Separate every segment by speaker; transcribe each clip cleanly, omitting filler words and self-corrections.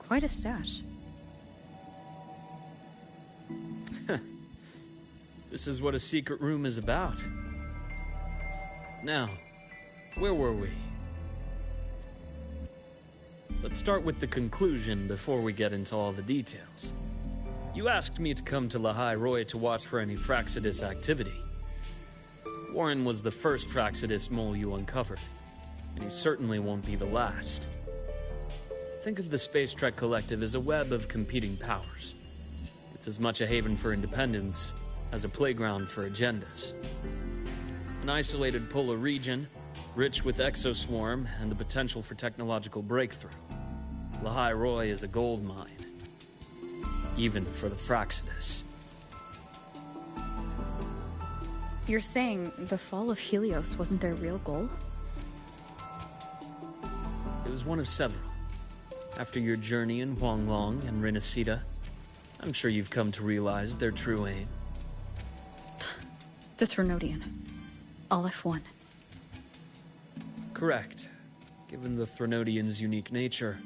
Speaker 1: Quite a stash.
Speaker 2: This is what a secret room is about. Now, where were we? Let's start with the conclusion before we get into all the details. You asked me to come to Lahai Roy to watch for any Fraxidus activity. Warren was the first Fraxidus mole you uncovered, and you certainly won't be the last. Think of the Space Trek Collective as a web of competing powers. It's as much a haven for independence as a playground for agendas. An isolated polar region, rich with exoswarm and the potential for technological breakthrough. Lahai Roy is a gold mine, even for the Fraxidus.
Speaker 1: You're saying the fall of Helios wasn't their real goal?
Speaker 2: It was one of several. After your journey in Huanglong and Renacida, I'm sure you've come to realize their true aim.
Speaker 1: The Trinodian. Aleph 1.
Speaker 2: Correct. Given the Trinodians' unique nature,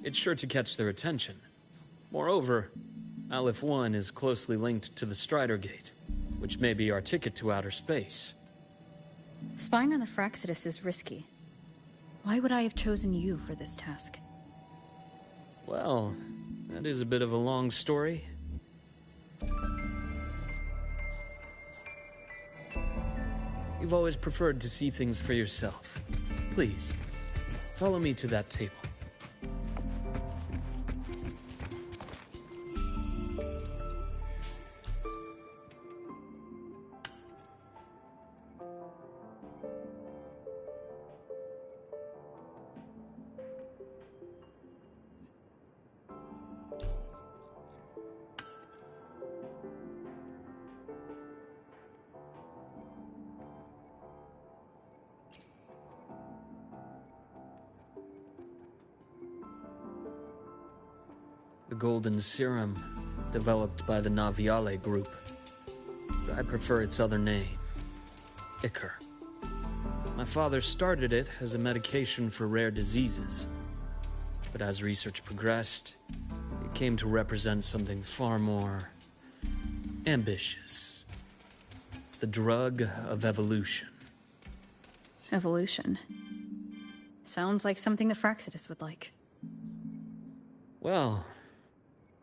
Speaker 2: it's sure to catch their attention. Moreover, Aleph 1 is closely linked to the Strider Gate, which may be our ticket to outer space.
Speaker 1: Spying on the Fraxidus is risky. Why would I have chosen you for this task?
Speaker 2: Well, that is a bit of a long story. You've always preferred to see things for yourself. Please, follow me to that table. The golden serum, developed by the Naviale group. I prefer its other name, Ichor. My father started it as a medication for rare diseases. But as research progressed, it came to represent something far more ambitious. The drug of evolution.
Speaker 1: Evolution. Sounds like something the Fraxidus would like.
Speaker 2: Well,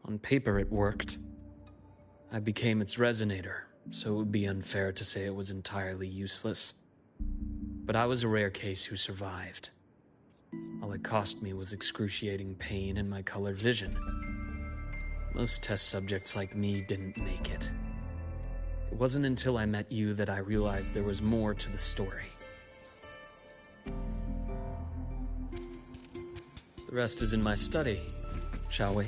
Speaker 2: on paper it worked. I became its resonator, so it would be unfair to say it was entirely useless. But I was a rare case who survived. All it cost me was excruciating pain and my colored vision. Most test subjects like me didn't make it. It wasn't until I met you that I realized there was more to the story. The rest is in my study, shall we?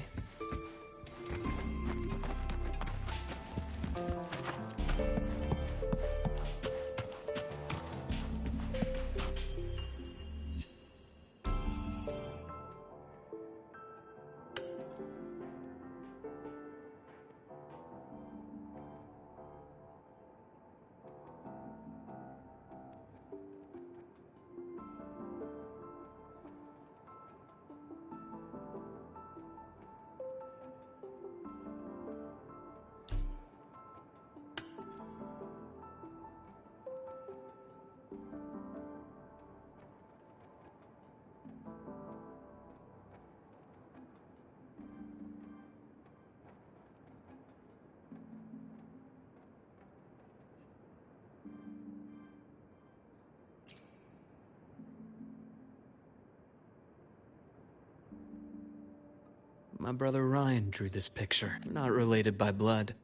Speaker 2: My brother Ryan drew this picture. We're not related by blood.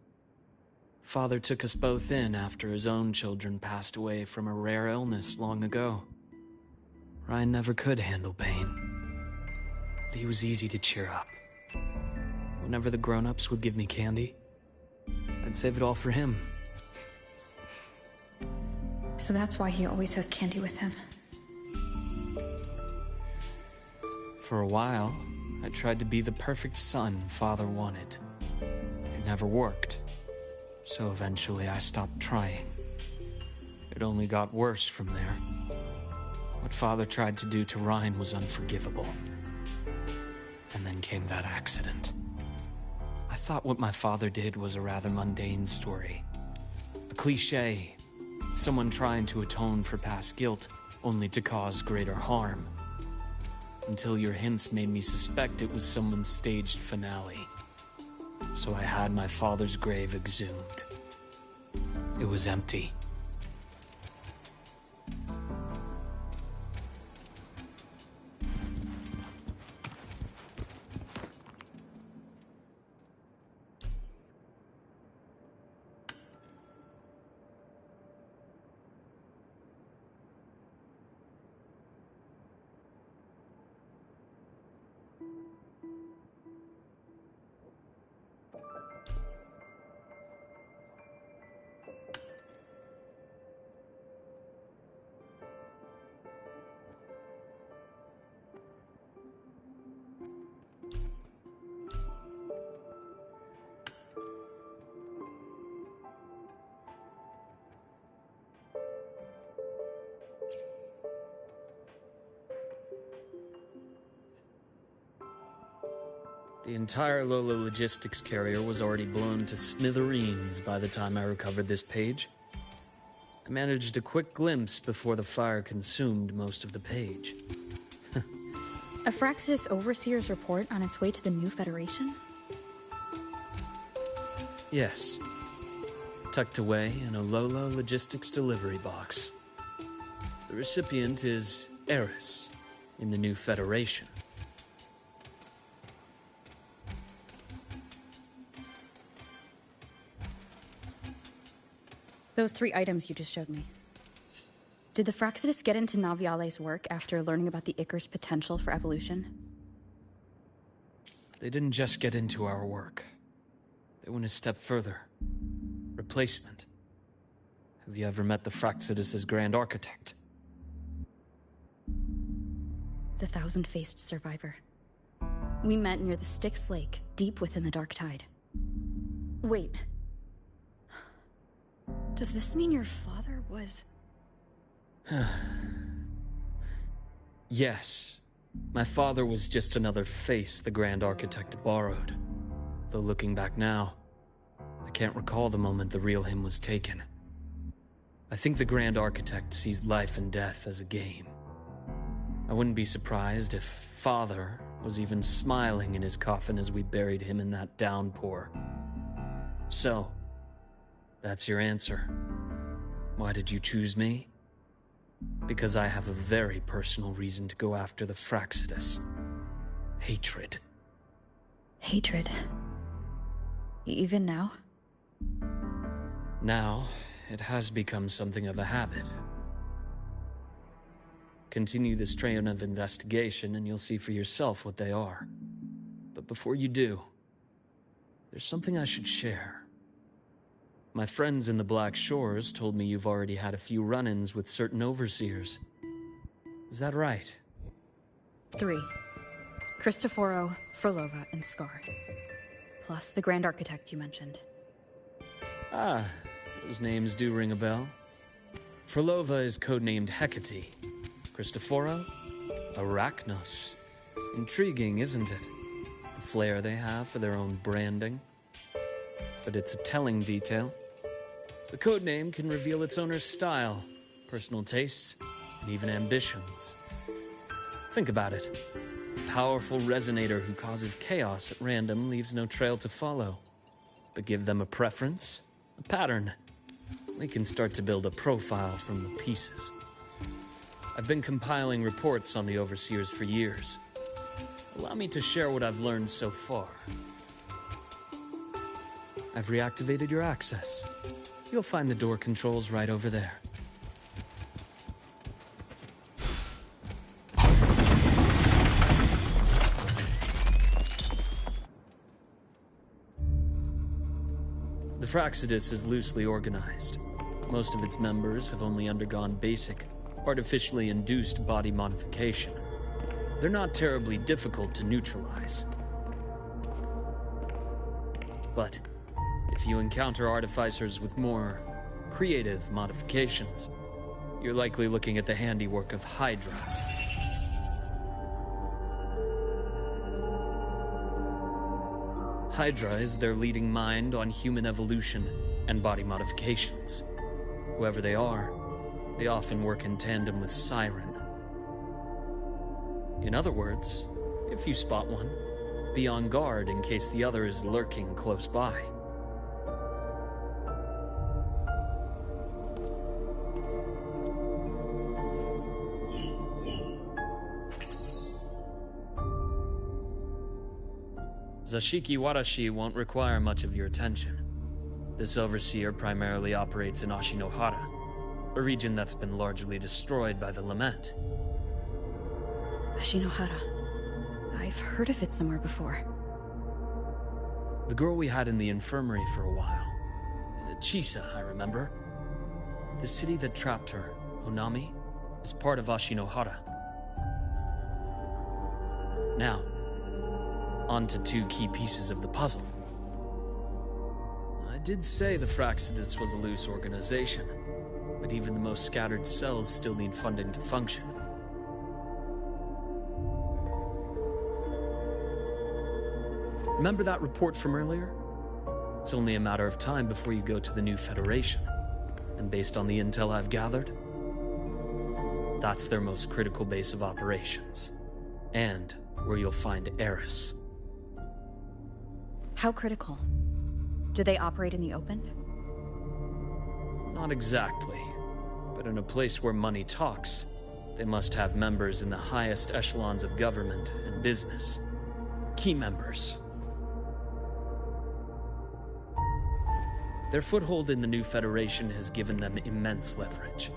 Speaker 2: Father took us both in after his own children passed away from a rare illness long ago. Ryan never could handle pain, but he was easy to cheer up. Whenever the grown-ups would give me candy, I'd save it all for him.
Speaker 1: So that's why he always has candy with him.
Speaker 2: For a while, I tried to be the perfect son Father wanted. It never worked, so eventually I stopped trying. It only got worse from there. What Father tried to do to Ryan was unforgivable. And then came that accident. I thought what my father did was a rather mundane story. A cliché. Someone trying to atone for past guilt, only to cause greater harm. Until your hints made me suspect it was someone's staged finale. So I had my father's grave exhumed. It was empty. The entire Lola logistics carrier was already blown to smithereens by the time I recovered this page. I managed a quick glimpse before the fire consumed most of the page.
Speaker 1: A Fraxidus Overseer's report on its way to the new Federation?
Speaker 2: Yes. Tucked away in a Lola logistics delivery box. The recipient is Eris in the new Federation.
Speaker 1: Those 3 items you just showed me. Did the Fraxidus get into Naviale's work after learning about the Icar's potential for evolution?
Speaker 2: They didn't just get into our work. They went a step further. Replacement. Have you ever met the Fraxidus' Grand Architect?
Speaker 1: The thousand-faced survivor. We met near the Styx Lake, deep within the Dark Tide. Wait. Does this mean your father was...
Speaker 2: Yes. My father was just another face the Grand Architect borrowed. Though looking back now, I can't recall the moment the real him was taken. I think the Grand Architect sees life and death as a game. I wouldn't be surprised if Father was even smiling in his coffin as we buried him in that downpour. So, that's your answer. Why did you choose me? Because I have a very personal reason to go after the Fraxidus. Hatred.
Speaker 1: Hatred? Even now?
Speaker 2: Now, it has become something of a habit. Continue this train of investigation and you'll see for yourself what they are. But before you do, there's something I should share. My friends in the Black Shores told me you've already had a few run-ins with certain overseers. Is that right?
Speaker 1: 3. Cristoforo, Frolova, and Scar. Plus the Grand Architect you mentioned.
Speaker 2: Ah, those names do ring a bell. Frolova is codenamed Hecate. Cristoforo? Arachnos. Intriguing, isn't it? The flair they have for their own branding. But it's a telling detail. The codename can reveal its owner's style, personal tastes, and even ambitions. Think about it. A powerful resonator who causes chaos at random leaves no trail to follow. But give them a preference, a pattern. We can start to build a profile from the pieces. I've been compiling reports on the Overseers for years. Allow me to share what I've learned so far. I've reactivated your access. You'll find the door controls right over there. The Fraxidus is loosely organized. Most of its members have only undergone basic, artificially induced body modification. They're not terribly difficult to neutralize. But if you encounter artificers with more creative modifications, you're likely looking at the handiwork of Hydra. Hydra is their leading mind on human evolution and body modifications. Whoever they are, they often work in tandem with Siren. In other words, if you spot one, be on guard in case the other is lurking close by. Zashiki Warashi won't require much of your attention. This overseer primarily operates in Ashinohara, a region that's been largely destroyed by the Lament.
Speaker 1: Ashinohara. I've heard of it somewhere before.
Speaker 2: The girl we had in the infirmary for a while. Chisa, I remember. The city that trapped her, Onami, is part of Ashinohara. Now, on to two key pieces of the puzzle. I did say the Fraxidus was a loose organization, but even the most scattered cells still need funding to function. Remember that report from earlier? It's only a matter of time before you go to the new Federation, and based on the intel I've gathered, that's their most critical base of operations, and where you'll find Eris.
Speaker 1: How critical? Do they operate in the open?
Speaker 2: Not exactly, but in a place where money talks, they must have members in the highest echelons of government and business. Key members. Their foothold in the new Federation has given them immense leverage.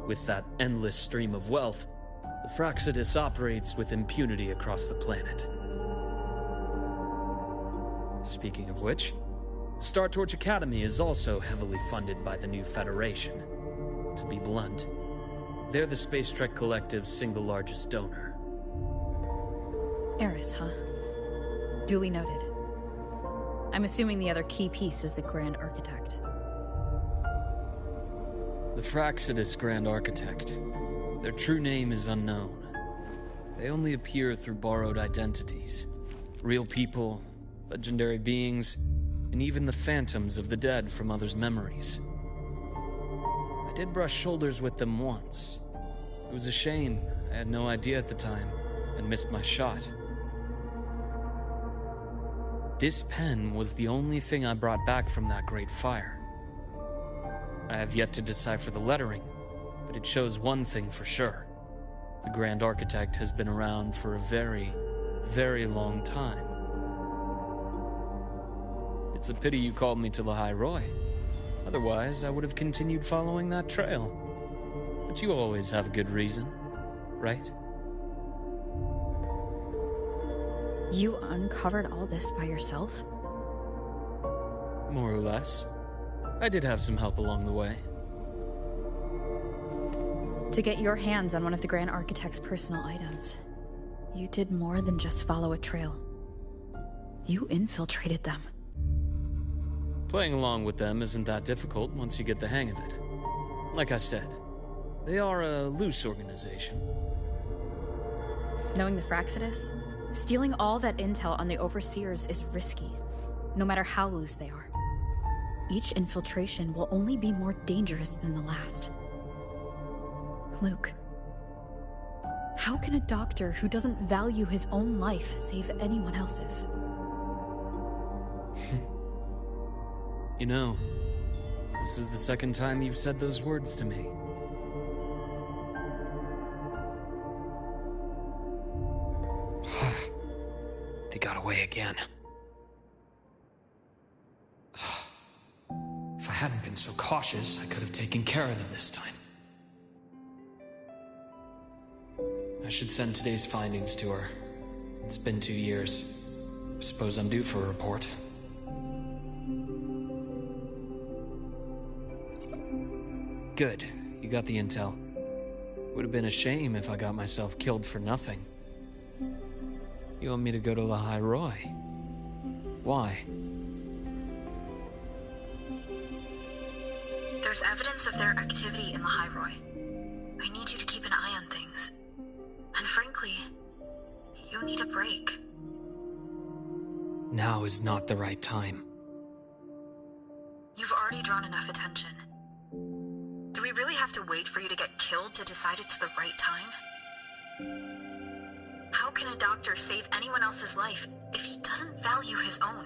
Speaker 2: With that endless stream of wealth, the Fraxidus operates with impunity across the planet. Speaking of which, Star Torch Academy is also heavily funded by the new Federation. To be blunt, they're the Space Trek Collective's single largest donor.
Speaker 1: Eris, huh? Duly noted. I'm assuming the other key piece is the Grand Architect.
Speaker 2: The Fraxidus Grand Architect. Their true name is unknown. They only appear through borrowed identities. Real people, legendary beings, and even the phantoms of the dead from others' memories. I did brush shoulders with them once. It was a shame. I had no idea at the time, and missed my shot. This pen was the only thing I brought back from that great fire. I have yet to decipher the lettering, but it shows one thing for sure. The Grand Architect has been around for a very, very long time. It's a pity you called me to Lahai Roy. Otherwise, I would have continued following that trail. But you always have a good reason, right?
Speaker 1: You uncovered all this by yourself?
Speaker 2: More or less. I did have some help along the way.
Speaker 1: To get your hands on one of the Grand Architect's personal items, you did more than just follow a trail. You infiltrated them.
Speaker 2: Playing along with them isn't that difficult once you get the hang of it. Like I said, they are a loose organization.
Speaker 1: Knowing the Fraxidus, stealing all that intel on the Overseers is risky, no matter how loose they are. Each infiltration will only be more dangerous than the last. Luke, how can a doctor who doesn't value his own life save anyone else's?
Speaker 2: You know, this is the second time you've said those words to me. They got away again. If I hadn't been so cautious, I could have taken care of them this time. I should send today's findings to her. It's been 2 years. I suppose I'm due for a report. Good. You got the intel. Would have been a shame if I got myself killed for nothing. You want me to go to Lahai Roy? Why?
Speaker 1: There's evidence of their activity in Lahai Roy. I need you to keep an eye on things. And frankly, you need a break.
Speaker 2: Now is not the right time.
Speaker 1: You've already drawn enough attention. Do we really have to wait for you to get killed to decide it's the right time? How can a doctor save anyone else's life if he doesn't value his own?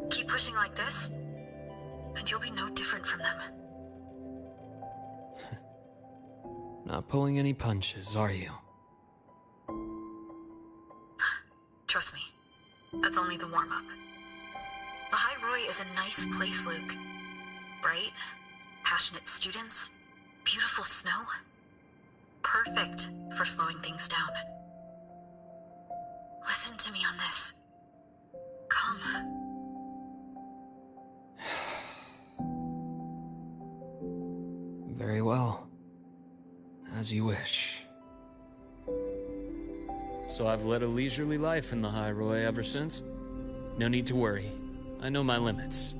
Speaker 1: Keep pushing like this, and you'll be no different from them.
Speaker 2: Not pulling any punches, are you?
Speaker 1: Trust me, that's only the warm-up. Lehigh Roy is a nice place, Luke. Bright, passionate students, beautiful snow. Perfect for slowing things down. Listen to me on this. Come.
Speaker 2: Very well. As you wish. So I've led a leisurely life in the High Roy ever since. No need to worry. I know my limits.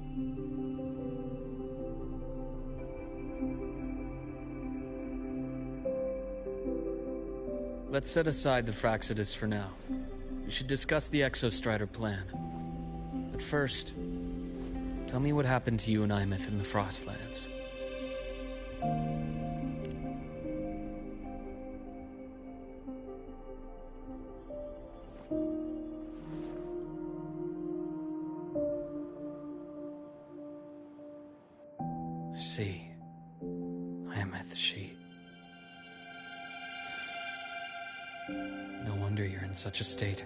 Speaker 2: Let's set aside the Fraxidus for now. We should discuss the Exostrider plan. But first, tell me what happened to you and Imeth in the Frostlands. I see. Imeth, she... No wonder you're in such a state.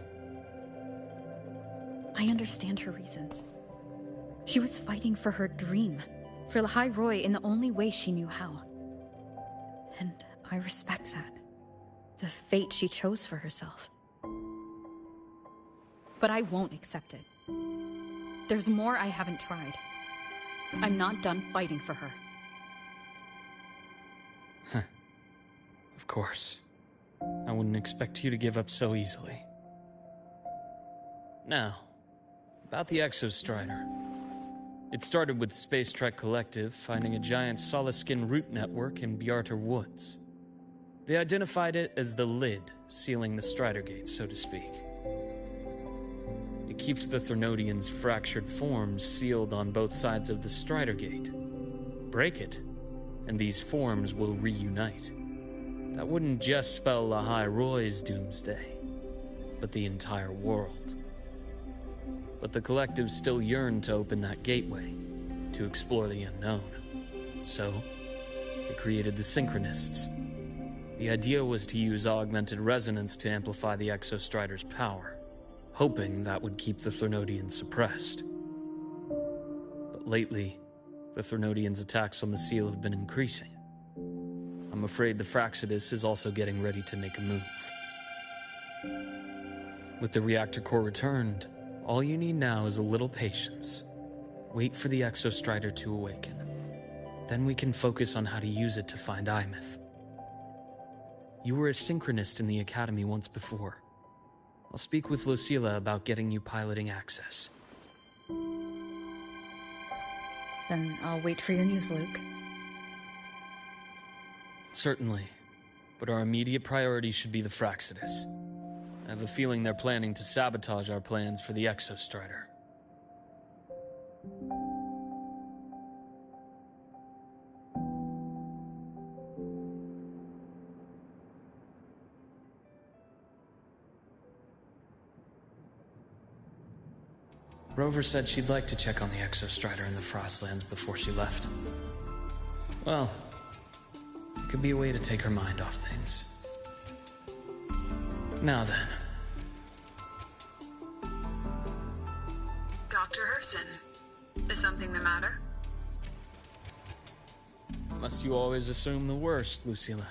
Speaker 1: I understand her reasons. She was fighting for her dream, for Lehigh Roy in the only way she knew how. And I respect that. The fate she chose for herself. But I won't accept it. There's more I haven't tried. I'm not done fighting for her.
Speaker 2: Of course. I wouldn't expect you to give up so easily. Now, about the Exostrider. It started with Space Trek Collective finding a giant Solaskin root network in Bjarter Woods. They identified it as the lid sealing the Strider Gate, so to speak. It keeps the Threnodians' fractured forms sealed on both sides of the Strider Gate. Break it, and these forms will reunite. That wouldn't just spell Lehigh Roy's doomsday, but the entire world. But the Collective still yearned to open that gateway, to explore the unknown. So, they created the Synchronists. The idea was to use augmented resonance to amplify the Exostrider's power, hoping that would keep the Threnodians suppressed. But lately, the Threnodians' attacks on the seal have been increasing. I'm afraid the Fraxidus is also getting ready to make a move. With the reactor core returned, all you need now is a little patience. Wait for the Exostrider to awaken. Then we can focus on how to use it to find Imeth. You were a synchronist in the Academy once before. I'll speak with Lucilla about getting you piloting access.
Speaker 1: Then I'll wait for your news, Luke.
Speaker 2: Certainly, but our immediate priority should be the Fraxidus. I have a feeling they're planning to sabotage our plans for the Exostrider. Rover said she'd like to check on the Exostrider in the Frostlands before she left. Well, it could be a way to take her mind off things. Now then.
Speaker 3: Dr. Herson, is something the matter?
Speaker 2: Must you always assume the worst, Lucilla?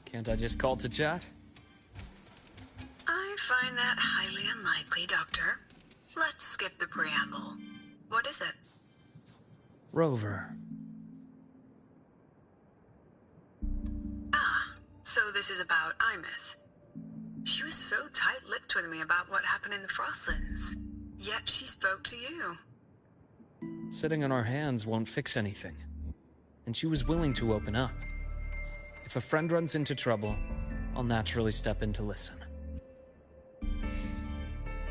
Speaker 2: Can't I just call to chat?
Speaker 3: I find that highly unlikely, Doctor. Let's skip the preamble. What is it?
Speaker 2: Rover.
Speaker 3: Ah, so this is about Imeth. She was so tight-lipped with me about what happened in the Frostlands, yet she spoke to you.
Speaker 2: Sitting on our hands won't fix anything. And she was willing to open up. If a friend runs into trouble, I'll naturally step in to listen.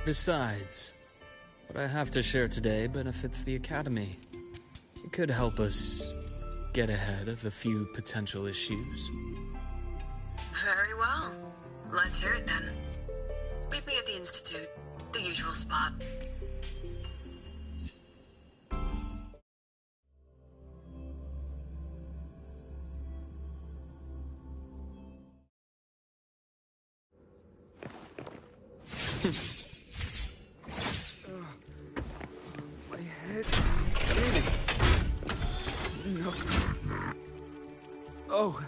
Speaker 2: Besides, What I have to share today benefits the Academy. It could help us get ahead of a few potential issues.
Speaker 3: Very well. Let's hear it then. Meet me at the Institute, the usual spot.
Speaker 4: My head's spinning. No. Oh,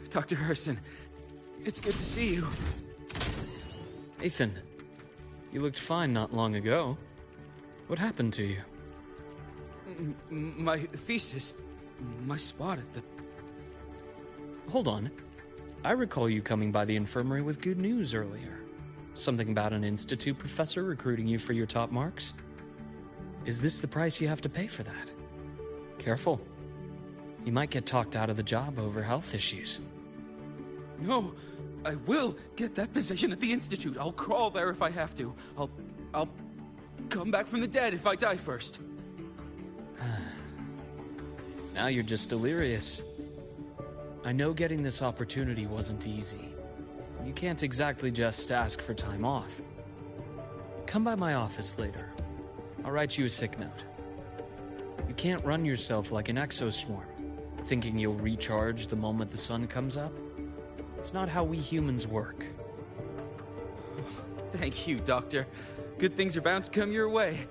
Speaker 4: Dr. Herson. It's good to see you.
Speaker 2: Ethan, you looked fine not long ago. What happened to you?
Speaker 4: My thesis. My spot at the...
Speaker 2: Hold on. I recall you coming by the infirmary with good news earlier. Something about an institute professor recruiting you for your top marks? Is this the price you have to pay for that? Careful. You might get talked out of the job over health issues.
Speaker 4: No, I will get that position at the Institute. I'll crawl there if I have to. I'll come back from the dead if I die first.
Speaker 2: Now you're just delirious. I know getting this opportunity wasn't easy. You can't exactly just ask for time off. Come by my office later. I'll write you a sick note. You can't run yourself like an exoswarm, thinking you'll recharge the moment the sun comes up. It's not how we humans work.
Speaker 4: Thank you, Doctor. Good things are bound to come your way.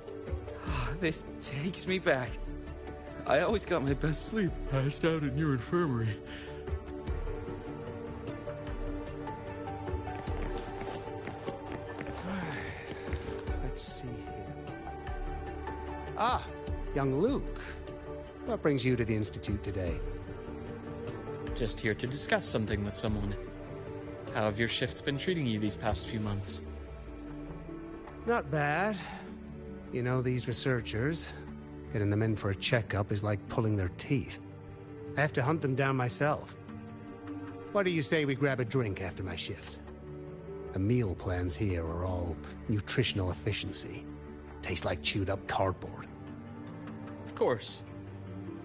Speaker 4: This takes me back. I always got my best sleep passed out in your infirmary.
Speaker 5: Let's see here. Ah, young Luke. What brings you to the Institute today?
Speaker 2: Just here to discuss something with someone. How have your shifts been treating you these past few months?
Speaker 5: Not bad. You know, these researchers, getting them in for a checkup is like pulling their teeth. I have to hunt them down myself. What do you say we grab a drink after my shift? The meal plans here are all nutritional efficiency. Taste like chewed up cardboard.
Speaker 2: Of course.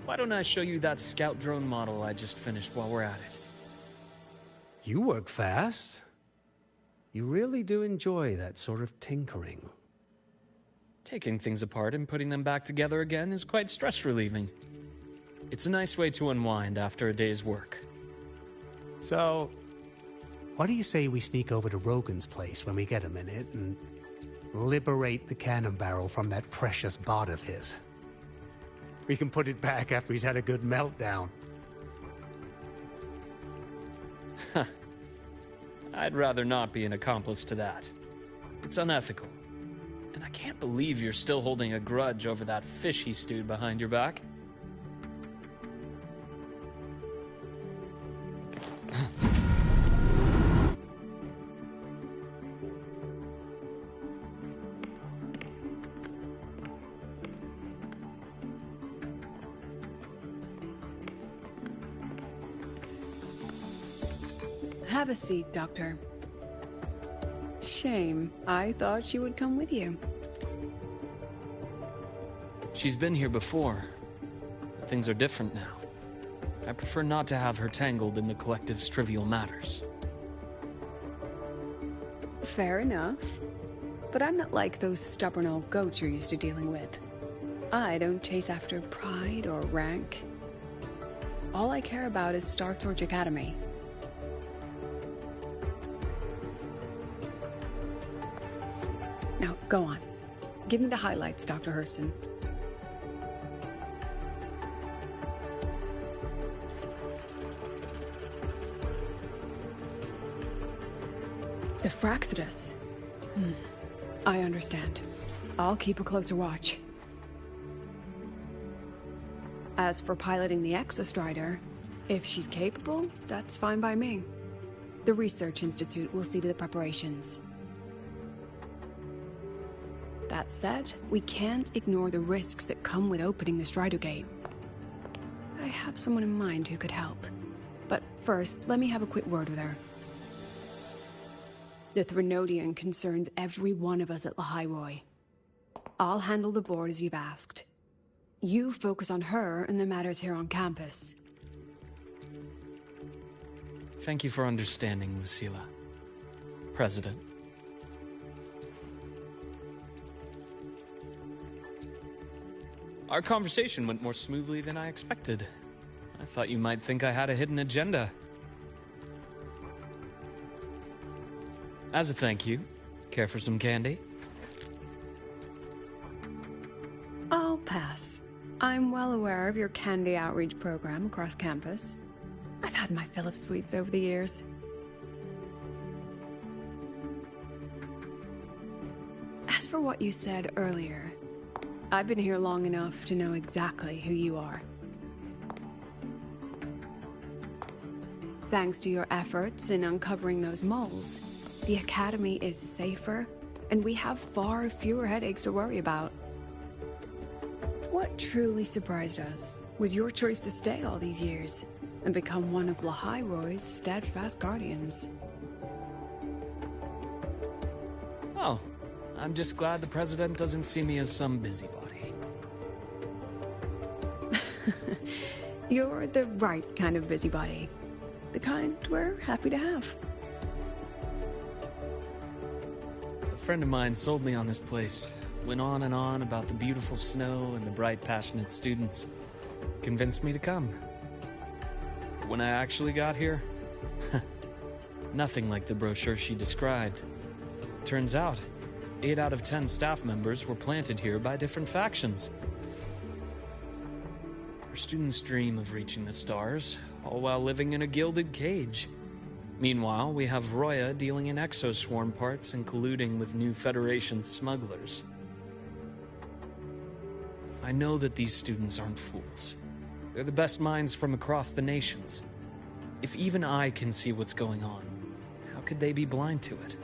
Speaker 2: Why don't I show you that scout drone model I just finished while we're at it?
Speaker 5: You work fast. You really do enjoy that sort of tinkering.
Speaker 2: Taking things apart and putting them back together again is quite stress-relieving. It's a nice way to unwind after a day's work.
Speaker 5: So, what do you say we sneak over to Rogan's place when we get a minute and liberate the cannon barrel from that precious bot of his? We can put it back after he's had a good meltdown.
Speaker 2: I'd rather not be an accomplice to that. It's unethical. And I can't believe you're still holding a grudge over that fish he stewed behind your back.
Speaker 6: Have a seat, Doctor. Shame. I thought she would come with you.
Speaker 2: She's been here before, but things are different now. I prefer not to have her tangled in the collective's trivial matters.
Speaker 6: Fair enough. But I'm not like those stubborn old goats you're used to dealing with. I don't chase after pride or rank. All I care about is Star Torch Academy. Now, go on. Give me the highlights, Dr. Herson. The Fraxidus. I understand. I'll keep a closer watch. As for piloting the Exostrider, if she's capable, that's fine by me. The Research Institute will see to the preparations. That said, we can't ignore the risks that come with opening the Strider Gate. I have someone in mind who could help. But first, let me have a quick word with her. The Threnodian concerns every one of us at Lahai Roy. I'll handle the board as you've asked. You focus on her and the matters here on campus.
Speaker 2: Thank you for understanding, Lucilla. President. Our conversation went more smoothly than I expected. I thought you might think I had a hidden agenda. As a thank you, care for some candy?
Speaker 6: I'll pass. I'm well aware of your candy outreach program across campus. I've had my fill of sweets over the years. As for what you said earlier, I've been here long enough to know exactly who you are. Thanks to your efforts in uncovering those moles, the Academy is safer, and we have far fewer headaches to worry about. What truly surprised us was your choice to stay all these years and become one of Lahai-Roy's steadfast guardians.
Speaker 2: Oh, I'm just glad the President doesn't see me as some busybody.
Speaker 6: You're the right kind of busybody. The kind we're happy to have.
Speaker 2: A friend of mine sold me on this place. Went on and on about the beautiful snow and the bright, passionate students. Convinced me to come. But when I actually got here, nothing like the brochure she described. Turns out, 8 out of 10 staff members were planted here by different factions. Our students dream of reaching the stars, all while living in a gilded cage. Meanwhile, we have Roya dealing in exoswarm parts and colluding with new Federation smugglers. I know that these students aren't fools. They're the best minds from across the nations. If even I can see what's going on, how could they be blind to it?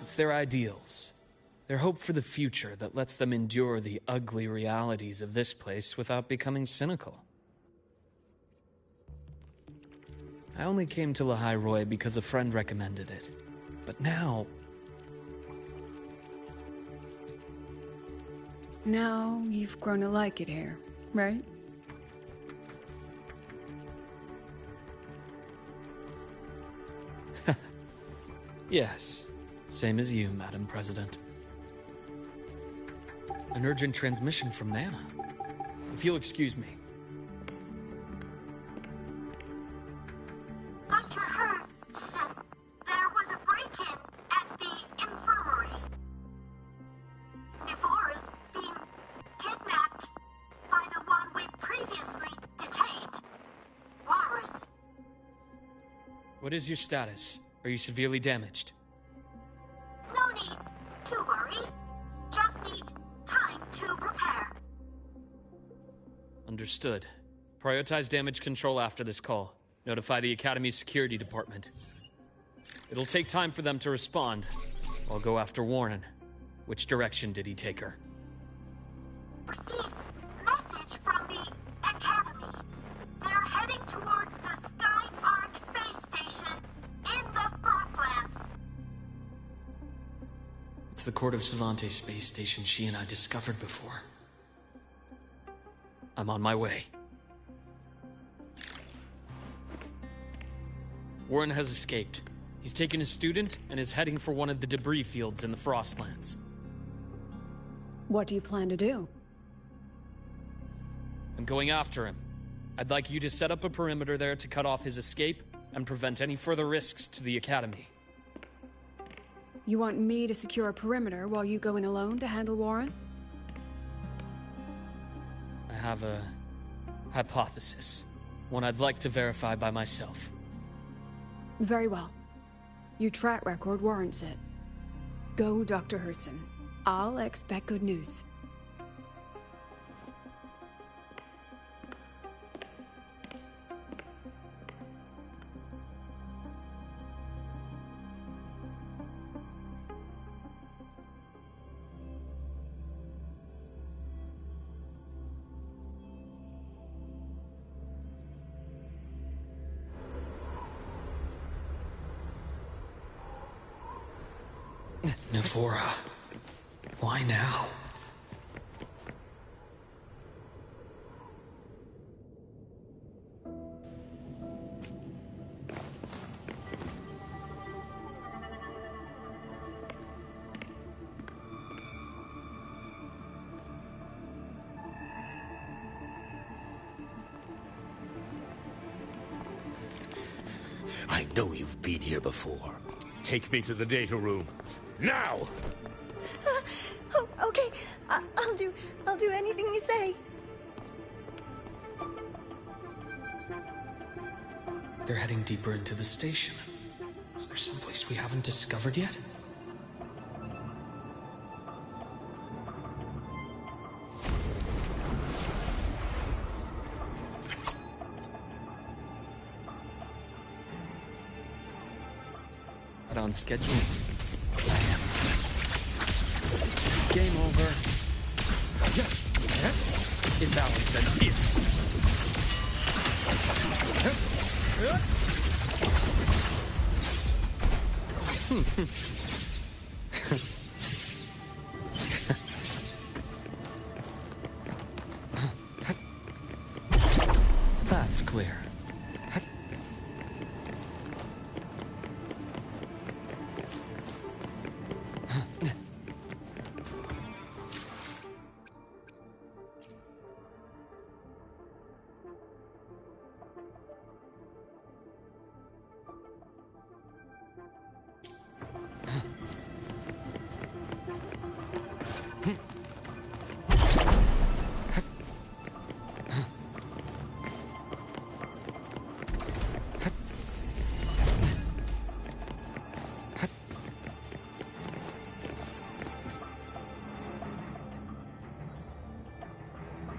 Speaker 2: It's their ideals, their hope for the future that lets them endure the ugly realities of this place without becoming cynical. I only came to Lahai-Roy because a friend recommended it. But now...
Speaker 6: Now you've grown to like it here, right?
Speaker 2: Yes. Same as you, Madam President. An urgent transmission from Nana. If you'll excuse me.
Speaker 7: Dr. Hurd said there was a break-in at the infirmary. Nivor is being kidnapped by the one we previously detained, Warren.
Speaker 2: What is your status? Are you severely damaged?
Speaker 7: No need to worry. Just need time to prepare.
Speaker 2: Understood. Prioritize damage control after this call. Notify the Academy's security department. It'll take time for them to respond. I'll go after Warren. Which direction did he take her?
Speaker 7: Received message from the Academy. They're heading towards the Sky Arc space station in the Frostlands.
Speaker 2: It's the Court of Savante space station she and I discovered before. I'm on my way. Warren has escaped. He's taken a student and is heading for one of the debris fields in the Frostlands.
Speaker 6: What do you plan to do?
Speaker 2: I'm going after him. I'd like you to set up a perimeter there to cut off his escape and prevent any further risks to the Academy.
Speaker 6: You want me to secure a perimeter while you go in alone to handle Warren?
Speaker 2: I have a hypothesis. One I'd like to verify by myself.
Speaker 6: Very well. Your track record warrants it. Go, Dr. Herson. I'll expect good news.
Speaker 2: Navora. Why now?
Speaker 8: I know you've been here before. Take me to the data room. Now!
Speaker 9: Oh, okay. I'll do anything you say.
Speaker 2: They're heading deeper into the station. Is there someplace we haven't discovered yet? On schedule. I am. Game over. Imbalance ends here. That's clear.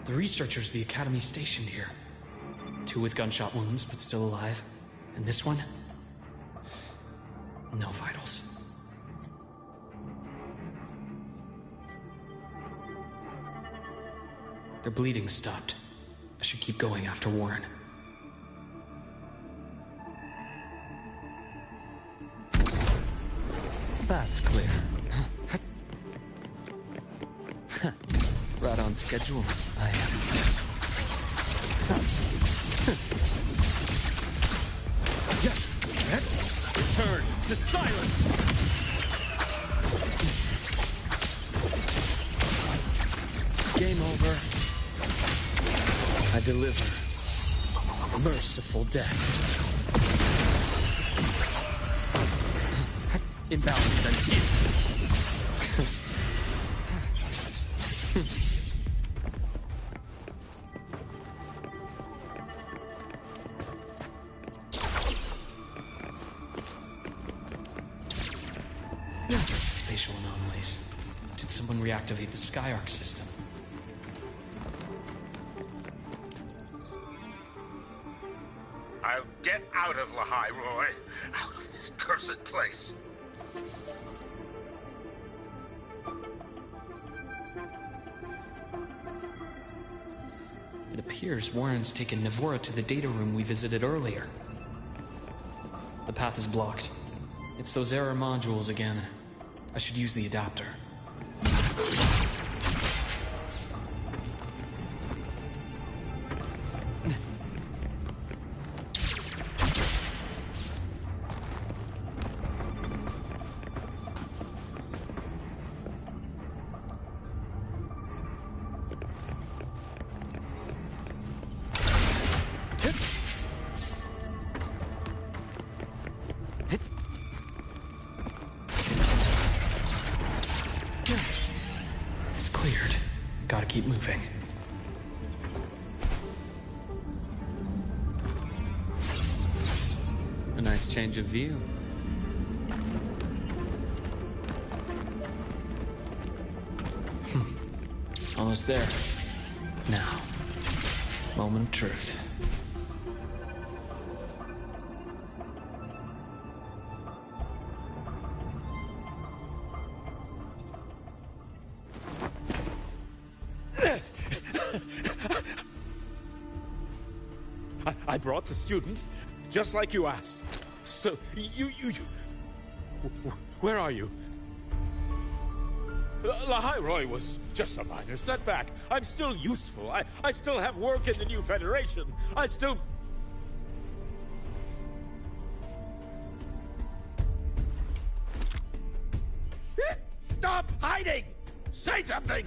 Speaker 2: The researchers the Academy stationed here. 2 with gunshot wounds, but still alive. And this one? No vitals. Their bleeding stopped. I should keep going after Warren. That's clear. Right on schedule. I am. Yes.
Speaker 8: Return to silence!
Speaker 2: Game over. I deliver. Merciful death. Imbalance ends here. Spatial anomalies. Did someone reactivate the Skyarc system?
Speaker 8: I'll get out of Lahai, Roy. Out of this cursed place.
Speaker 2: It appears Warren's taken Navora to the data room we visited earlier. The path is blocked. It's those error modules again. I should use the adapter. It's cleared. Gotta keep moving. A nice change of view. Almost there. Now, moment of truth.
Speaker 8: I brought the student, just like you asked. So, you... Where are you? Lahai Roy was just a minor setback. I'm still useful. I still have work in the new Federation. I still... Stop hiding! Say something!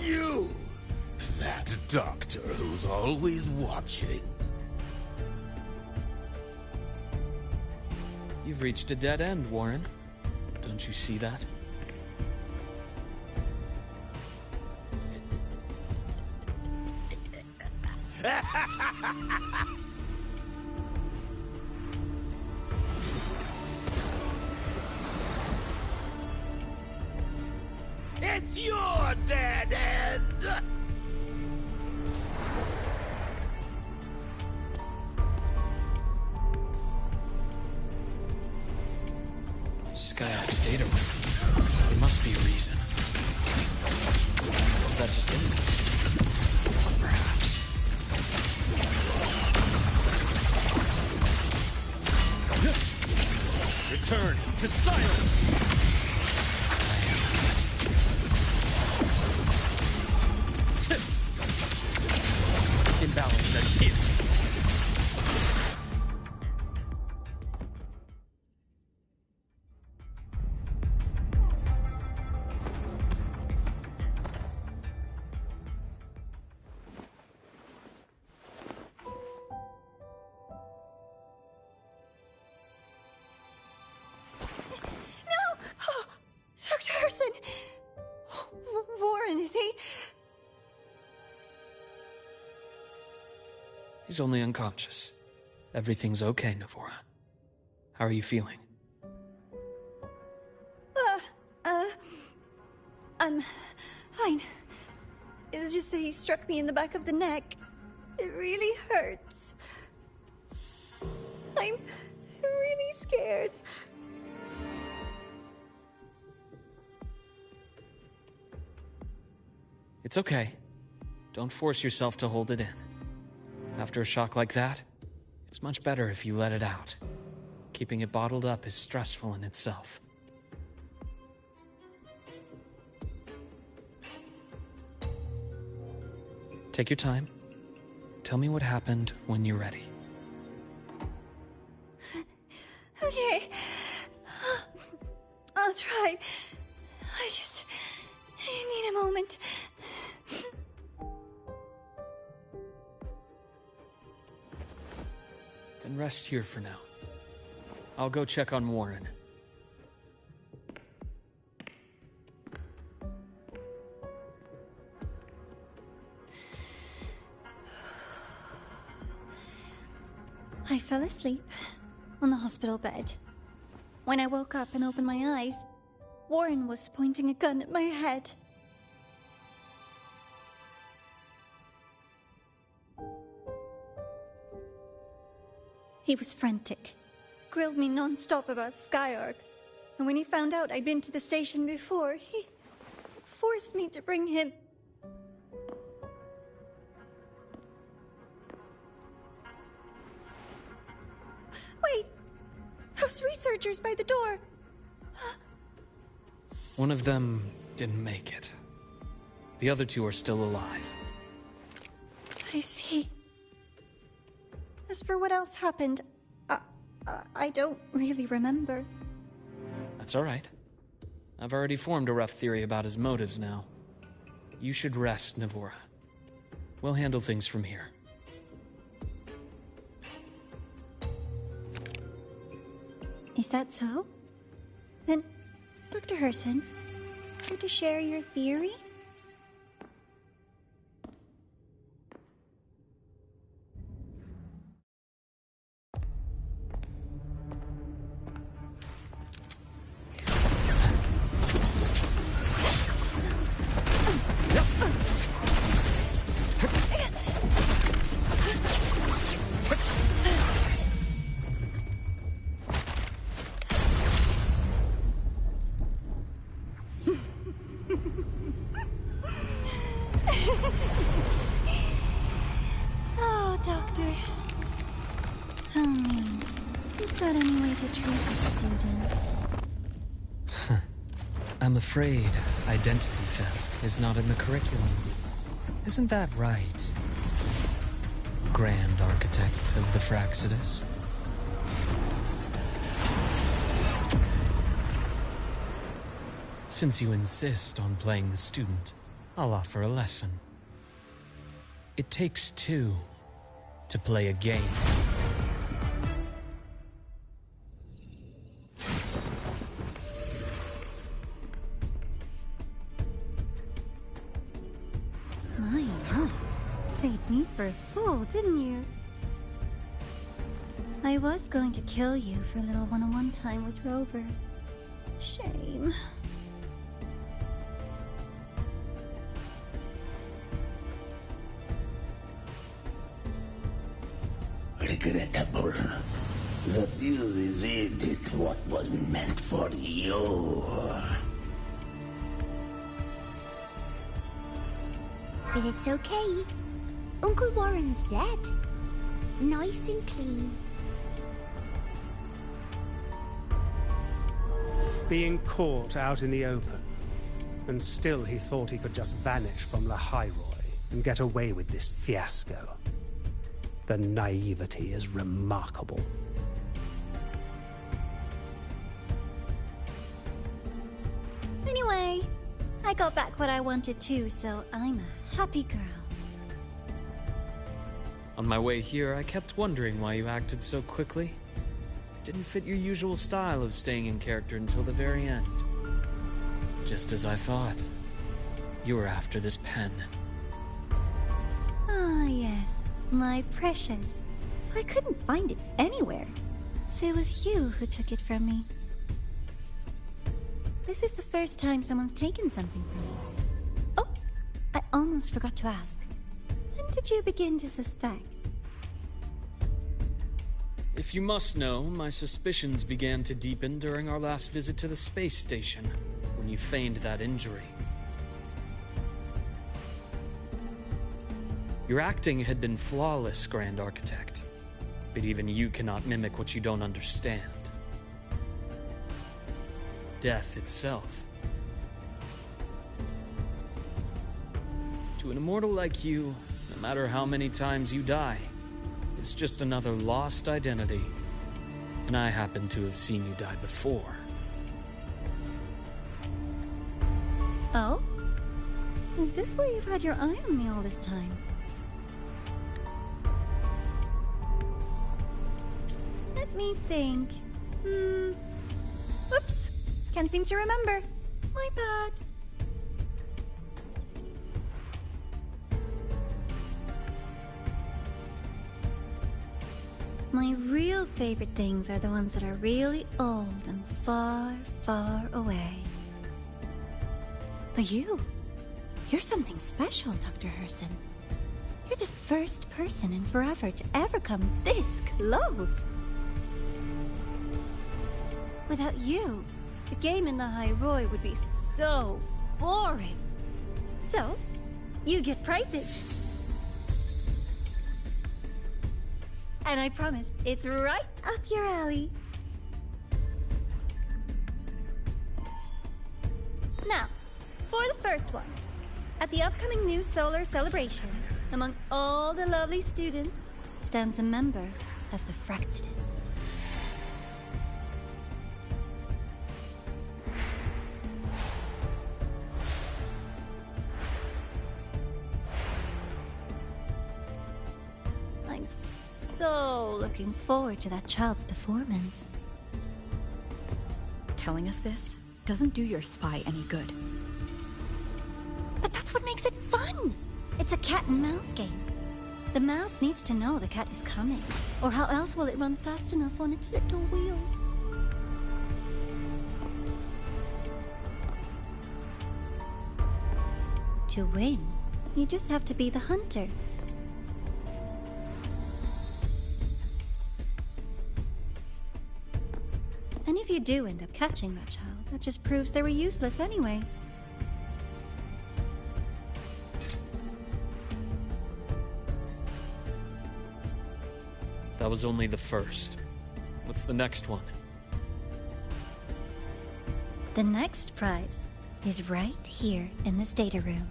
Speaker 8: You! That doctor who's always watching.
Speaker 2: You've reached a dead end, Warren. Don't you see that?
Speaker 8: It's your dead end!
Speaker 2: Skyark's data room. There must be a reason. Is that just inputs? Perhaps.
Speaker 8: Return to silence!
Speaker 2: Imbalance at 10.
Speaker 9: Dr. Harrison! Warren, is he?
Speaker 2: He's only unconscious. Everything's okay, Navora. How are you feeling?
Speaker 9: I'm fine. It's just that he struck me in the back of the neck. It really hurts. I'm really scared.
Speaker 2: It's okay. Don't force yourself to hold it in. After a shock like that, it's much better if you let it out. Keeping it bottled up is stressful in itself. Take your time. Tell me what happened when you're ready.
Speaker 9: Okay. I'll try. I need a moment.
Speaker 2: Then rest here for now. I'll go check on Warren.
Speaker 9: I fell asleep on the hospital bed. When I woke up and opened my eyes, Warren was pointing a gun at my head. He was frantic, grilled me non-stop about Skyark, and when he found out I'd been to the station before, he forced me to bring him. Wait! Those researchers by the door!
Speaker 2: One of them didn't make it. The other two are still alive.
Speaker 9: I see. As for what else happened, I don't really remember.
Speaker 2: That's all right. I've already formed a rough theory about his motives now. You should rest, Navora. We'll handle things from here.
Speaker 9: Is that so? Then, Dr. Herson, care to share your theory? Oh, Doctor. How mean. Is that any way to treat a student?
Speaker 2: I'm afraid identity theft is not in the curriculum. Isn't that right, Grand Architect of the Fraxidus? Since you insist on playing the student, I'll offer a lesson. It takes two to play a game.
Speaker 9: My, played me for a fool, didn't you? I was going to kill you for a little one-on-one time with Rover. Shame.
Speaker 10: Regrettable that you evaded what was meant for you.
Speaker 7: But it's okay. Uncle Warren's dead. Nice and clean.
Speaker 5: Being caught out in the open, and still he thought he could just vanish from Lahai Roy and get away with this fiasco. The naivety is remarkable.
Speaker 9: Anyway, I got back what I wanted too, so I'm a happy girl.
Speaker 2: On my way here, I kept wondering why you acted so quickly. Didn't fit your usual style of staying in character until the very end. Just as I thought. You were after this pen.
Speaker 9: Ah, yes. My precious. I couldn't find it anywhere. So it was you who took it from me. This is the first time someone's taken something from me. Oh, I almost forgot to ask. When did you begin to suspect?
Speaker 2: If you must know, my suspicions began to deepen during our last visit to the space station, when you feigned that injury. Your acting had been flawless, Grand Architect. But even you cannot mimic what you don't understand. Death itself. To an immortal like you, no matter how many times you die, it's just another lost identity. And I happen to have seen you die before.
Speaker 9: Oh? Is this why you've had your eye on me all this time? Let me think. Oops. Can't seem to remember. My bad. My real favorite things are the ones that are really old and far, far away. But you're something special, Dr. Herson. You're the first person in forever to ever come this close. Without you, the game in Lahai Roy would be so boring. So, you get prizes. And I promise, it's right up your alley. Now, for the first one. At the upcoming new solar celebration, among all the lovely students, stands a member of the Fraxidus. I'm so looking forward to that child's performance.
Speaker 1: Telling us this doesn't do your spy any good.
Speaker 9: But that's what makes it fun! It's a cat and mouse game. The mouse needs to know the cat is coming, or how else will it run fast enough on its little wheel? To win, you just have to be the hunter. And if you do end up catching that child, that just proves they were useless anyway.
Speaker 2: That was only the first. What's the next one?
Speaker 9: The next prize is right here in this data room.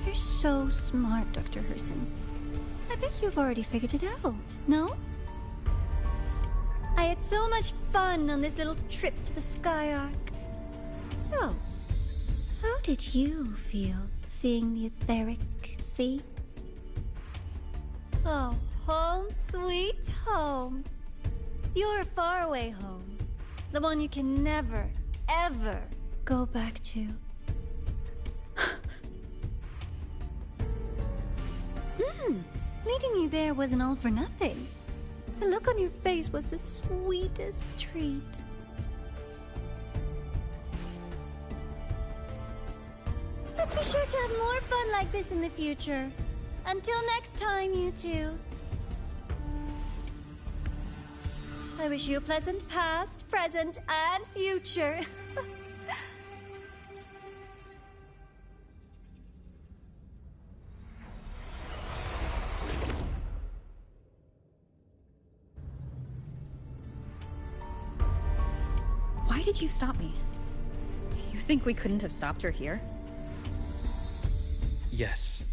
Speaker 9: You're so smart, Dr. Herson. I bet you've already figured it out, no? I had so much fun on this little trip to the Skyark. So, how did you feel seeing the etheric sea? Oh, home sweet home. Your faraway home. The one you can never, ever go back to. Leading you there wasn't all for nothing. The look on your face was the sweetest treat. Let's be sure to have more fun like this in the future. Until next time, you two. I wish you a pleasant past, present, and future.
Speaker 1: Why did you stop me? You think we couldn't have stopped her here?
Speaker 2: Yes.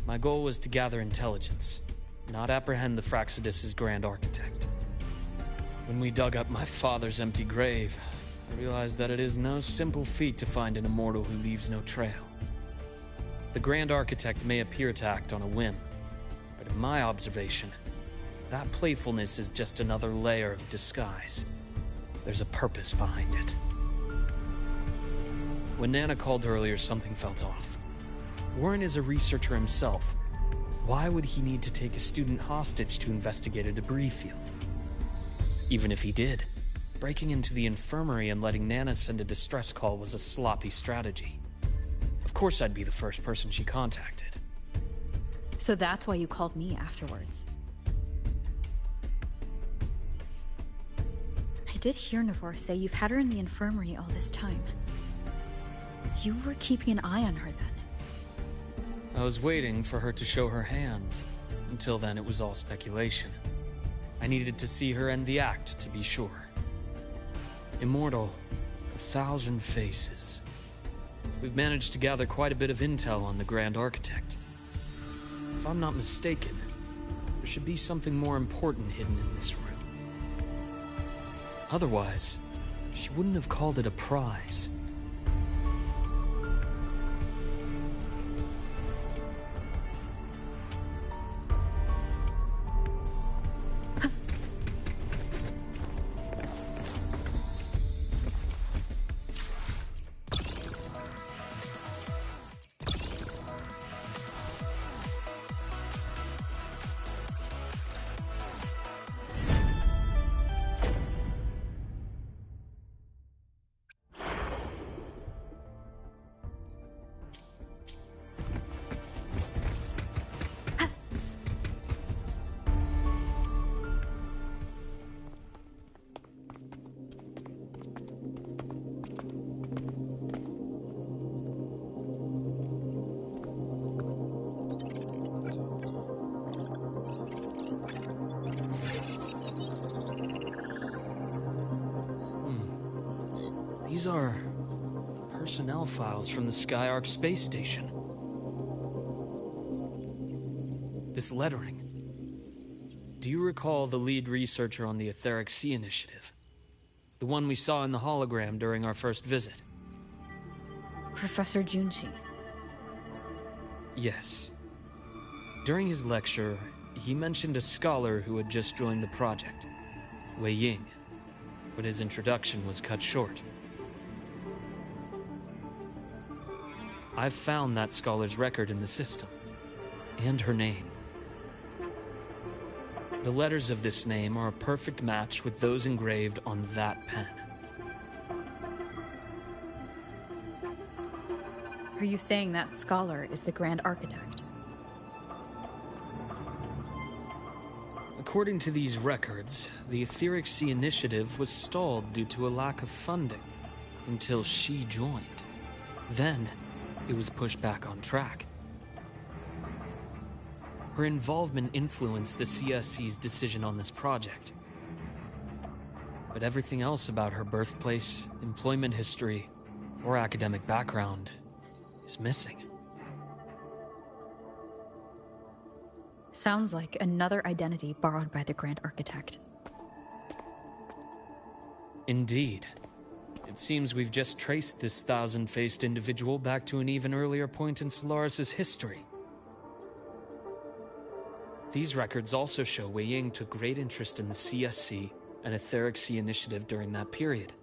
Speaker 2: My goal was to gather intelligence, not apprehend the Fraxidus' Grand Architect. When we dug up my father's empty grave, I realized that it is no simple feat to find an immortal who leaves no trail. The Grand Architect may appear to act on a whim, but in my observation, that playfulness is just another layer of disguise. There's a purpose behind it. When Nana called earlier, something felt off. Warren is a researcher himself. Why would he need to take a student hostage to investigate a debris field? Even if he did, breaking into the infirmary and letting Nana send a distress call was a sloppy strategy. Of course I'd be the first person she contacted.
Speaker 1: So that's why you called me afterwards. I did hear Navor say you've had her in the infirmary all this time. You were keeping an eye on her then.
Speaker 2: I was waiting for her to show her hand. Until then, it was all speculation. I needed to see her end the act to be sure. Immortal, 1,000 faces. We've managed to gather quite a bit of intel on the Grand Architect. If I'm not mistaken, there should be something more important hidden in this room. Otherwise, she wouldn't have called it a prize. These are personnel files from the Skyark space station. This lettering. Do you recall the lead researcher on the Etheric Sea Initiative? The one we saw in the hologram during our first visit?
Speaker 1: Professor Junshi.
Speaker 2: Yes. During his lecture, he mentioned a scholar who had just joined the project, Wei Ying, but his introduction was cut short. I've found that scholar's record in the system, and her name. The letters of this name are a perfect match with those engraved on that pen.
Speaker 1: Are you saying that scholar is the Grand Architect?
Speaker 2: According to these records, the Etheric Sea Initiative was stalled due to a lack of funding until she joined. Then, it was pushed back on track. Her involvement influenced the CSC's decision on this project. But everything else about her birthplace, employment history, or academic background is missing.
Speaker 1: Sounds like another identity borrowed by the Grand Architect.
Speaker 2: Indeed. It seems we've just traced this thousand-faced individual back to an even earlier point in Solaris' history. These records also show Wei Ying took great interest in the CSC and Etheric Sea Initiative during that period.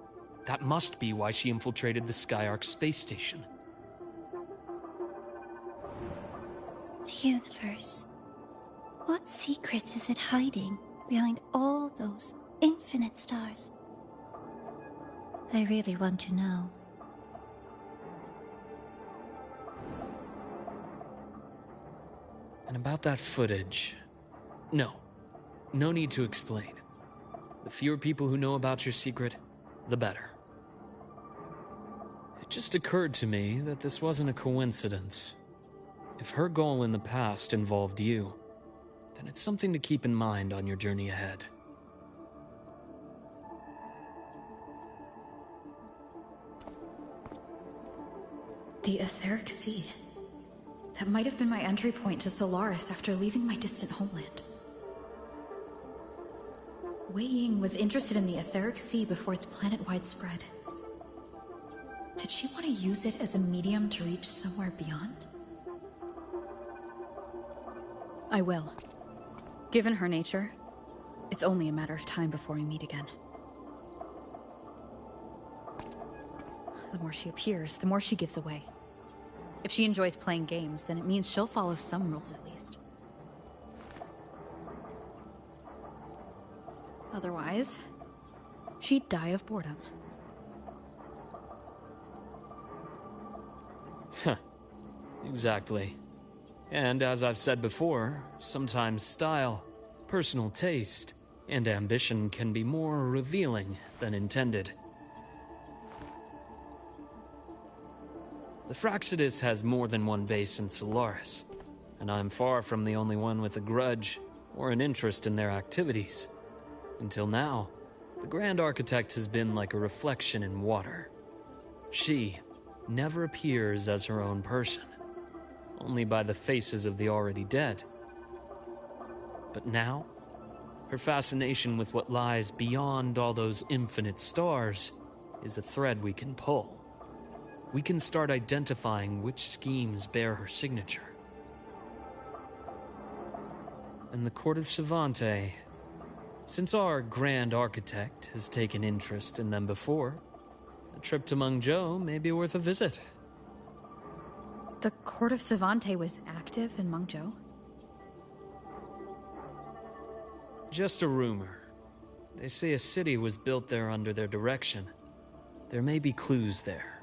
Speaker 2: That must be why she infiltrated the Skyark space station.
Speaker 9: The universe. What secrets is it hiding behind all those infinite stars? I really want to know.
Speaker 2: And about that footage... No need to explain. The fewer people who know about your secret, the better. It just occurred to me that this wasn't a coincidence. If her goal in the past involved you, then it's something to keep in mind on your journey ahead.
Speaker 1: The Etheric Sea. That might have been my entry point to Solaris after leaving my distant homeland. Wei Ying was interested in the Etheric Sea before its planet-wide spread. Did she want to use it as a medium to reach somewhere beyond? I will. Given her nature, it's only a matter of time before we meet again. The more she appears, the more she gives away. If she enjoys playing games, then it means she'll follow some rules at least. Otherwise, she'd die of boredom.
Speaker 2: Exactly. And as I've said before, sometimes style, personal taste, and ambition can be more revealing than intended. The Fraxidus has more than one base in Solaris, and I'm far from the only one with a grudge or an interest in their activities. Until now, the Grand Architect has been like a reflection in water. She never appears as her own person, only by the faces of the already dead. But now, her fascination with what lies beyond all those infinite stars is a thread we can pull. We can start identifying which schemes bear her signature. And the Court of Savante, since our Grand Architect has taken interest in them before, a trip to Mengzhou may be worth a visit.
Speaker 1: The Court of Savante was active in Mengzhou?
Speaker 2: Just a rumor. They say a city was built there under their direction. There may be clues there.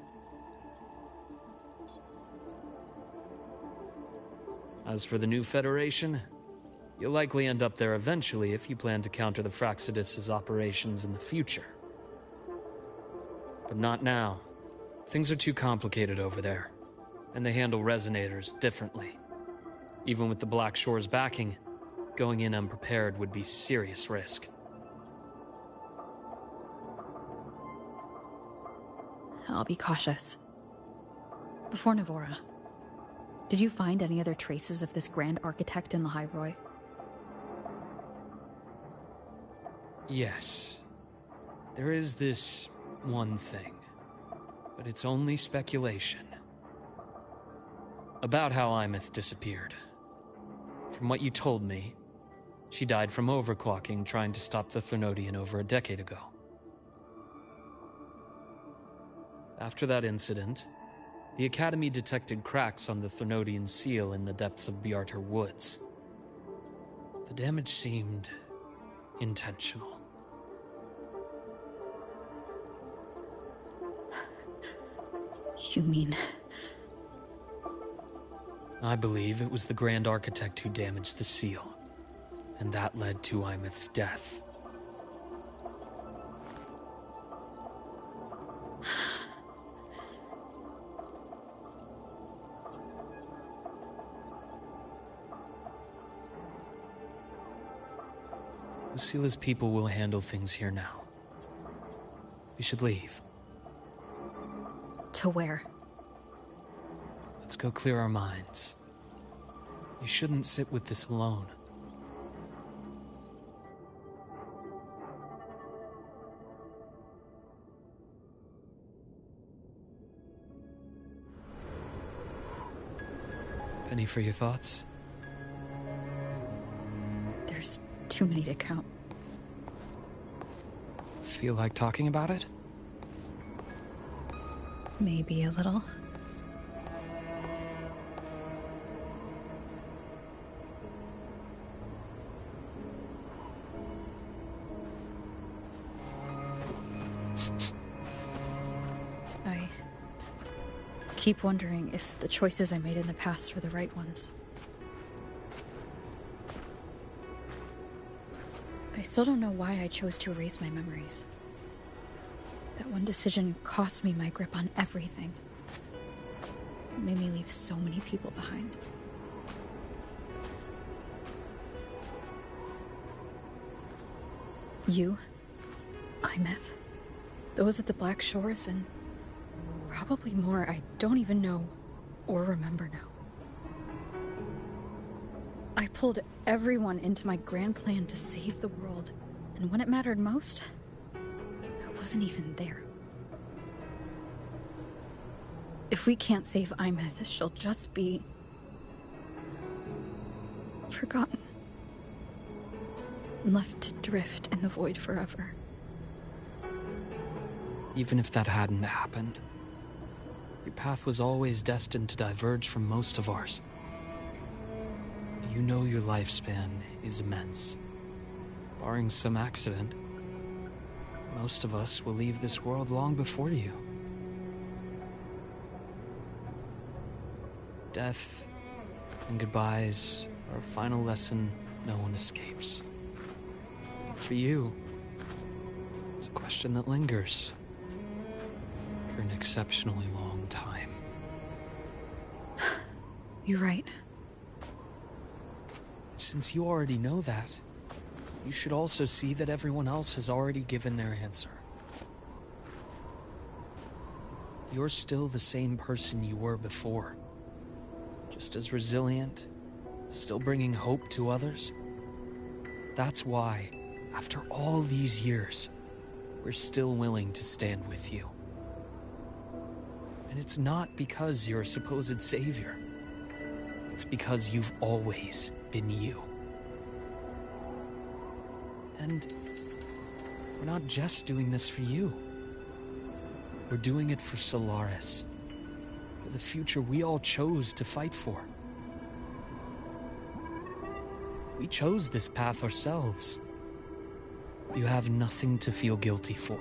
Speaker 2: As for the new Federation, you'll likely end up there eventually if you plan to counter the Fraxidus' operations in the future. But not now. Things are too complicated over there, and they handle resonators differently. Even with the Black Shore's backing, going in unprepared would be serious risk.
Speaker 1: I'll be cautious. Before Navora, did you find any other traces of this Grand Architect in the High Roy?
Speaker 2: Yes. There is this one thing, but it's only speculation. About how Imeth disappeared. From what you told me, she died from overclocking trying to stop the Threnodian over a decade ago. After that incident, the Academy detected cracks on the Threnodian seal in the depths of Biarter Woods. The damage seemed intentional.
Speaker 1: You mean...
Speaker 2: I believe it was the Grand Architect who damaged the seal, and that led to Imeth's death. Lucila's people will handle things here now. We should leave.
Speaker 1: To where?
Speaker 2: Let's go clear our minds. You shouldn't sit with this alone. Penny for your thoughts?
Speaker 1: There's too many to count.
Speaker 2: Feel like talking about it?
Speaker 1: Maybe a little. I keep wondering if the choices I made in the past were the right ones. I still don't know why I chose to erase my memories. That one decision cost me my grip on everything. It made me leave so many people behind. You, Imeth, those at the Black Shores, and probably more I don't even know or remember now. I pulled everyone into my grand plan to save the world, and when it mattered most, I wasn't even there. If we can't save Imeth, she'll just be forgotten. Left to drift in the void forever.
Speaker 2: Even if that hadn't happened, your path was always destined to diverge from most of ours. You know your lifespan is immense. Barring some accident, most of us will leave this world long before you. Death and goodbyes are a final lesson no one escapes. For you, it's a question that lingers for an exceptionally long time.
Speaker 1: You're right.
Speaker 2: Since you already know that, you should also see that everyone else has already given their answer. You're still the same person you were before. Just as resilient, still bringing hope to others. That's why, after all these years, we're still willing to stand with you. And it's not because you're a supposed savior. It's because you've always been you. And we're not just doing this for you. We're doing it for Solaris. For the future we all chose to fight for. We chose this path ourselves. You have nothing to feel guilty for.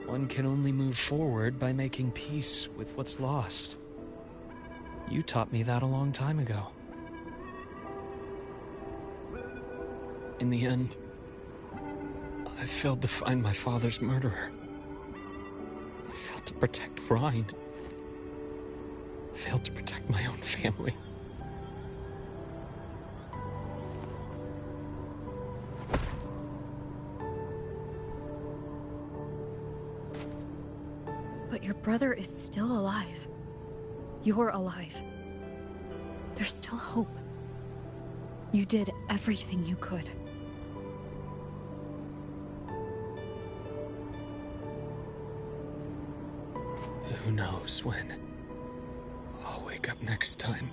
Speaker 2: One can only move forward by making peace with what's lost. You taught me that a long time ago. In the end, I failed to find my father's murderer. I failed to protect Rhine. I failed to protect my own family.
Speaker 1: But your brother is still alive. You're alive. There's still hope. You did everything you could.
Speaker 2: Who knows when I'll wake up next time.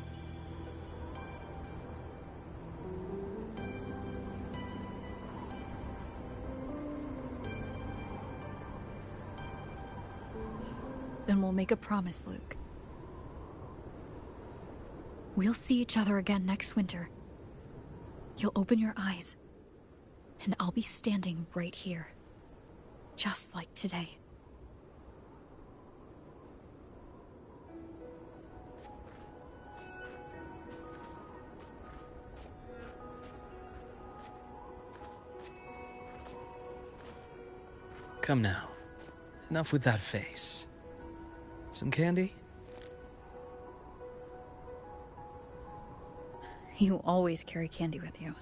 Speaker 1: Then we'll make a promise, Luke. We'll see each other again next winter. You'll open your eyes, and I'll be standing right here. Just like today.
Speaker 2: Come now. Enough with that face. Some candy?
Speaker 1: You always carry candy with you.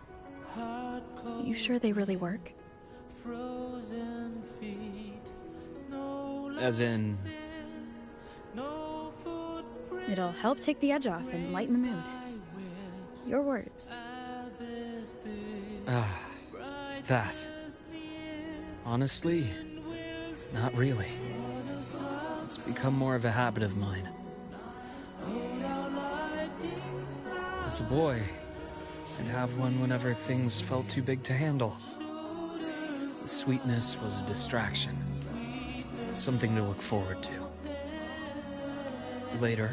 Speaker 1: You sure they really work?
Speaker 11: Frozen feet, snow
Speaker 2: As in...
Speaker 1: It'll help take the edge off and lighten the mood. Your words.
Speaker 2: That. Honestly, not really. It's become more of a habit of mine. As a boy, I'd have one whenever things felt too big to handle. The sweetness was a distraction. Something to look forward to. Later,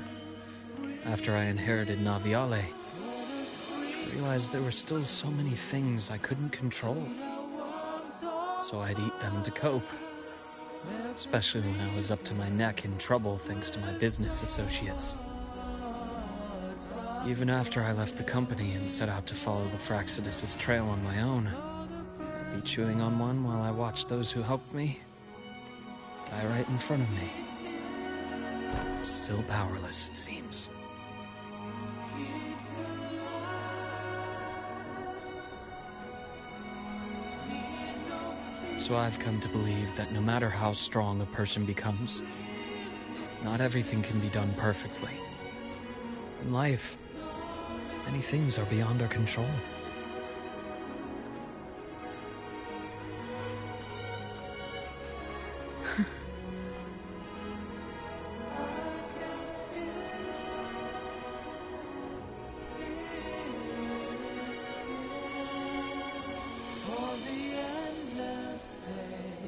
Speaker 2: after I inherited Naviale, I realized there were still so many things I couldn't control. So I'd eat them to cope. Especially when I was up to my neck in trouble thanks to my business associates. Even after I left the company and set out to follow the Fraxidus' trail on my own, I'd be chewing on one while I watched those who helped me die right in front of me. Still powerless, it seems. So I've come to believe that no matter how strong a person becomes, not everything can be done perfectly. In life, many things are beyond our control.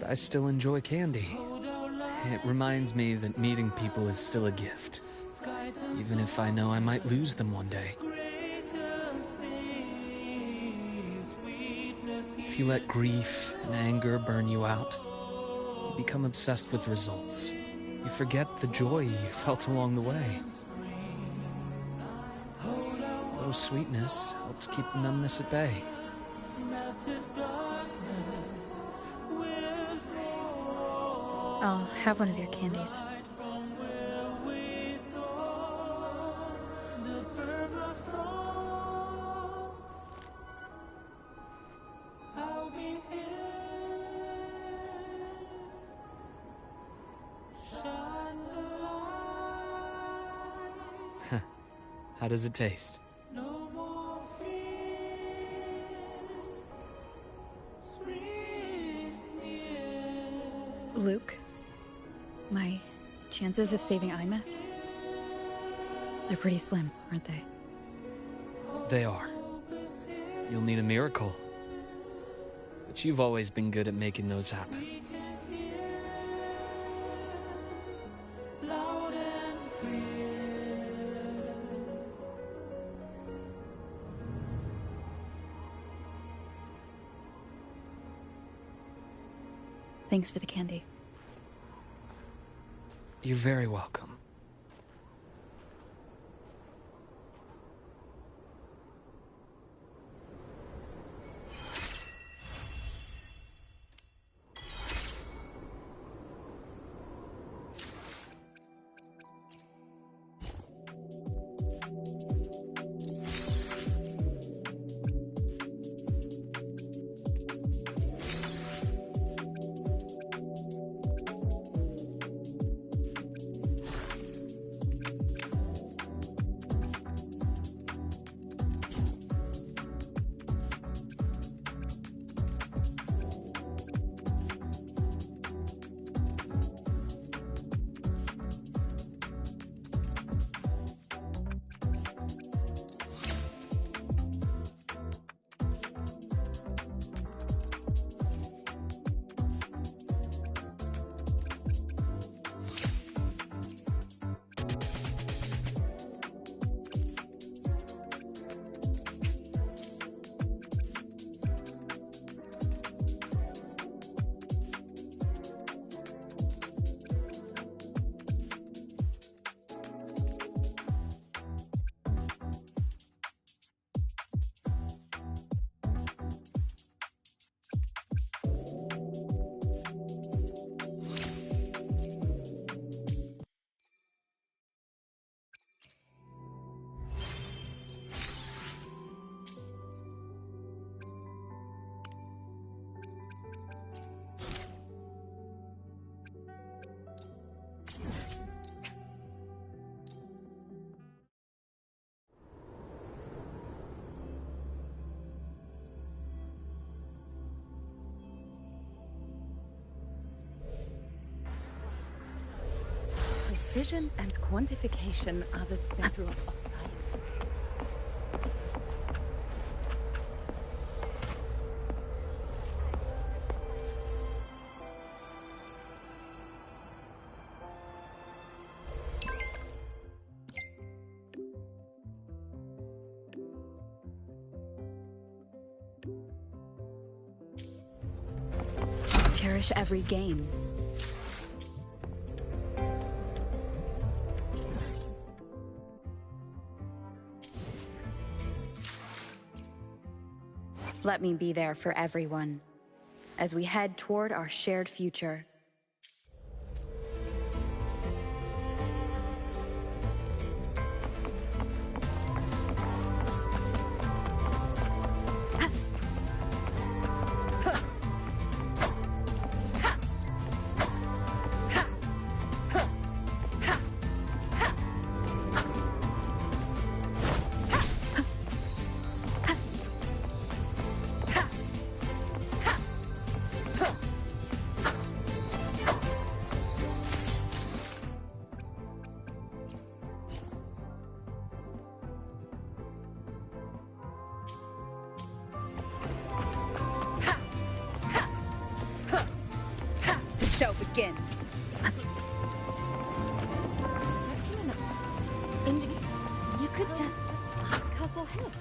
Speaker 2: I still enjoy candy. It reminds me that meeting people is still a gift, even if I know I might lose them one day. If you let grief and anger burn you out, you become obsessed with results. You forget the joy you felt along the way. A little sweetness helps keep the numbness at bay.
Speaker 1: I'll have one of your candies.
Speaker 2: How does it taste?
Speaker 1: Luke, my chances of saving Imeth? They're pretty slim, aren't they?
Speaker 2: They are. You'll need a miracle. But you've always been good at making those happen.
Speaker 1: Thanks for the candy.
Speaker 2: You're very welcome.
Speaker 6: Precision and quantification are the bedrock of science.
Speaker 1: Cherish every gain. Let me be there for everyone as we head toward our shared future. Show begins.
Speaker 6: Spectral analysis indicates you could just ask her for help.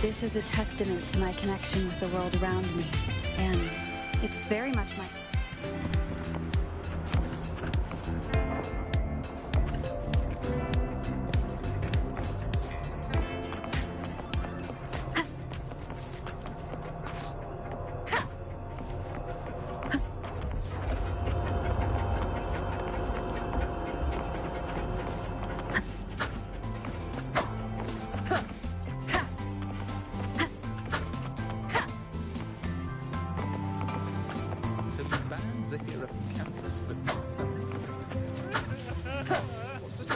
Speaker 1: This is a testament to my connection with the world around me, and it's very much my...
Speaker 4: So the bands are here up on campus, but... What's this?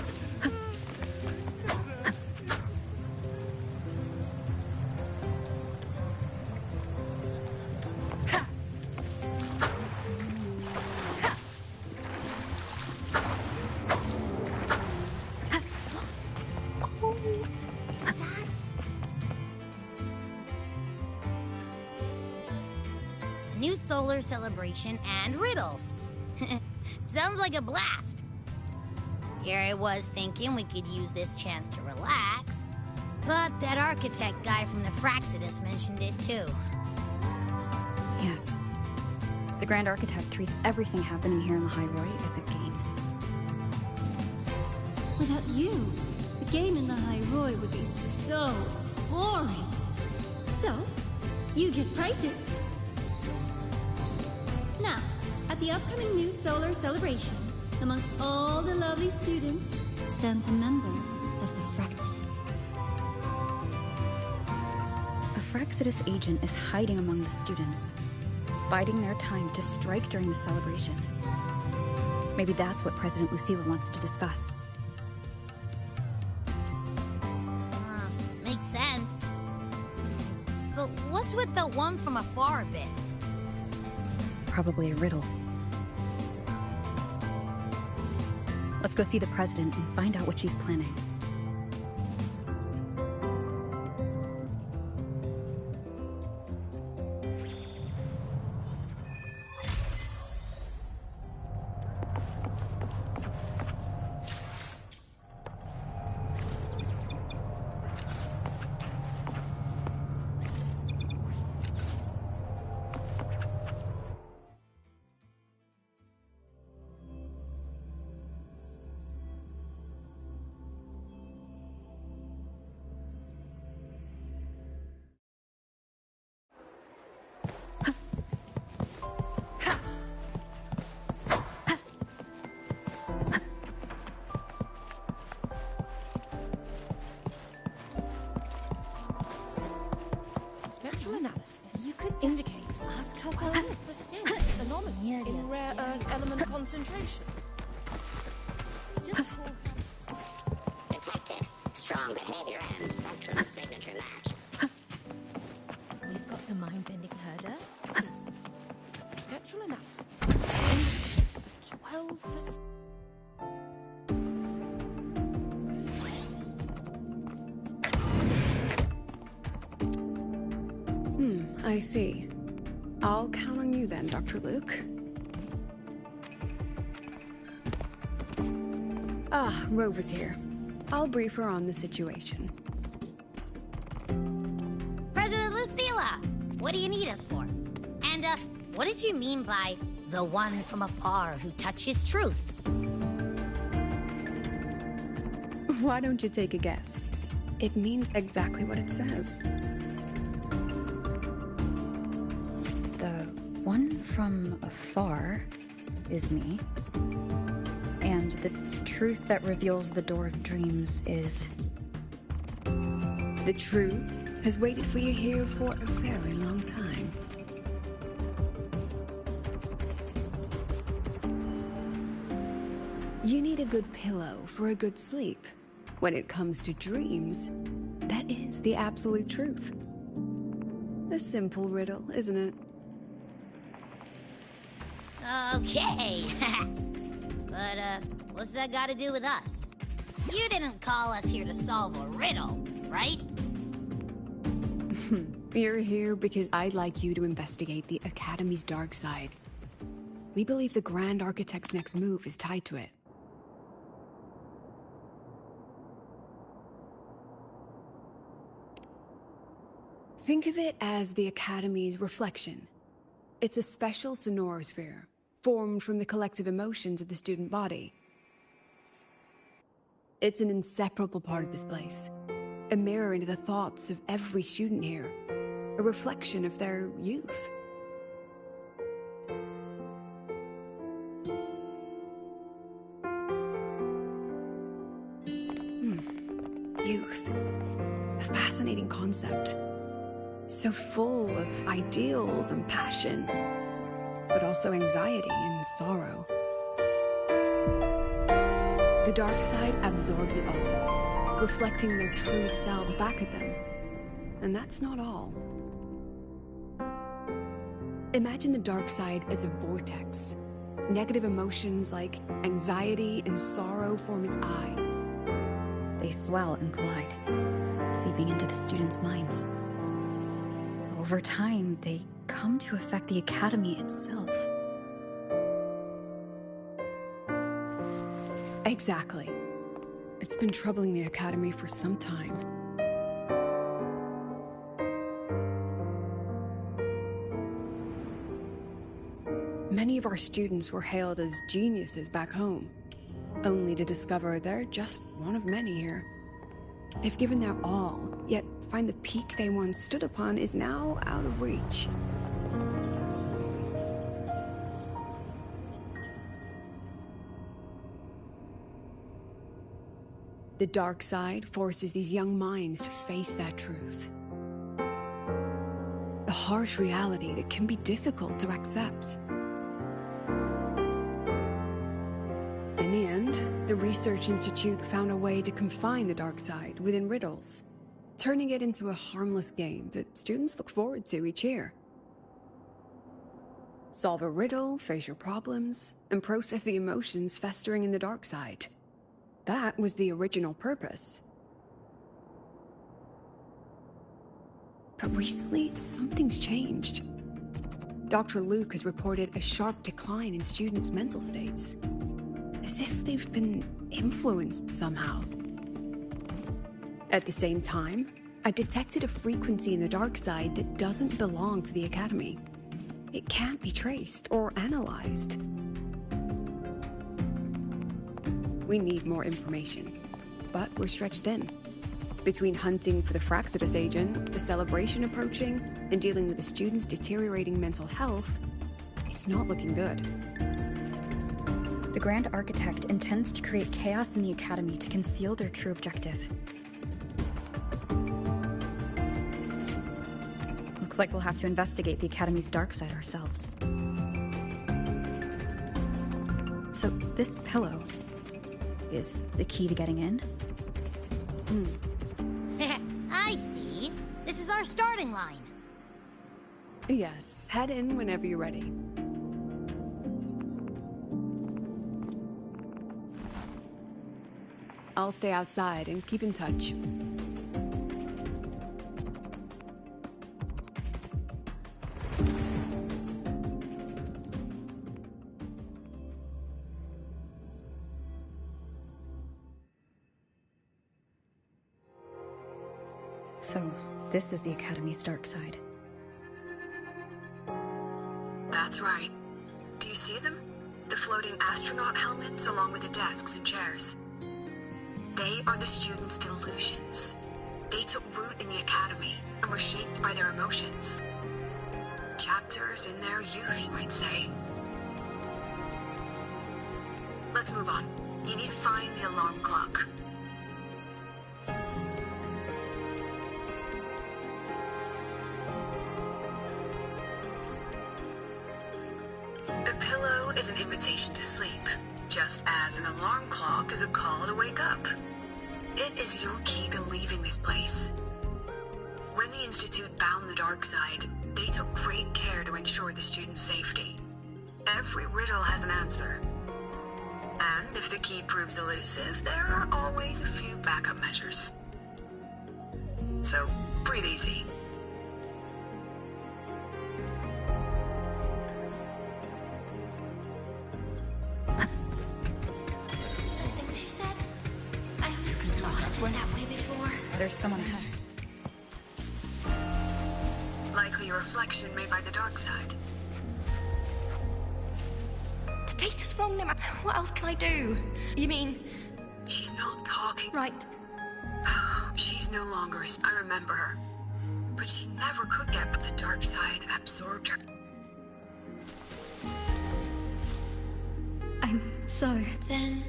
Speaker 7: A new solar celebration and riddles. Sounds like a blast. Here I was thinking we could use this chance to relax, but that architect guy from the Fraxidus mentioned it too.
Speaker 1: Yes. The Grand Architect treats everything happening here in the High Roy as a game.
Speaker 9: Without you, the game in the High Roy would be so boring. So, you get prizes. Now, at the upcoming new solar celebration, among all the lovely students, stands a member of the Fraxidus.
Speaker 1: A Fraxidus agent is hiding among the students, biding their time to strike during the celebration. Maybe that's what President Lucilla wants to discuss.
Speaker 7: Makes sense. But what's with the one from afar bit?
Speaker 1: Probably a riddle. Let's go see the president and find out what she's planning.
Speaker 11: Spectral analysis indicates up to 12% anomaly in rare earth element concentration.
Speaker 12: Detected. Strong behavior and spectrum signature match.
Speaker 11: We've got the mind-bending herder. Spectral analysis indicates a 12%.
Speaker 6: I see. I'll count on you then, Dr. Luke. Ah, Rover's here. I'll brief her on the situation.
Speaker 7: President Lucilla, what do you need us for? And, what did you mean by the one from afar who touches truth?
Speaker 6: Why don't you take a guess? It means exactly what it says.
Speaker 1: One from afar is me, and the truth that reveals the door of dreams is...
Speaker 6: The truth has waited for you here for a very long time. You need a good pillow for a good sleep. When it comes to dreams, that is the absolute truth. A simple riddle, isn't it?
Speaker 7: Okay. But, what's that got to do with us? You didn't call us here to solve a riddle, right?
Speaker 6: You're here because I'd like you to investigate the Academy's dark side. We believe the Grand Architect's next move is tied to it. Think of it as the Academy's reflection. It's a special sonorosphere, formed from the collective emotions of the student body. It's an inseparable part of this place, a mirror into the thoughts of every student here, a reflection of their youth. Youth. A fascinating concept. So full of ideals and passion, but also anxiety and sorrow. The dark side absorbs it all, reflecting their true selves back at them. And that's not all. Imagine the dark side as a vortex. Negative emotions like anxiety and sorrow form its eye.
Speaker 1: They swell and collide, seeping into the students' minds. Over time, they come to affect the Academy itself.
Speaker 6: Exactly. It's been troubling the Academy for some time. Many of our students were hailed as geniuses back home, only to discover they're just one of many here. They've given their all, yet find the peak they once stood upon is now out of reach. The dark side forces these young minds to face that truth. A harsh reality that can be difficult to accept. In the end, the Research Institute found a way to confine the dark side within riddles, turning it into a harmless game that students look forward to each year. Solve a riddle, face your problems, and process the emotions festering in the dark side. That was the original purpose. But recently, something's changed. Dr. Luke has reported a sharp decline in students' mental states. As if they've been influenced somehow. At the same time, I detected a frequency in the dark side that doesn't belong to the Academy. It can't be traced or analyzed. We need more information, but we're stretched thin. Between hunting for the Fraxidus agent, the celebration approaching, and dealing with the students' deteriorating mental health, it's not looking good.
Speaker 1: The Grand Architect intends to create chaos in the Academy to conceal their true objective. Looks like we'll have to investigate the Academy's dark side ourselves. So, this pillow is the key to getting in?
Speaker 7: I see. This is our starting line.
Speaker 6: Yes, head in whenever you're ready. I'll stay outside and keep in touch.
Speaker 1: So, this is the Academy's dark side.
Speaker 3: That's right. Do you see them? The floating astronaut helmets along with the desks and chairs. They are the students' delusions. They took root in the Academy and were shaped by their emotions. Chapters in their youth, you might say. Let's move on. You need to find the alarm clock. A pillow is an invitation to sleep, just as an alarm clock is a call to wake up. It is your key to leaving this place. When the Institute bound the dark side, they took great care to ensure the students' safety. Every riddle has an answer. And if the key proves elusive, there are always a few backup measures. So, breathe easy.
Speaker 1: There's someone ahead.
Speaker 3: Likely a reflection made by the dark side.
Speaker 11: The data's wrong, Nim. What else can I do? You mean...
Speaker 3: She's not talking.
Speaker 11: Right.
Speaker 3: She's no longer... I remember her. But she never could get the dark side absorbed her.
Speaker 9: I'm sorry.
Speaker 13: Then,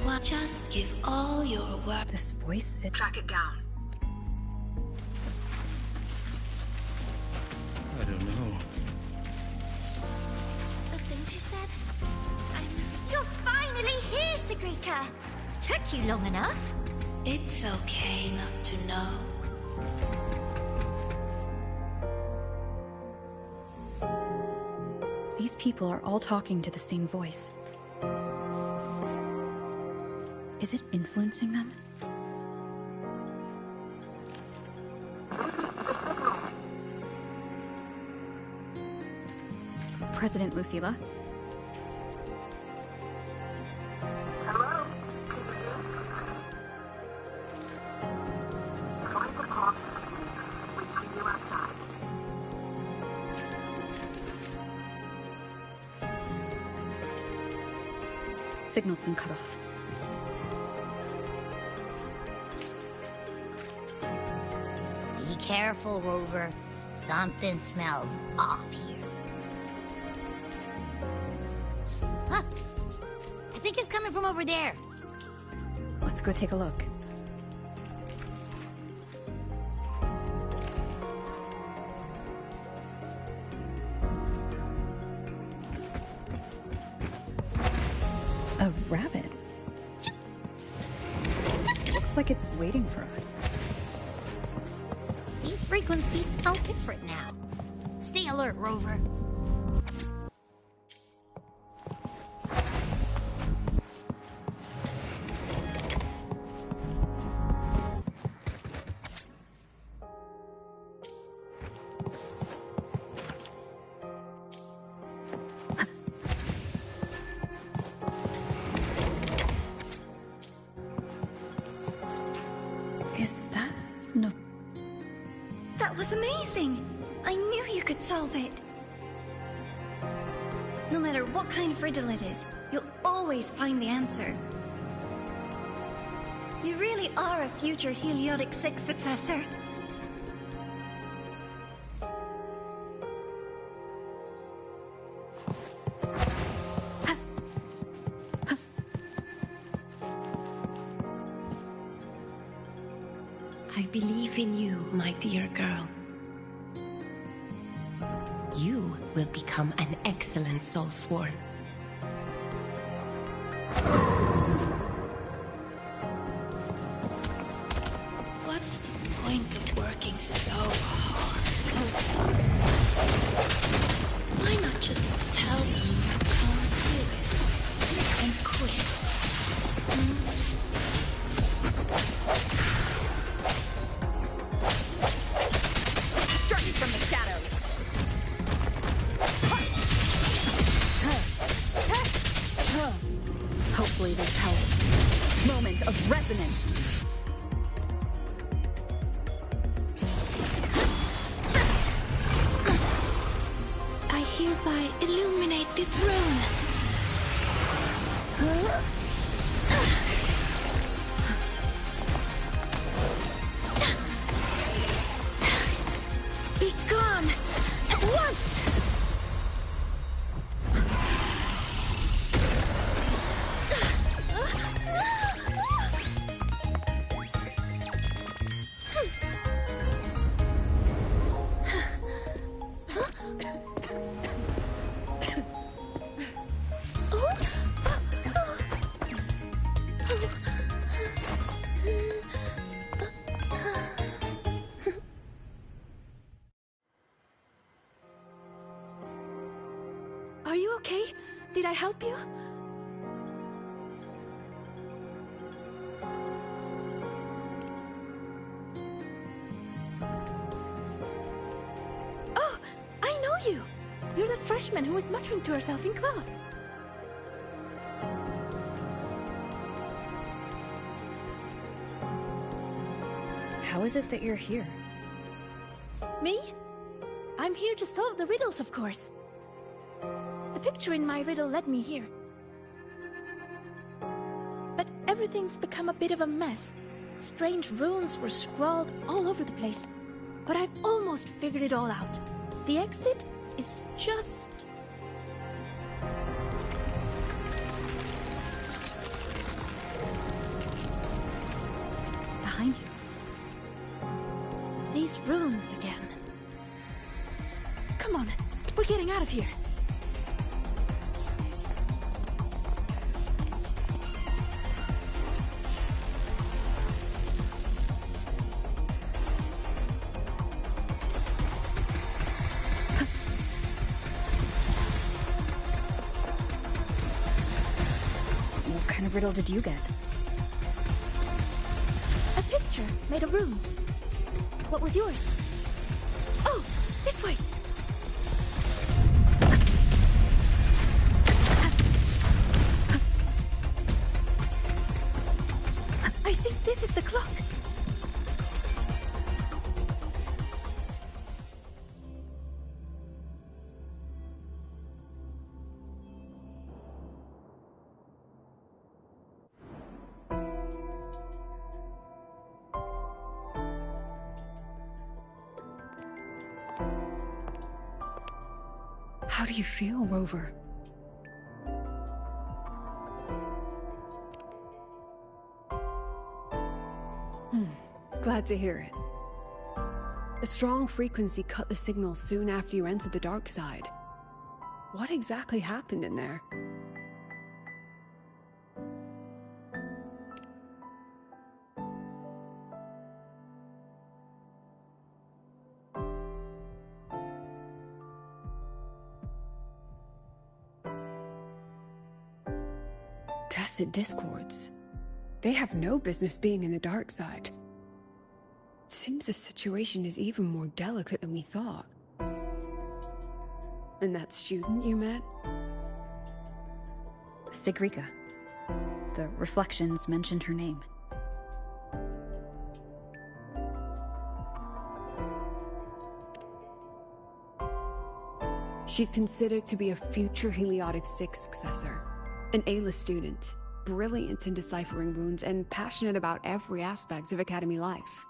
Speaker 13: why just give all your work...
Speaker 1: This voice,
Speaker 3: Track it down.
Speaker 4: I don't know.
Speaker 11: The things you said? You're finally here, Sigrika! Took you long enough.
Speaker 13: It's okay not to know.
Speaker 1: These people are all talking to the same voice. Is it influencing them? President Lucilla?
Speaker 14: Hello? Find the clock. Wait for you outside.
Speaker 1: Signal's been cut off.
Speaker 7: Be careful, Rover. Something smells off here. Huh. I think it's coming from over there.
Speaker 1: Let's go take a look. A rabbit. Looks like it's waiting for us.
Speaker 7: These frequencies smell different now. Stay alert, Rover.
Speaker 9: amazing! I knew you could solve it! No matter what kind of riddle it is, you'll always find the answer. You really are a future Heliotic 6 successor.
Speaker 15: I believe in you, my dear girl. You will become an excellent Soulsworn.
Speaker 13: What's the point of working so hard? Why not just tell them you can't do it and quit?
Speaker 1: Struck me from the shadows. Hopefully this helps. Moment of resonance.
Speaker 13: I hereby illuminate this room. Be gone at once!
Speaker 11: Are you okay? Did I help you? Oh, I know you! You're that freshman who was muttering to herself in class.
Speaker 1: How is it that you're here?
Speaker 11: Me? I'm here to solve the riddles, of course. The picture in my riddle led me here. But everything's become a bit of a mess. Strange runes were scrawled all over the place. But I've almost figured it all out. The exit is just...
Speaker 1: behind you.
Speaker 11: these runes again. Come on, we're getting out of here.
Speaker 1: What kind of riddle did you get?
Speaker 11: A picture made of runes. What was yours? Oh, this way. I think this is the clock.
Speaker 6: How do you feel, Rover? Glad to hear it. A strong frequency cut the signal soon after you entered the dark side. What exactly happened in there? Tacit discords. They have no business being in the dark side. It seems the situation is even more delicate than we thought. And that student you met?
Speaker 1: Sigrika. The reflections mentioned her name.
Speaker 6: She's considered to be a future Heliotic 6 successor. An A-list student, brilliant in deciphering runes and passionate about every aspect of Academy life.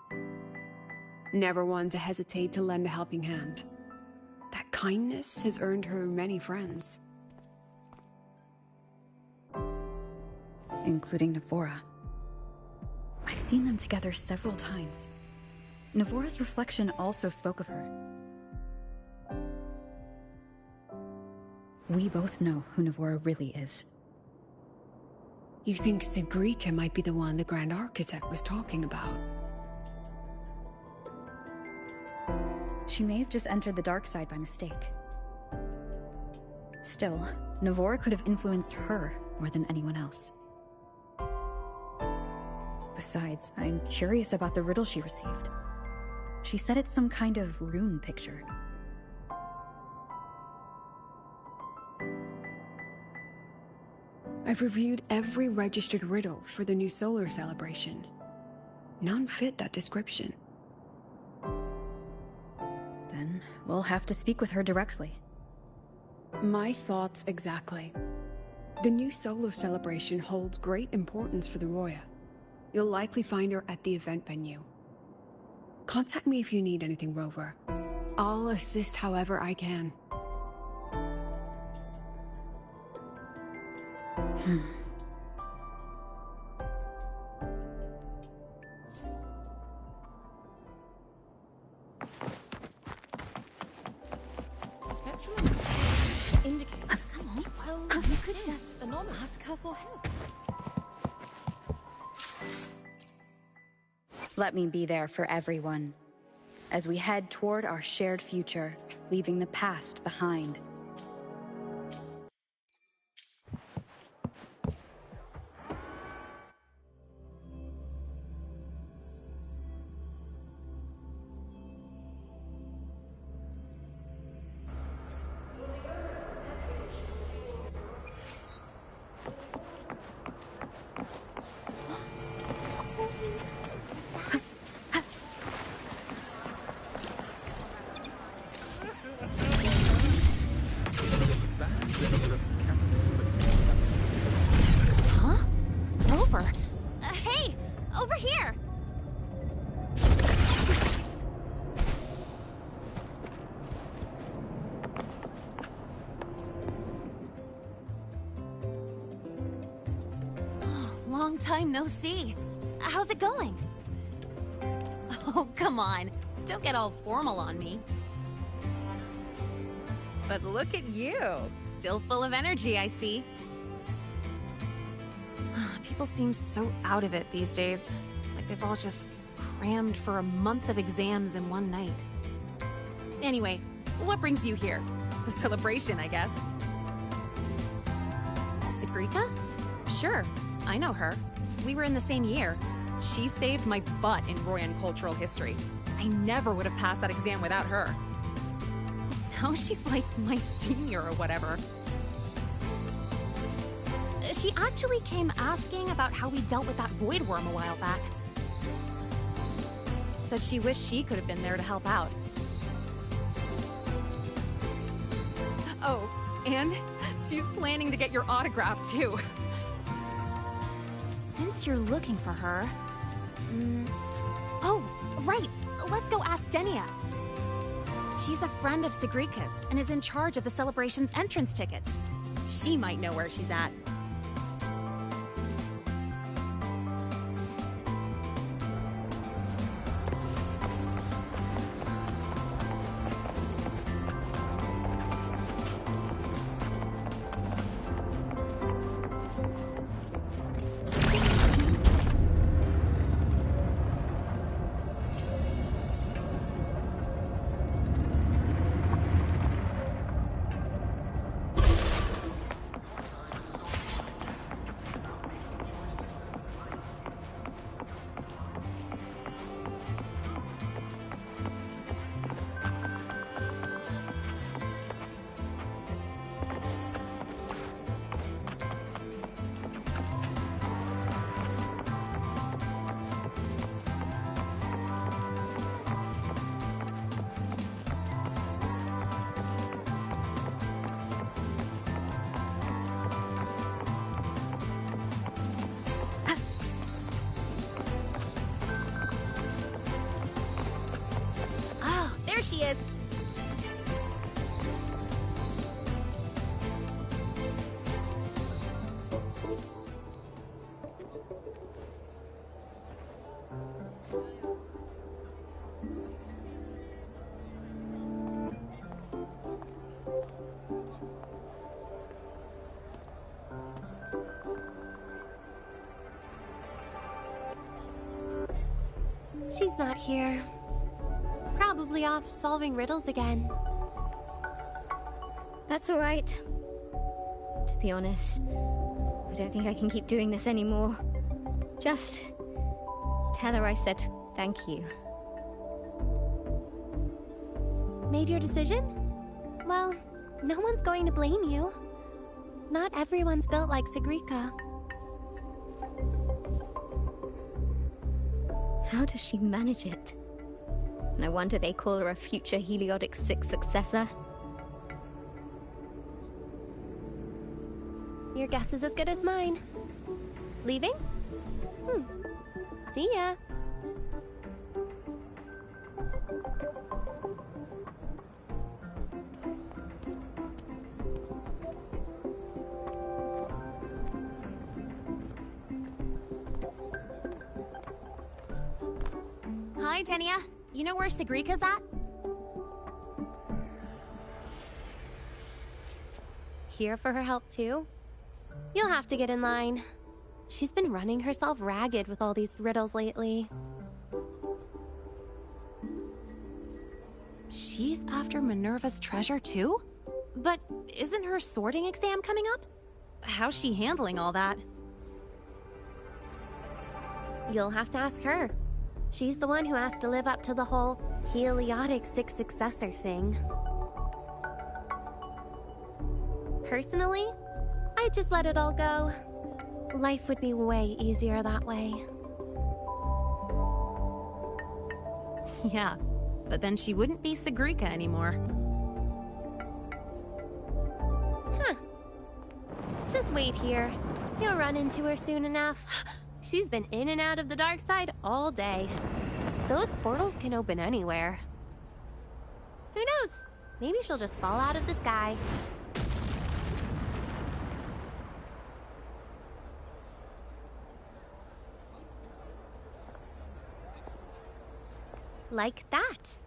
Speaker 6: Never one to hesitate to lend a helping hand. That kindness has earned her many friends.
Speaker 1: Including Navora. I've seen them together several times. Navora's reflection also spoke of her. We both know who Navora really is.
Speaker 6: You think Sigrika might be the one the Grand Architect was talking about?
Speaker 1: She may have just entered the dark side by mistake. Still, Navora could have influenced her more than anyone else. Besides, I'm curious about the riddle she received. She said it's some kind of rune picture.
Speaker 6: I've reviewed every registered riddle for the new solar celebration. None fit that description.
Speaker 1: Then we'll have to speak with her directly.
Speaker 6: My thoughts exactly. The new solar celebration holds great importance for the Roya. You'll likely find her at the event venue. Contact me if you need anything, Rover. I'll assist however I can.
Speaker 11: Indicates. Come on. Well, you could just ask her for help.
Speaker 1: Let me be there for everyone, as we head toward our shared future, leaving the past behind.
Speaker 11: Huh? Rover? Hey! Over here! Long time no see. How's it going? Oh, come on. Don't get all formal on me. But look at you. Still full of energy, I see. People seem so out of it these days. Like they've all just crammed for a month of exams in one night. Anyway, what brings you here? The celebration, I guess. Sigrika? Sure, I know her. We were in the same year. She saved my butt in Royan cultural history. I never would have passed that exam without her. Now she's like my senior or whatever. She actually came asking about how we dealt with that void worm a while back. Said she wished she could have been there to help out. Oh, and she's planning to get your autograph too. Since you're looking for her... Oh, right! Let's go ask Denia. She's a friend of Sigrika's and is in charge of the celebration's entrance tickets. She might know where she's at. There she is!
Speaker 16: She's not here. Probably off solving riddles again.
Speaker 7: That's all right. To be honest, I don't think I can keep doing this anymore. Just tell her I said thank you.
Speaker 16: Made your decision? Well, no one's going to blame you. Not everyone's built like Sigrika.
Speaker 7: How does she manage it? No wonder they call her a future Heliotic 6 successor.
Speaker 16: Your guess is as good as mine. Leaving? See ya.
Speaker 11: Hi, Tenia. You know where Sigrika's at?
Speaker 16: Here for her help too? You'll have to get in line. She's been running herself ragged with all these riddles lately.
Speaker 11: She's after Minerva's treasure too? But isn't her sorting exam coming up? How's she handling all that?
Speaker 16: You'll have to ask her. She's the one who has to live up to the whole Heliotic 6 successor thing. Personally, I'd just let it all go. Life would be way easier that way.
Speaker 11: Yeah, but then she wouldn't be Sigrika anymore.
Speaker 16: Huh. Just wait here. You'll run into her soon enough. She's been in and out of the dark side all day. Those portals can open anywhere. Who knows? Maybe she'll just fall out of the sky. Like that.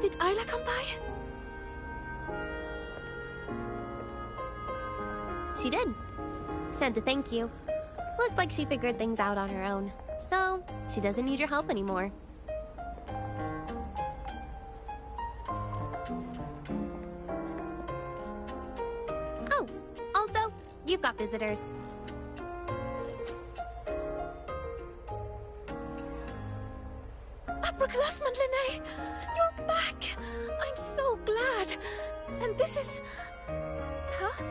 Speaker 13: Did Ayla come by?
Speaker 16: She did. Sent a thank you. Looks like she figured things out on her own. So, she doesn't need your help anymore. Oh, also, you've got visitors.
Speaker 13: Upperclassman Linnae! You're back! I'm so glad! And this is... Huh?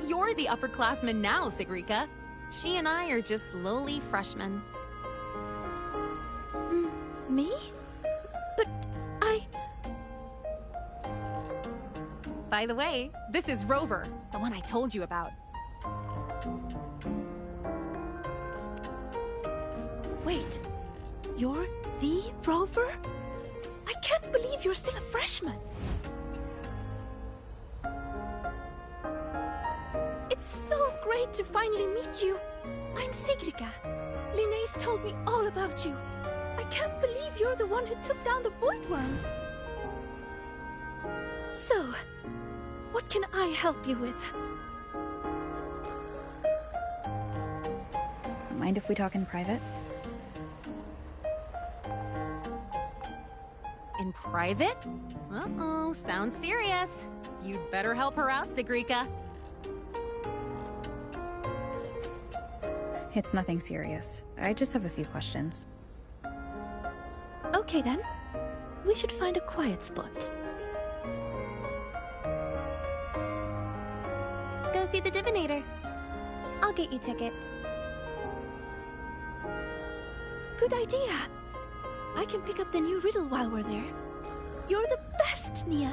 Speaker 11: You're the upperclassman now, Sigrika. She and I are just lowly freshmen.
Speaker 13: Me? But I...
Speaker 11: By the way, this is Rover, the one I told you about.
Speaker 13: Wait, you're the Rover? I can't believe you're still a freshman. It's so great to finally meet you. I'm Sigrika. Linnaeus told me all about you. I can't believe you're the one who took down the Void Worm. So, what can I help you with?
Speaker 1: Mind if we talk in private?
Speaker 11: In private? Uh-oh, sounds serious. You'd better help her out, Sigrika.
Speaker 1: It's nothing serious. I just have a few questions.
Speaker 13: Okay then. We should find a quiet spot.
Speaker 16: Go see the divinator. I'll get you tickets.
Speaker 13: Good idea. I can pick up the new riddle while we're there. You're the best, Nia.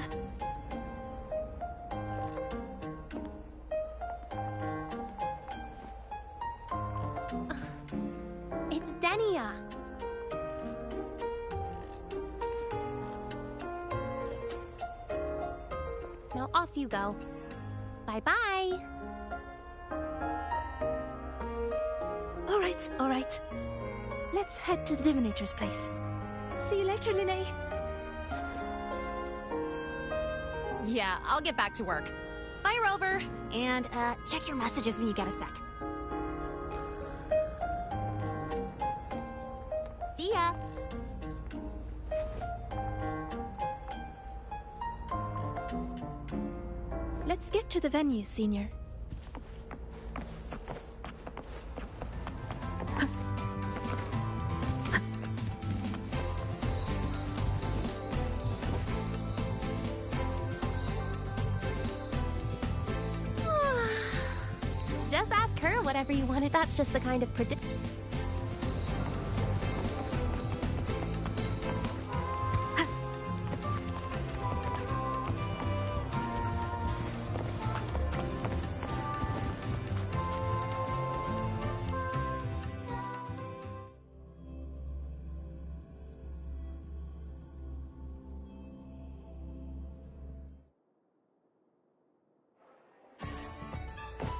Speaker 16: It's Denia. Now off you go. Bye-bye.
Speaker 13: All right. Let's head to the divinator's place. See you later, Linnae.
Speaker 11: Yeah, I'll get back to work. Bye, Rover. And, check your messages when you get a sec. See ya.
Speaker 13: Let's get to the venue, Senior.
Speaker 16: Just ask her whatever you wanted. That's just the kind of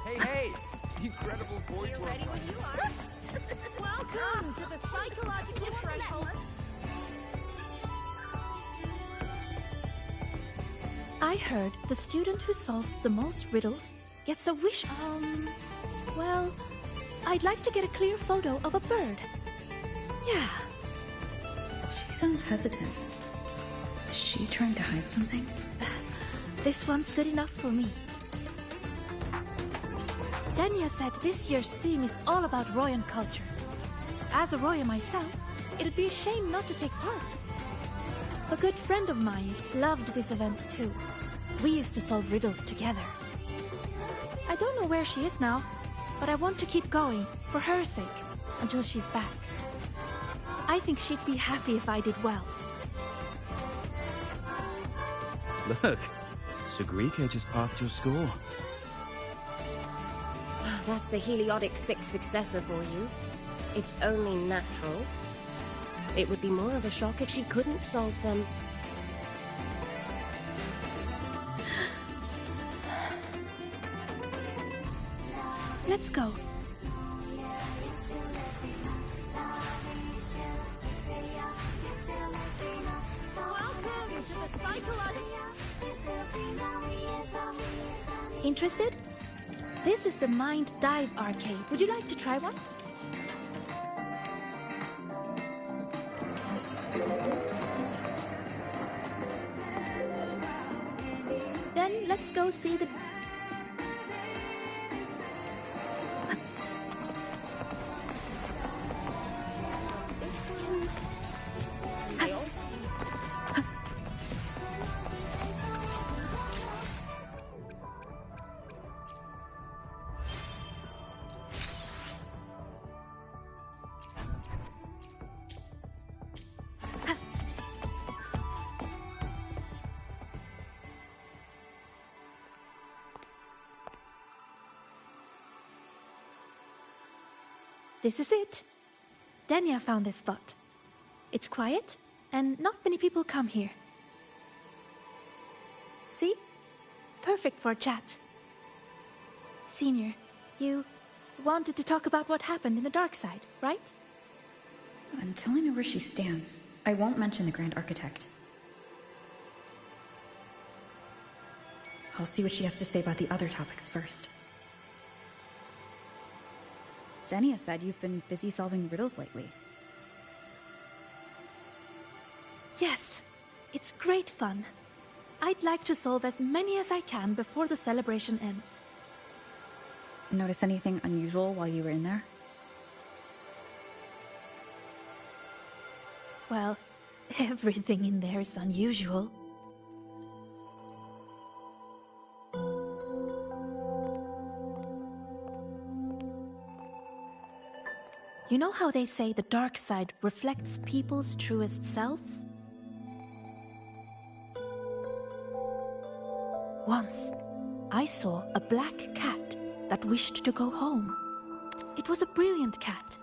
Speaker 4: Hey! Incredible voice work.
Speaker 11: Ready when you are.
Speaker 13: Welcome to the psychological threshold. I heard the student who solves the most riddles gets a wish. Well, I'd like to get a clear photo of a bird. Yeah.
Speaker 1: She sounds hesitant. Is she trying to hide something?
Speaker 13: This one's good enough for me. Denia said this year's theme is all about Royan culture. As a Roya myself, it'd be a shame not to take part. A good friend of mine loved this event too. We used to solve riddles together. I don't know where she is now, but I want to keep going, for her sake, until she's back. I think she'd be happy if I did well.
Speaker 4: Look, Sugrika just passed your score.
Speaker 17: That's a heliotic 6 successor for you. It's only natural. It would be more of a shock if she couldn't solve them.
Speaker 13: Let's go.
Speaker 14: Welcome to the psychological...
Speaker 13: Interested? This is the Mind Dive Arcade. Would you like to try one? Then let's go see the...
Speaker 17: This one... They also...
Speaker 13: This is it. Denia found this spot. It's quiet, and not many people come here. See? Perfect for a chat. Senior, you wanted to talk about what happened in the dark side, right?
Speaker 1: Until I know where she stands, I won't mention the Grand Architect. I'll see what she has to say about the other topics first. Denia said you've been busy solving riddles lately.
Speaker 13: Yes, it's great fun. I'd like to solve as many as I can before the celebration ends.
Speaker 1: Notice anything unusual while you were in there?
Speaker 13: Well, everything in there is unusual. You know how they say the dark side reflects people's truest selves? Once, I saw a black cat that wished to go home. It was a brilliant cat,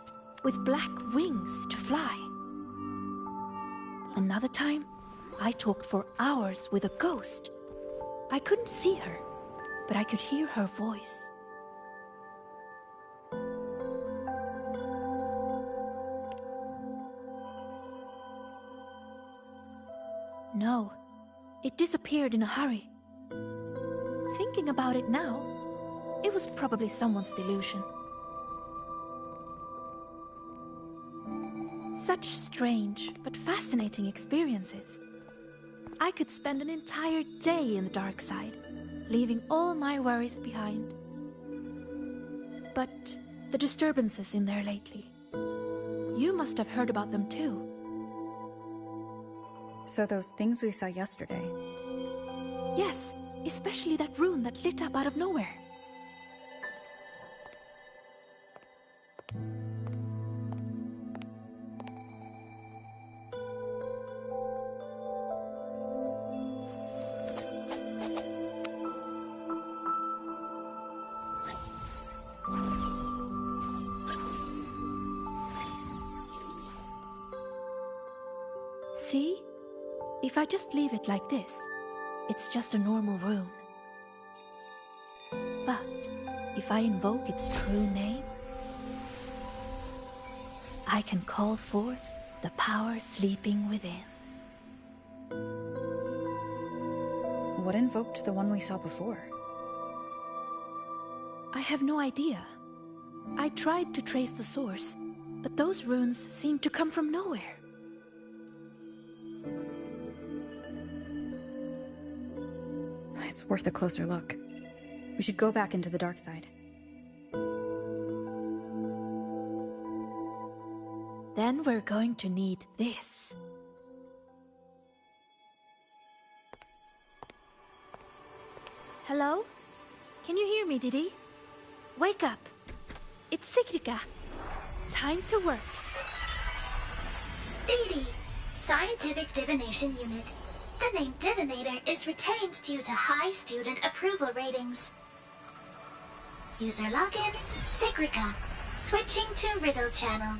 Speaker 13: with black wings to fly. Another time, I talked for hours with a ghost. I couldn't see her, but I could hear her voice. No, it disappeared in a hurry. Thinking about it now, it was probably someone's delusion. Such strange but fascinating experiences. I could spend an entire day in the dark side, leaving all my worries behind. But the disturbances in there lately, you must have heard about them too.
Speaker 1: So those things we saw yesterday.
Speaker 13: Yes, especially that rune that lit up out of nowhere. See? If I just leave it like this, it's just a normal rune. But if I invoke its true name, I can call forth the power sleeping within.
Speaker 1: What invoked the one we saw before?
Speaker 13: I have no idea. I tried to trace the source, but those runes seem to come from nowhere.
Speaker 1: It's worth a closer look. We should go back into the dark side.
Speaker 13: Then we're going to need this. Hello? Can you hear me, Didi? Wake up. It's Sigrika. Time to work.
Speaker 18: Didi, Scientific Divination Unit. The name Divinator is retained due to high student approval ratings. User login, Sigrika. Switching to Riddle Channel.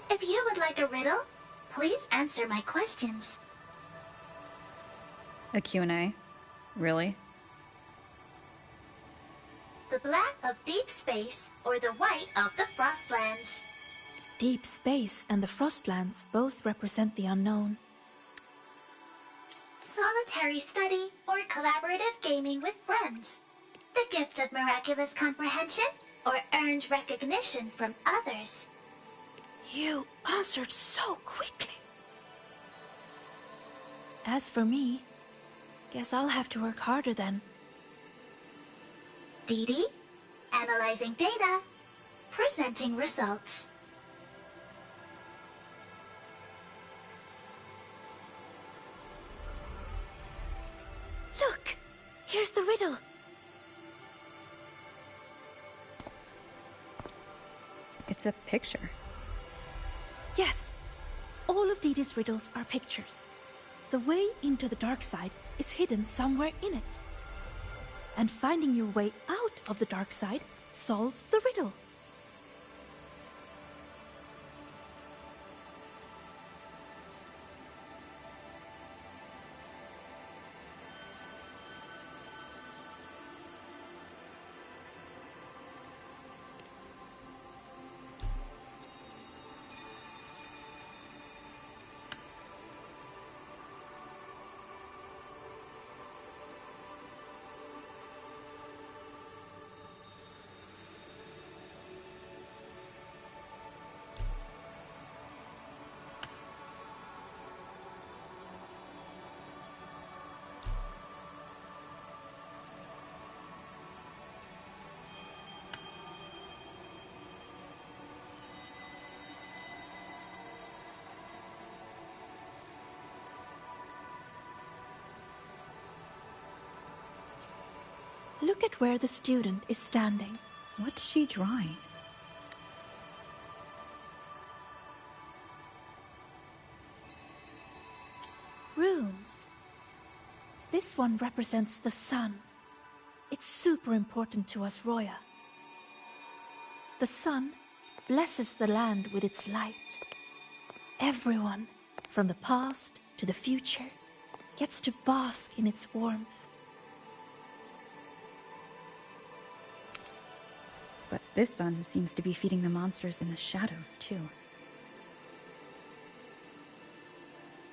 Speaker 18: If you would like a riddle, please answer my questions.
Speaker 1: A Q&A? Really?
Speaker 18: The black of deep space or the white of the Frostlands?
Speaker 13: Deep space and the Frostlands both represent the unknown.
Speaker 18: Solitary study or collaborative gaming with friends? The gift of miraculous comprehension or earned recognition from others?
Speaker 13: You answered so quickly. As for me, guess I'll have to work harder then.
Speaker 18: Didi, analyzing data, presenting results.
Speaker 13: Look! Here's the riddle.
Speaker 1: It's a picture.
Speaker 13: Yes. All of Didi's riddles are pictures. The way into the dark side is hidden somewhere in it. And finding your way out of the dark side solves the riddle. Look at where the student is standing.
Speaker 1: What's she drawing?
Speaker 13: Runes. This one represents the sun. It's super important to us, Roya. The sun blesses the land with its light. Everyone, from the past to the future, gets to bask in its warmth.
Speaker 1: But this sun seems to be feeding the monsters in the shadows, too.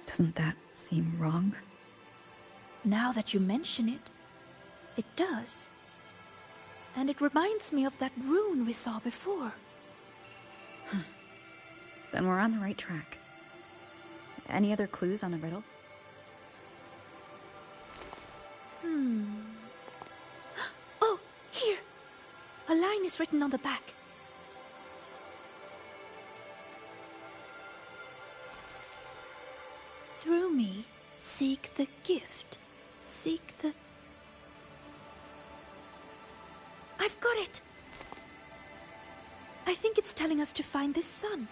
Speaker 1: Doesn't that seem wrong?
Speaker 13: Now that you mention it, it does. And it reminds me of that rune we saw before.
Speaker 1: Then we're on the right track. Any other clues on the riddle?
Speaker 13: Oh, here! A line is written on the back. Through me, seek the gift. Seek the... I've got it! I think it's telling us to find this sun.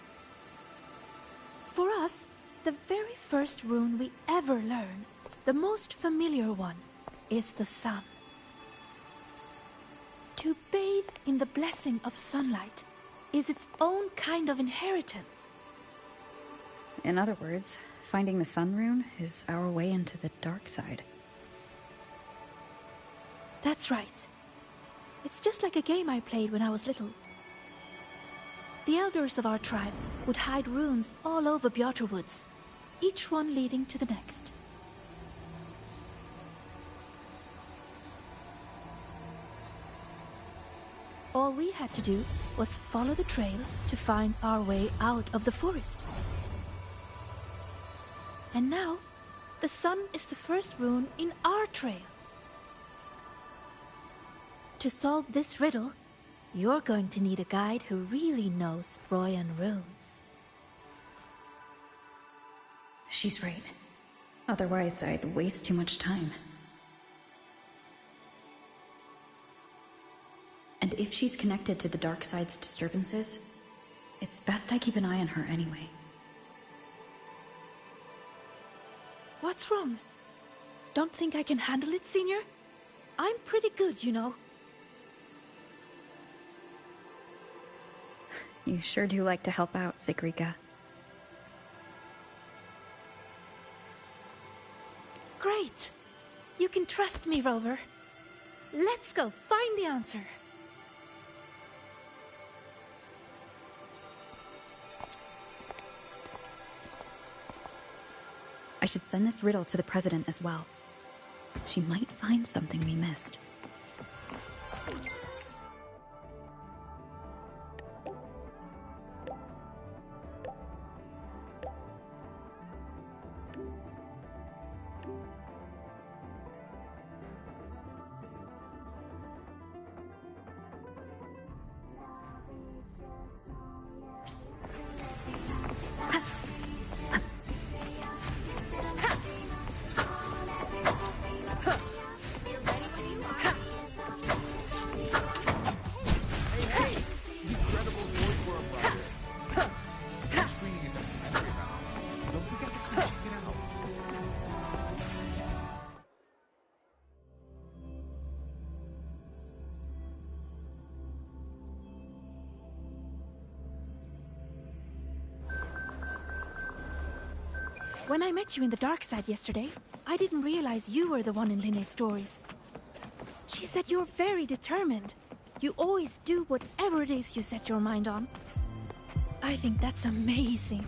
Speaker 13: For us, the very first rune we ever learn, the most familiar one, is the sun. To bathe in the blessing of sunlight is its own kind of inheritance.
Speaker 1: In other words, finding the sun rune is our way into the dark side.
Speaker 13: That's right. It's just like a game I played when I was little. The elders of our tribe would hide runes all over Bjotr Woods, each one leading to the next. All we had to do was follow the trail to find our way out of the forest. And now, the sun is the first rune in our trail. To solve this riddle, you're going to need a guide who really knows Royan runes.
Speaker 1: She's right. Otherwise, I'd waste too much time. And if she's connected to the dark side's disturbances, it's best I keep an eye on her anyway.
Speaker 13: What's wrong? Don't think I can handle it, Senior? I'm pretty good, you know.
Speaker 1: You sure do like to help out, Sigrika.
Speaker 13: Great! You can trust me, Rover. Let's go find the answer.
Speaker 1: I should send this riddle to the President as well. She might find something we missed.
Speaker 13: When I met you in the dark side yesterday, I didn't realize you were the one in Linne's stories. She said you're very determined. You always do whatever it is you set your mind on. I think that's amazing.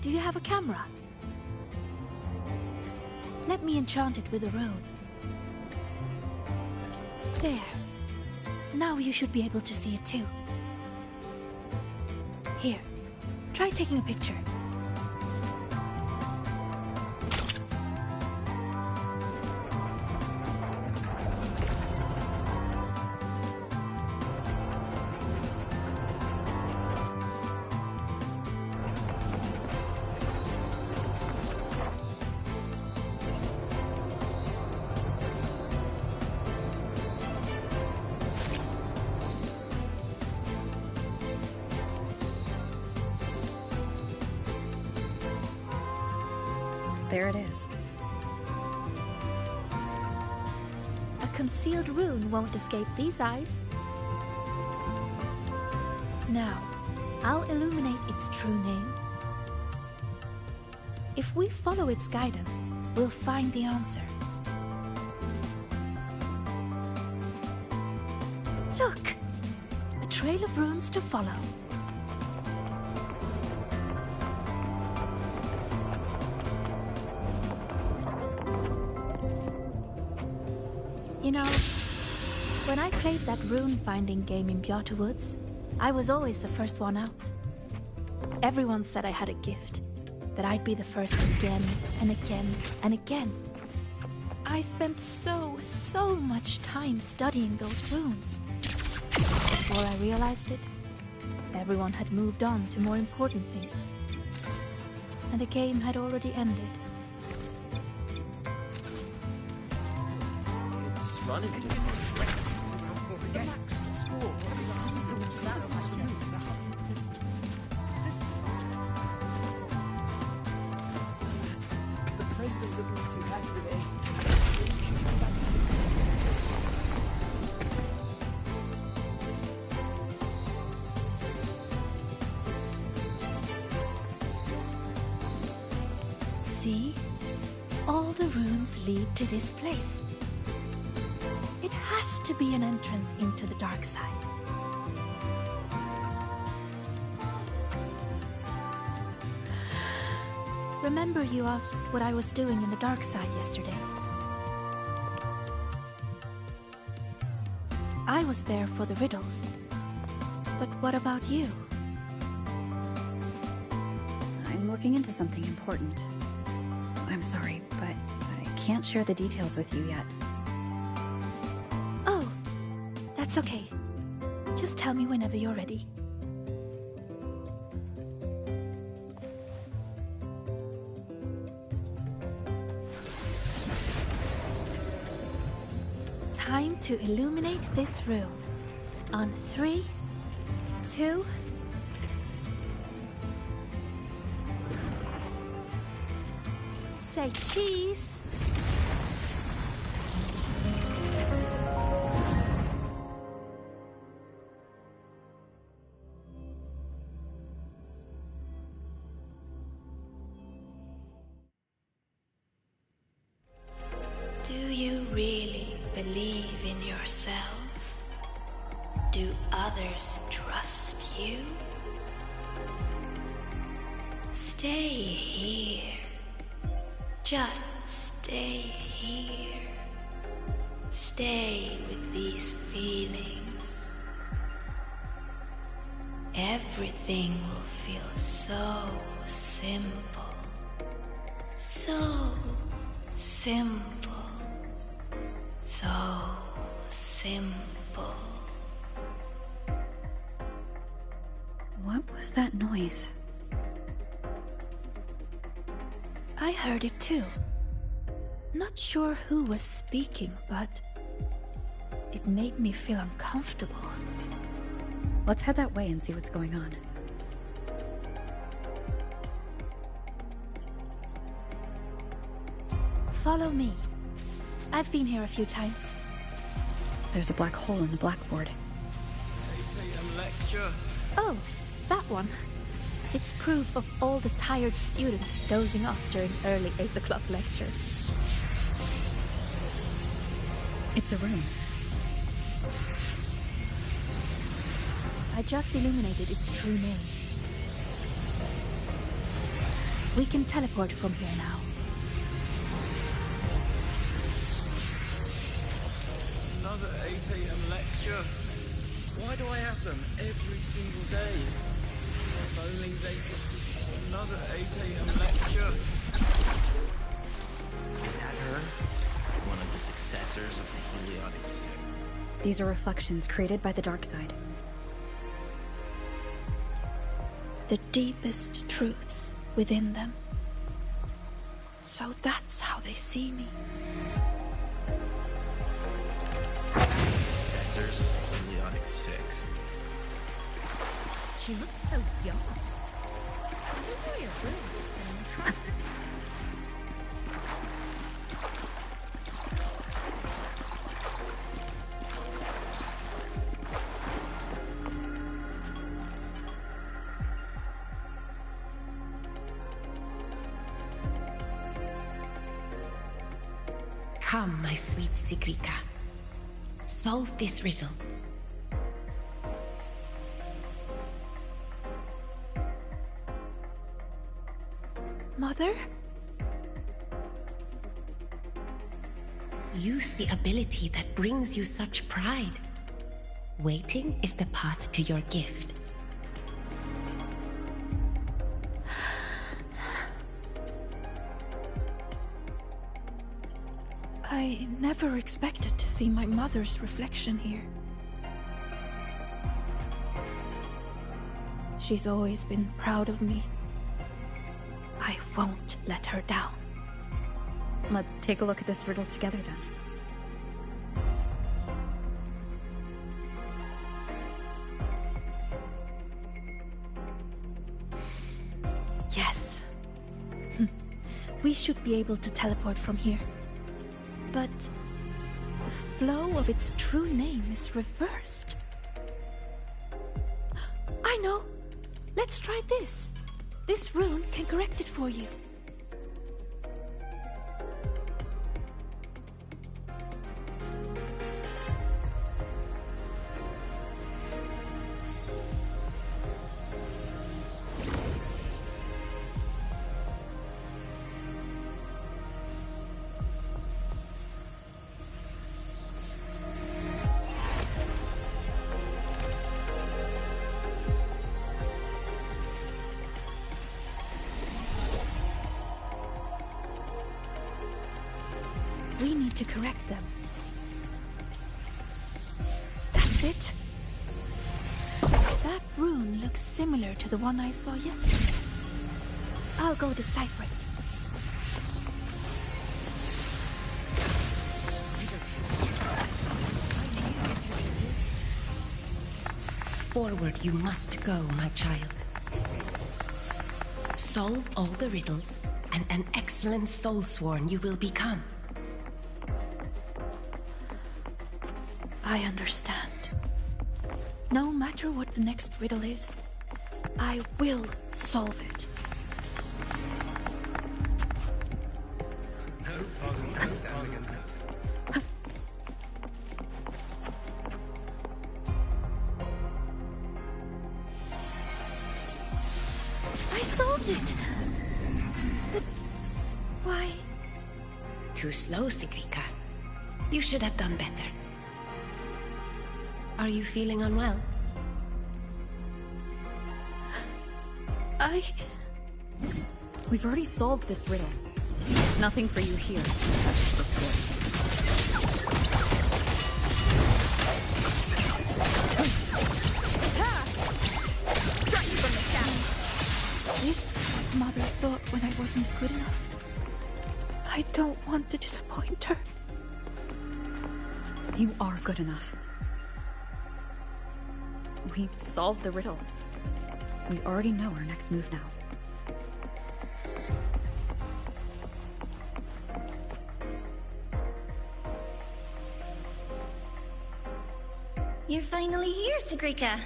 Speaker 13: Do you have a camera? Let me enchant it with a rune. There. Now you should be able to see it too. Here, try taking a picture.
Speaker 1: There it is.
Speaker 13: A concealed rune won't escape these eyes. Now, I'll illuminate its true name. If we follow its guidance, we'll find the answer. Look! A trail of runes to follow. You know, when I played that rune-finding game in Bjorta Woods, I was always the first one out. Everyone said I had a gift, that I'd be the first again and again and again. I spent so much time studying those runes. Before I realized it, everyone had moved on to more important things. And the game had already ended.
Speaker 19: Running to relax. School. The president doesn't look too happy with it.
Speaker 13: See? All the runes lead to this place. It has to be an entrance into the dark side. Remember you asked what I was doing in the dark side yesterday? I was there for the riddles. But what about you?
Speaker 1: I'm looking into something important. I'm sorry, but I can't share the details with you yet.
Speaker 13: Oh, that's okay. Just tell me whenever you're ready. Time to illuminate this room. On 3, 2... Say cheese!
Speaker 9: Do you really believe in yourself? Do others trust you? Stay here. Just stay here. Stay with these feelings. Everything will feel so simple. So simple. So simple.
Speaker 1: What was that noise?
Speaker 13: I heard it too. Not sure who was speaking, but it made me feel uncomfortable.
Speaker 1: Let's head that way and see what's going on.
Speaker 13: Follow me. I've been here a few times.
Speaker 1: There's a black hole in the blackboard.
Speaker 19: Lecture.
Speaker 13: Oh, that one. It's proof of all the tired students dozing off during early 8 o'clock lectures.
Speaker 1: It's a room.
Speaker 13: I just illuminated its true name. We can teleport from here now.
Speaker 19: Another 8 AM lecture. Why do I have them every single day?
Speaker 4: Bowling's 8. Another 8 a.m. lecture.
Speaker 20: Is that her? One of the successors of the Heliotic Sect.
Speaker 1: These are reflections created by the dark side.
Speaker 13: The deepest truths within them. So that's how they see me.
Speaker 20: Successors of the Heliotic Six.
Speaker 21: She looks so young. I wonder your room is getting trusted.
Speaker 15: Come, my sweet Sigrika. Solve this riddle.
Speaker 13: Mother?
Speaker 15: Use the ability that brings you such pride. Waiting is the path to your gift.
Speaker 13: I never expected to see my mother's reflection here. She's always been proud of me. I won't let her down.
Speaker 1: Let's take a look at this riddle together then.
Speaker 13: Yes. We should be able to teleport from here. But the flow of its true name is reversed. I know! Let's try this. This rune can correct it for you. We need to correct them. That's it. That rune looks similar to the one I saw yesterday. I'll go decipher it.
Speaker 15: Forward you must go, my child. Solve all the riddles, and an excellent soulsworn you will become.
Speaker 13: I understand. No matter what the next riddle is, I will solve it. I solved it! But why?
Speaker 15: Too slow, Sigrika. You should have done better. Are you feeling unwell?
Speaker 1: We've already solved this riddle. Nothing for you here. Touch this place.
Speaker 13: Strike from the shaft! This is what Mother thought when I wasn't good enough. I don't want to disappoint her.
Speaker 1: You are good enough. We've solved the riddles. We already know our next move now.
Speaker 9: You're finally here, Sigrika.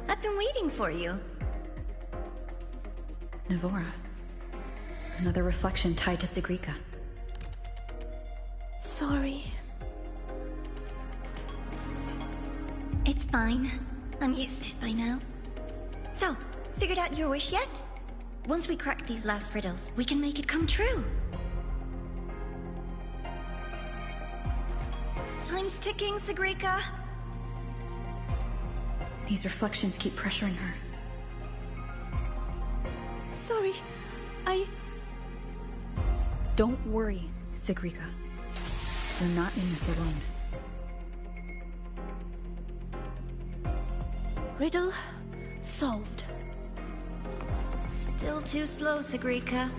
Speaker 9: I've been waiting for you.
Speaker 1: Navora. Another reflection tied to Sigrika.
Speaker 13: Sorry.
Speaker 9: It's fine. I'm used to it by now. So, figured out your wish yet? Once we crack these last riddles, we can make it come true. Time's ticking, Sigrika.
Speaker 1: These reflections keep pressuring her.
Speaker 13: Sorry,
Speaker 1: Don't worry, Sigrika. You're not in this alone.
Speaker 9: Riddle solved.
Speaker 8: Still too slow, Sigrika.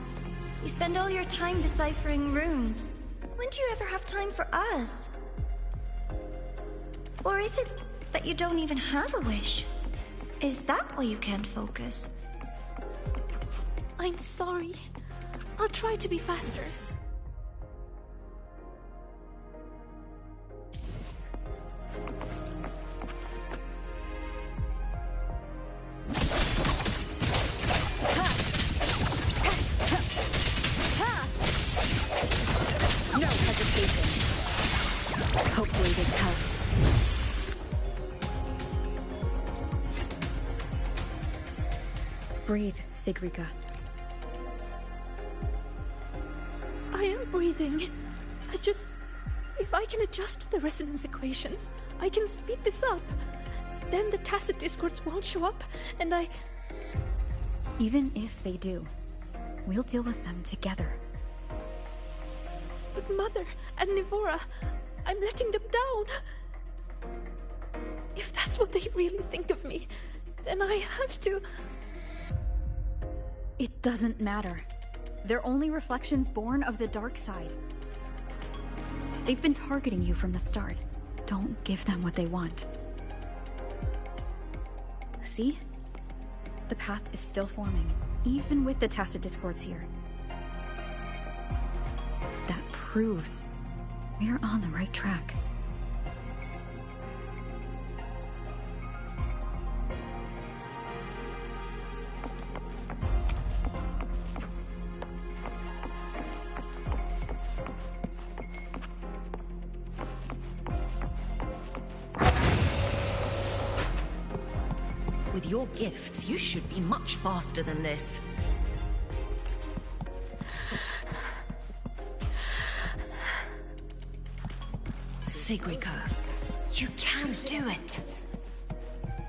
Speaker 8: You spend all your time deciphering runes. When do you ever have time for us? Or is it that you don't even have a wish? Is that why you can't focus?
Speaker 13: I'm sorry. I'll try to be faster.
Speaker 1: No hesitation. Hopefully this helps. Breathe, Sigrika.
Speaker 13: I am breathing. If I can adjust the resonance equations, I can speed this up. Then the tacit discords won't show up, and
Speaker 1: Even if they do, we'll deal with them together.
Speaker 13: But Mother and Nivora, I'm letting them down. If that's what they really think of me, then I have to...
Speaker 1: It doesn't matter. They're only reflections born of the dark side. They've been targeting you from the start. Don't give them what they want. See? The path is still forming, even with the tacit discords here. That proves we're on the right track.
Speaker 21: With your gifts, you should be much faster than this. Sigrika, you can do it.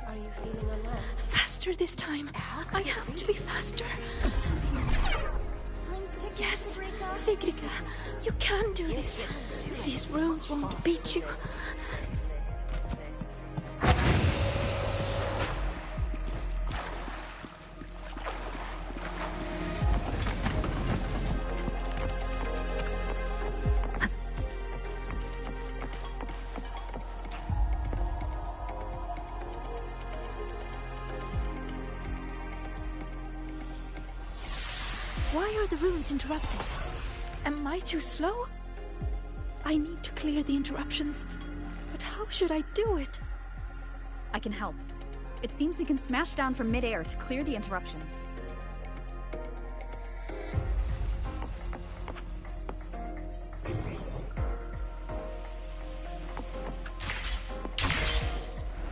Speaker 17: Are you feeling unwell?
Speaker 13: Faster this time. I have to be faster. Yes, Sigrika, you can do this. These runes won't beat you. Why are the runes interrupted? Am I too slow? I need to clear the interruptions. But how should I do it?
Speaker 1: I can help. It seems we can smash down from midair to clear the interruptions.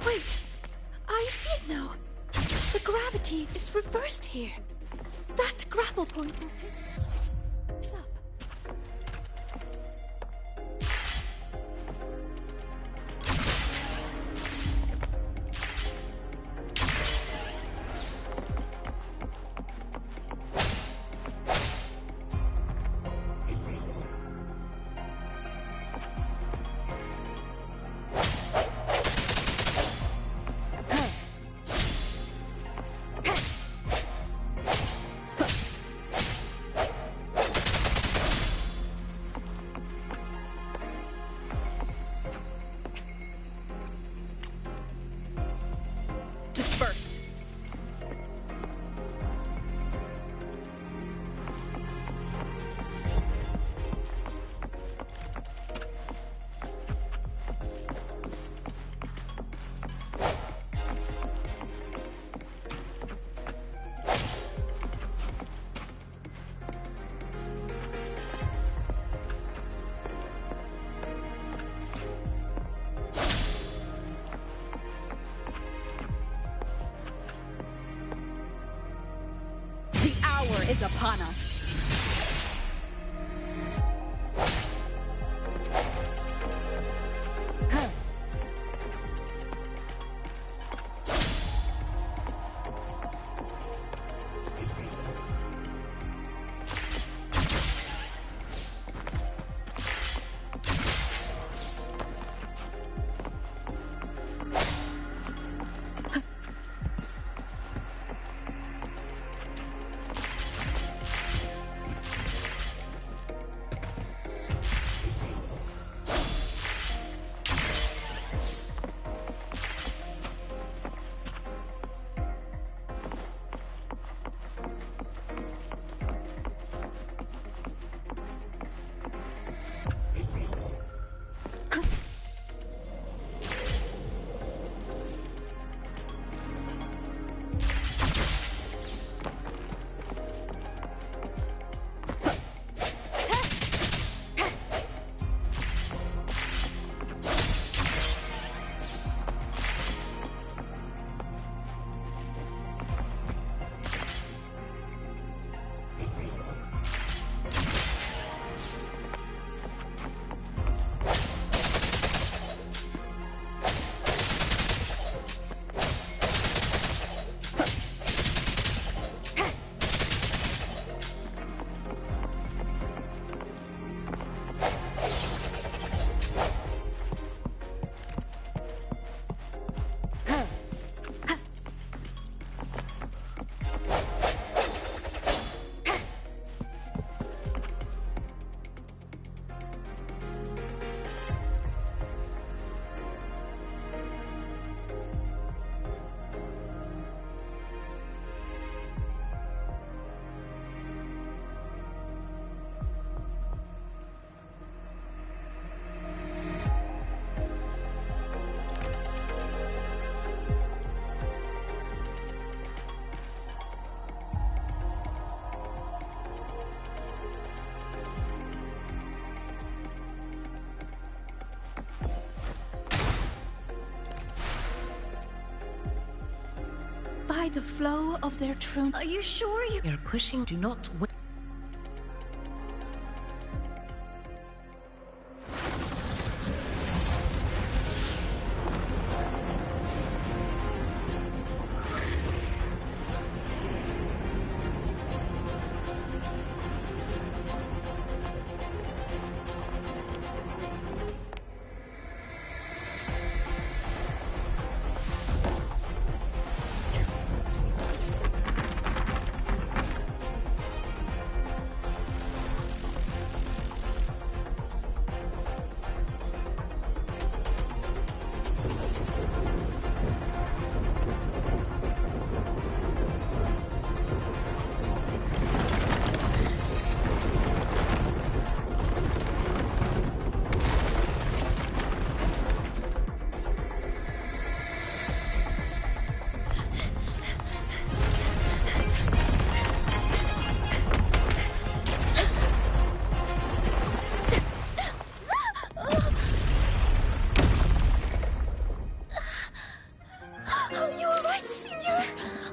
Speaker 13: Wait! I see it now. The gravity is reversed here. That grapple point will take us up.
Speaker 1: Disperse! The hour is upon us.
Speaker 13: by the flow of their true...
Speaker 8: Are you sure you...
Speaker 15: You're pushing. Do not wait.
Speaker 13: Are you alright, Senior?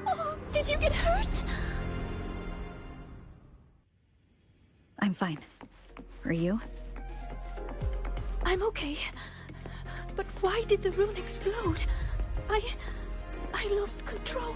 Speaker 13: Oh, did you get hurt?
Speaker 1: I'm fine. Are you?
Speaker 13: I'm okay. But why did the rune explode? I lost control.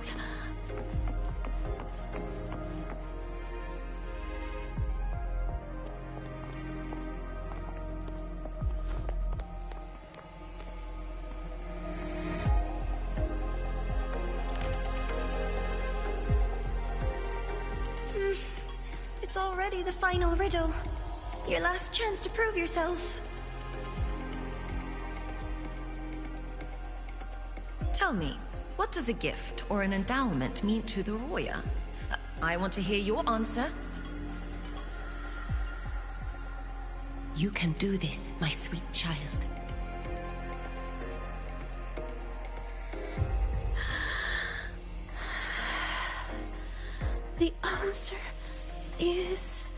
Speaker 8: It's already the final riddle. Your last chance to prove yourself.
Speaker 10: Tell me, what does a gift or an endowment mean to the Roya? I want to hear your answer.
Speaker 15: You can do this, my sweet child.
Speaker 13: The answer is...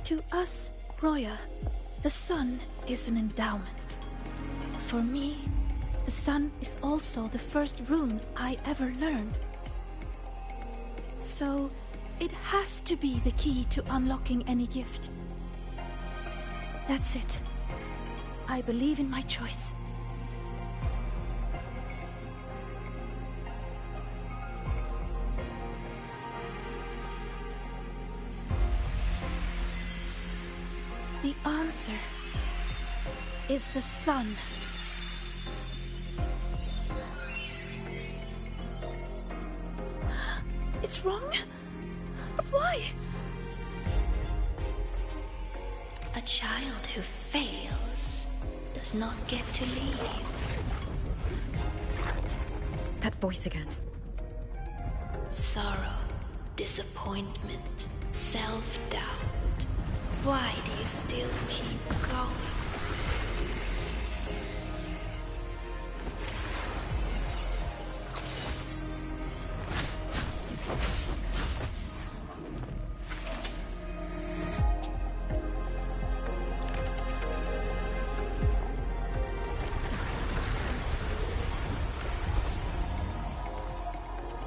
Speaker 13: To us, Roya, the sun is an endowment. For me, the sun is also the first rune I ever learned. So, it has to be the key to unlocking any gift. That's it. I believe in my choice. The answer is the sun. It's wrong? But why?
Speaker 8: A child who fails does not get to leave.
Speaker 1: That voice again.
Speaker 8: Sorrow, disappointment, self-doubt. Why do you still keep going?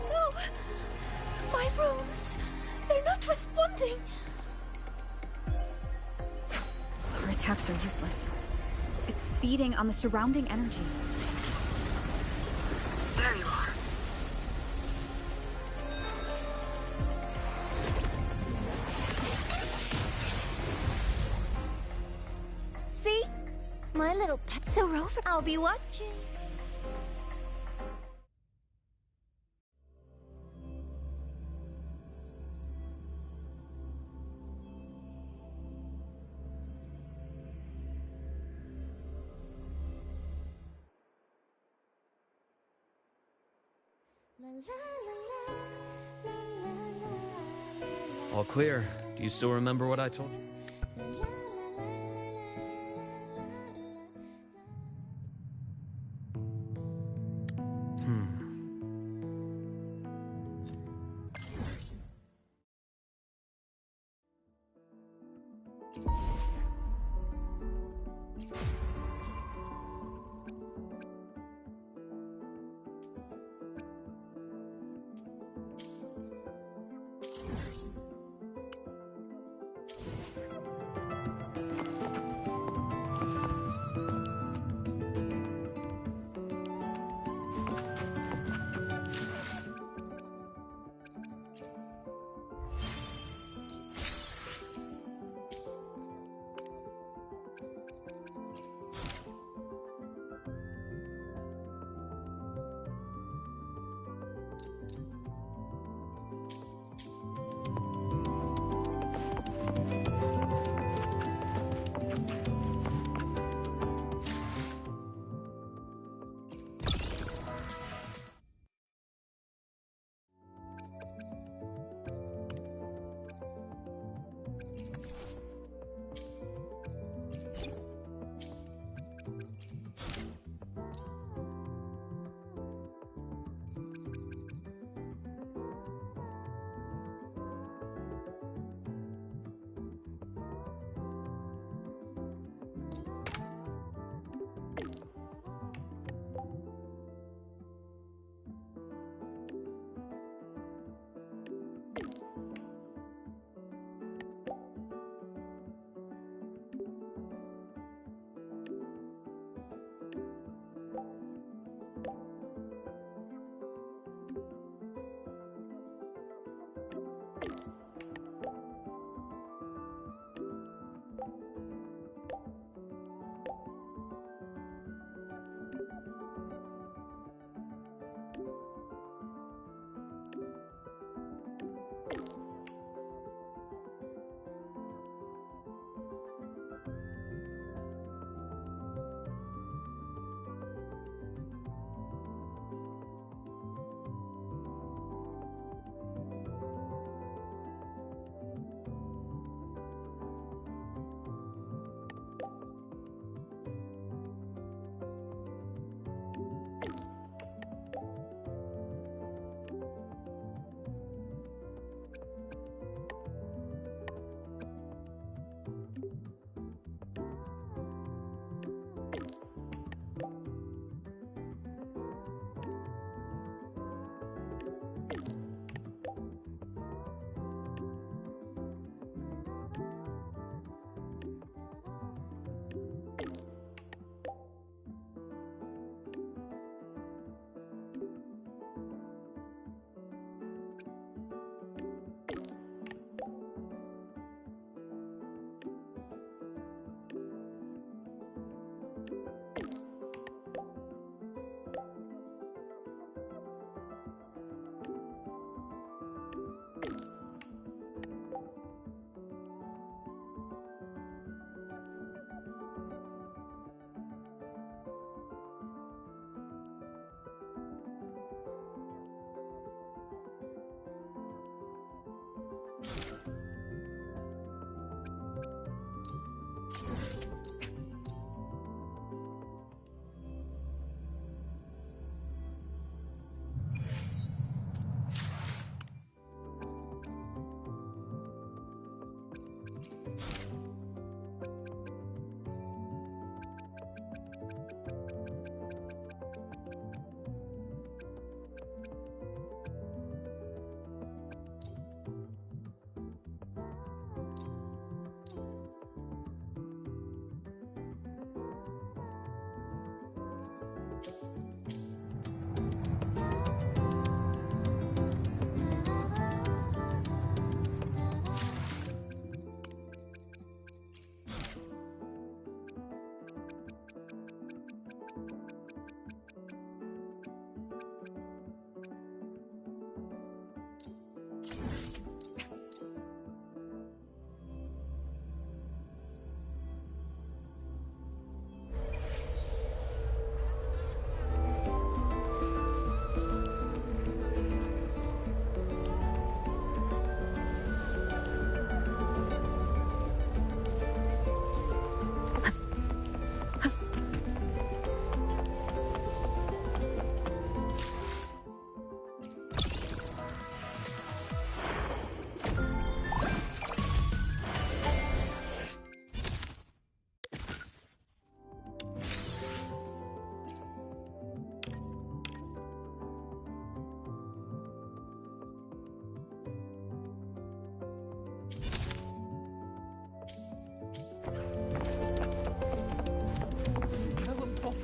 Speaker 13: No! My runes! They're not responding!
Speaker 1: Our attacks are useless. It's feeding on the surrounding energy.
Speaker 3: There you are.
Speaker 8: See? My little pet so rover. I'll be watching.
Speaker 2: All clear. Do you still remember what I told you?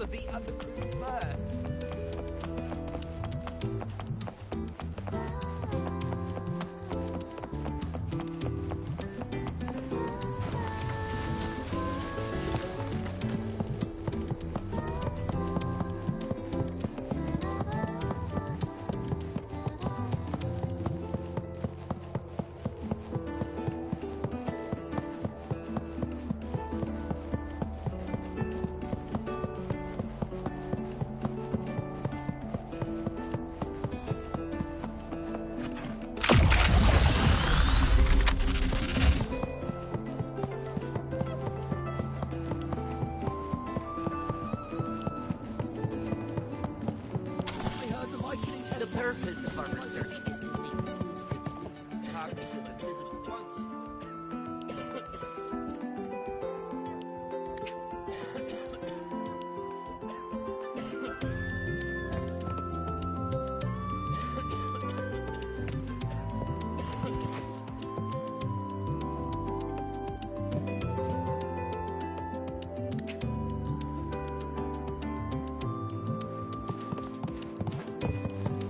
Speaker 5: for the underground first.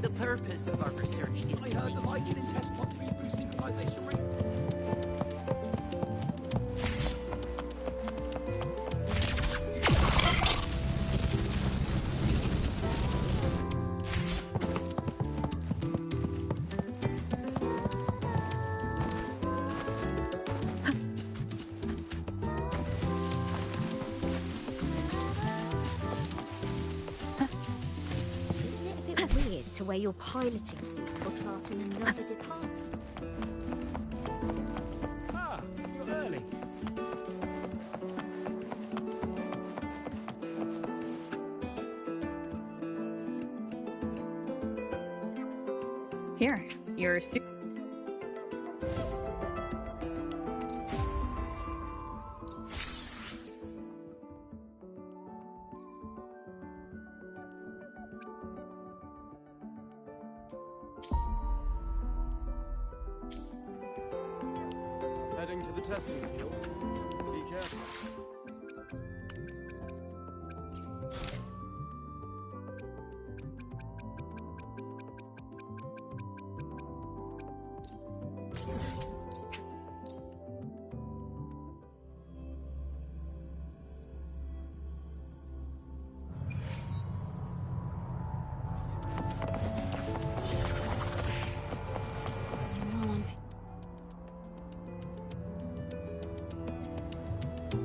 Speaker 5: The purpose of our research is I heard the Viking test want to reboot synchronization rates.
Speaker 21: To wear your piloting suit for class in another department.
Speaker 19: Ah, you're early.
Speaker 1: Here, your suit.
Speaker 19: Heading to the testing field. Be careful.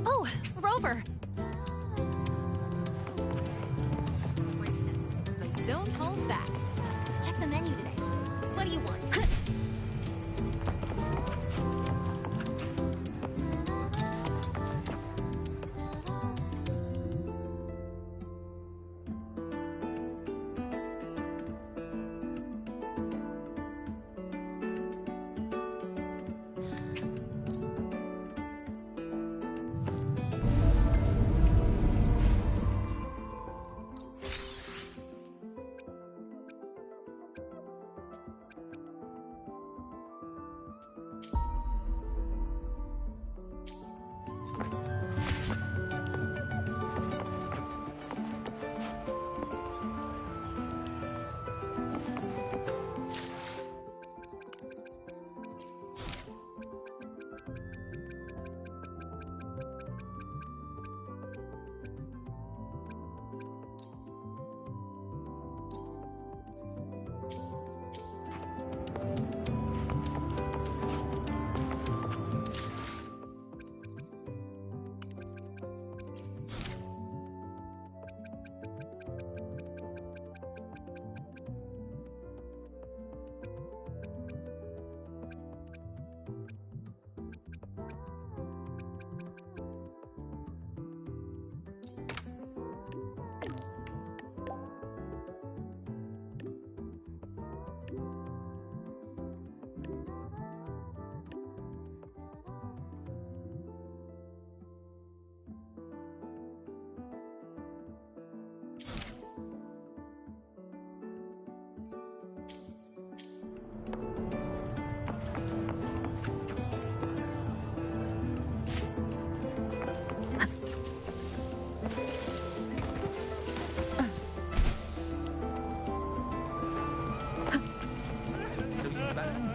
Speaker 11: Oh, Rover! So don't hold back.
Speaker 8: Check the menu today. What do you want?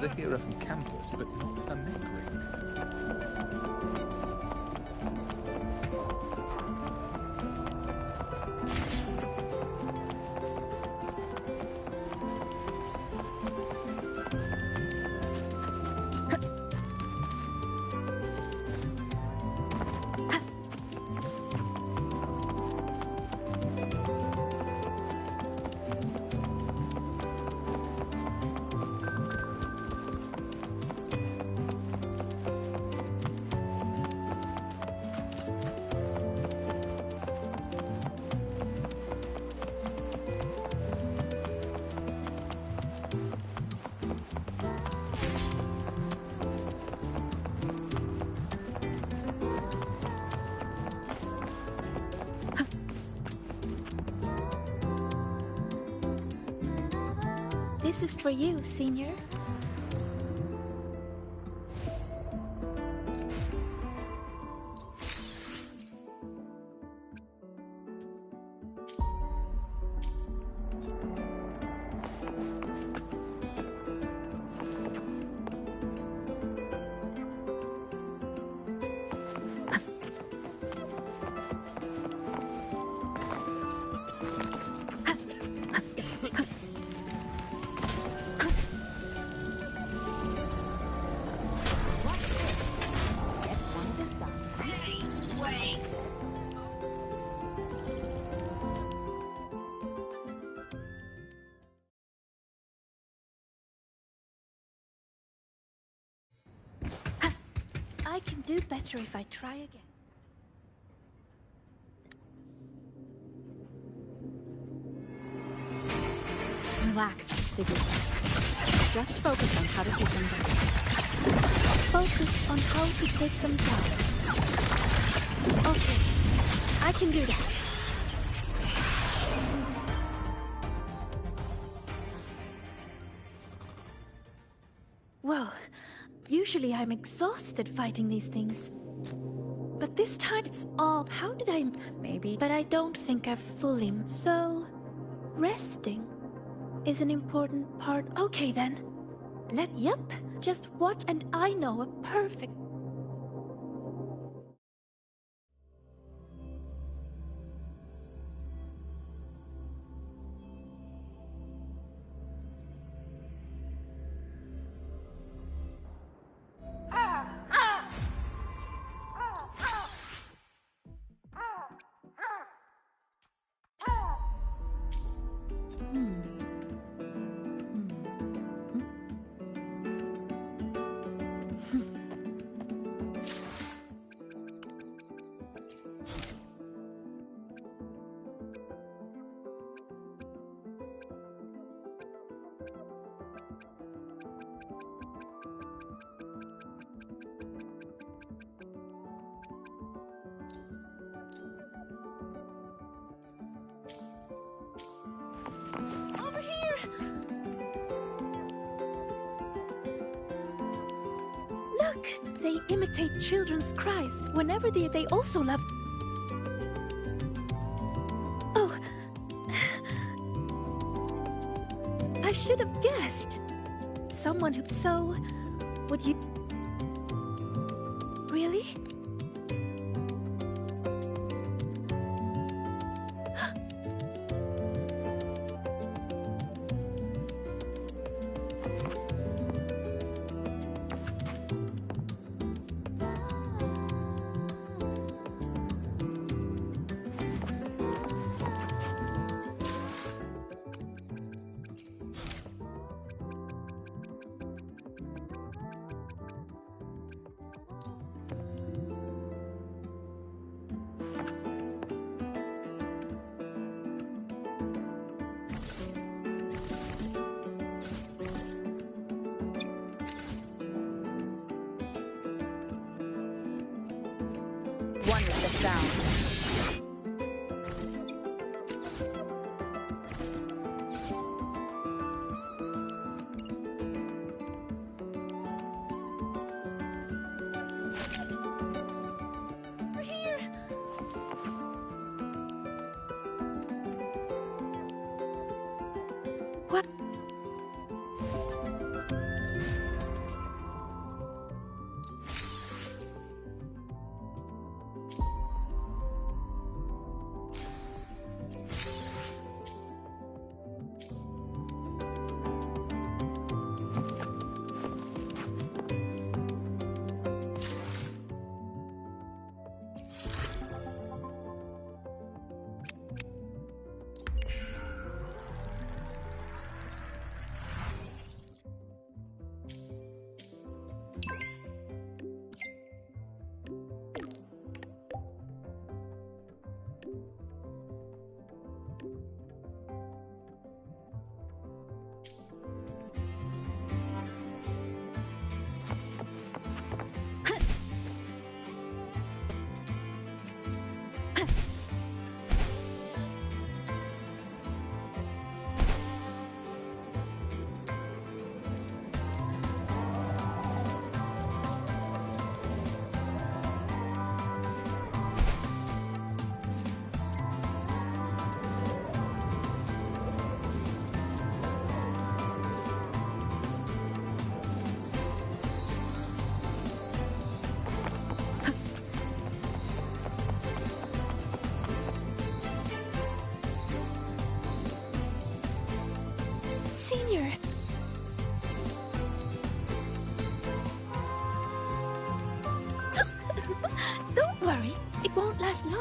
Speaker 12: Zahira from campus, but not her neck ring.
Speaker 13: This is for you, Senior. I can do better if I try again.
Speaker 1: Relax, Sigurd. Just focus on how to take them down.
Speaker 13: Focus on how to take them down. Okay, I can do that. Well, usually I'm exhausted fighting these things. But this time it's all... How did I...
Speaker 1: Maybe...
Speaker 13: But I don't think I've fully... So... Resting is an important part. Okay then. Yep. Just watch and I know a perfect... Over here! Look! They imitate children's cries. Whenever they also love... Oh! I should have guessed. Someone who... So... Would you... Really?
Speaker 1: One with the sound.
Speaker 13: We're here! What?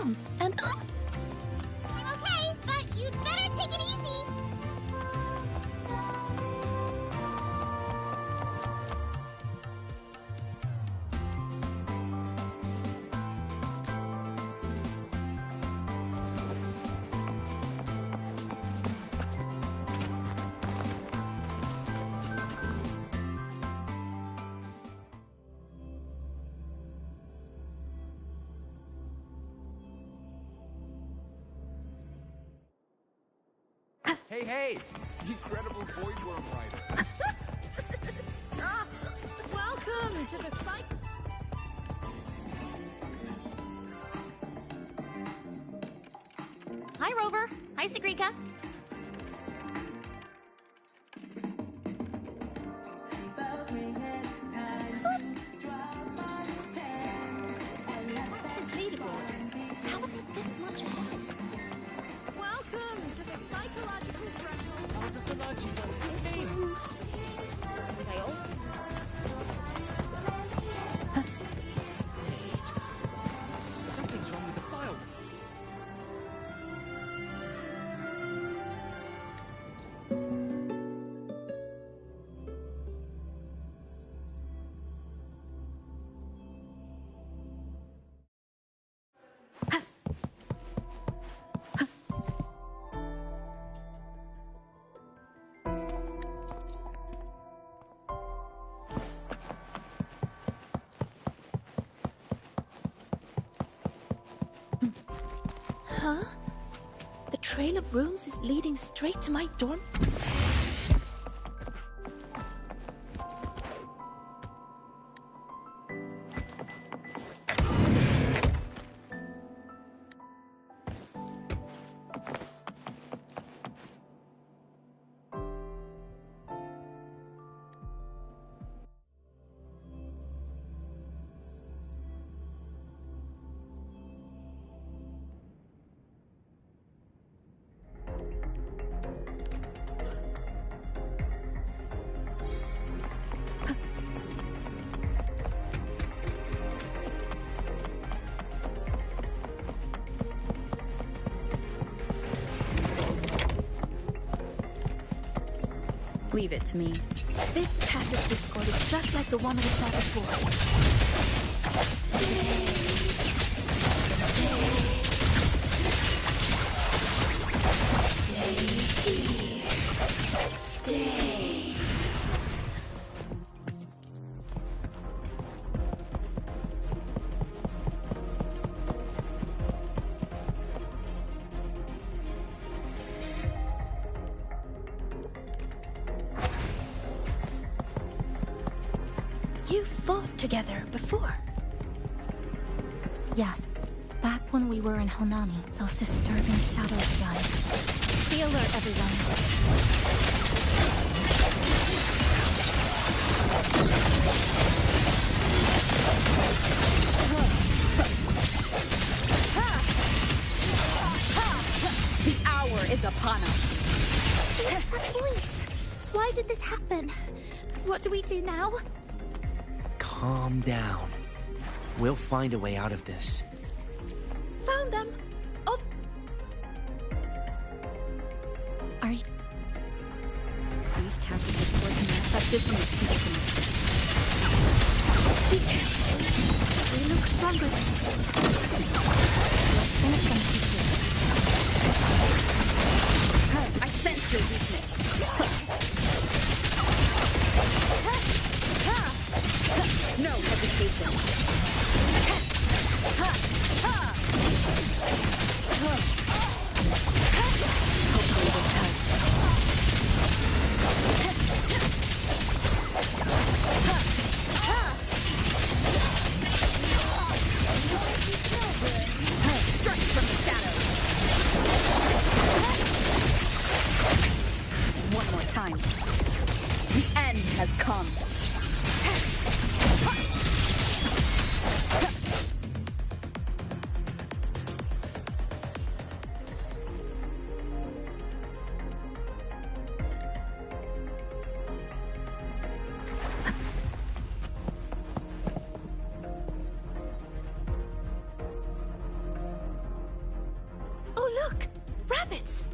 Speaker 9: wrong, and...
Speaker 7: I'm okay, but you'd better take it easy.
Speaker 19: Hey, hey! The incredible void worm rider.
Speaker 21: Welcome to the site.
Speaker 11: Hi, Rover. Hi, Sagrika.
Speaker 21: This leaderboard. How are they this much ahead? Welcome to the psychological threshold.
Speaker 17: They also...
Speaker 19: Wait. Something's wrong with the file.
Speaker 13: Huh? The trail of runes is leading straight to my dorm.
Speaker 1: Leave it to me.
Speaker 13: This passive discord is just like the one we saw before.
Speaker 9: Stay.
Speaker 13: You fought together before.
Speaker 6: Yes. Back when we were in Honami, those disturbing shadows began.
Speaker 13: Be alert, everyone.
Speaker 1: The hour is upon us.
Speaker 6: What's that voice? Why did this happen? What do we do now?
Speaker 5: Calm down. We'll find a way out of this.
Speaker 13: Found them. Oh.
Speaker 6: Are you...
Speaker 1: These tacit discords are more effective than the students' emotions.
Speaker 13: Be careful. They look stronger.
Speaker 6: Let's finish them quickly.
Speaker 1: I sense your weakness. No hesitation. Hopefully this Strike from the shadows. One more time. The end has come.
Speaker 13: Rabbits!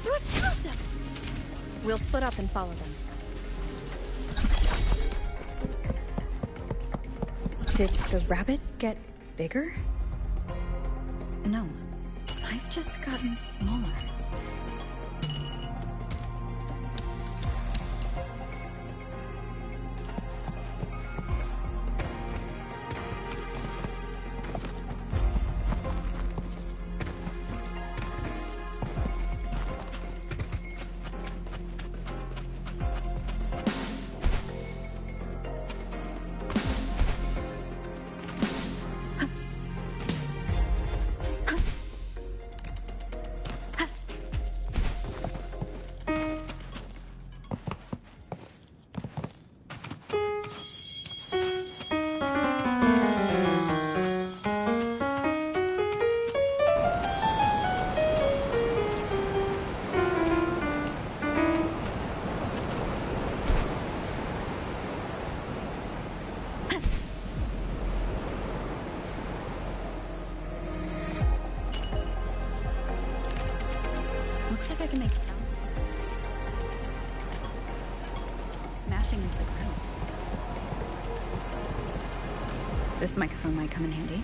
Speaker 13: There are two of them!
Speaker 1: We'll split up and follow them. Did the rabbit get bigger? No. I've just gotten smaller. Looks like I can make sound. It's smashing into the ground. This microphone might come in handy.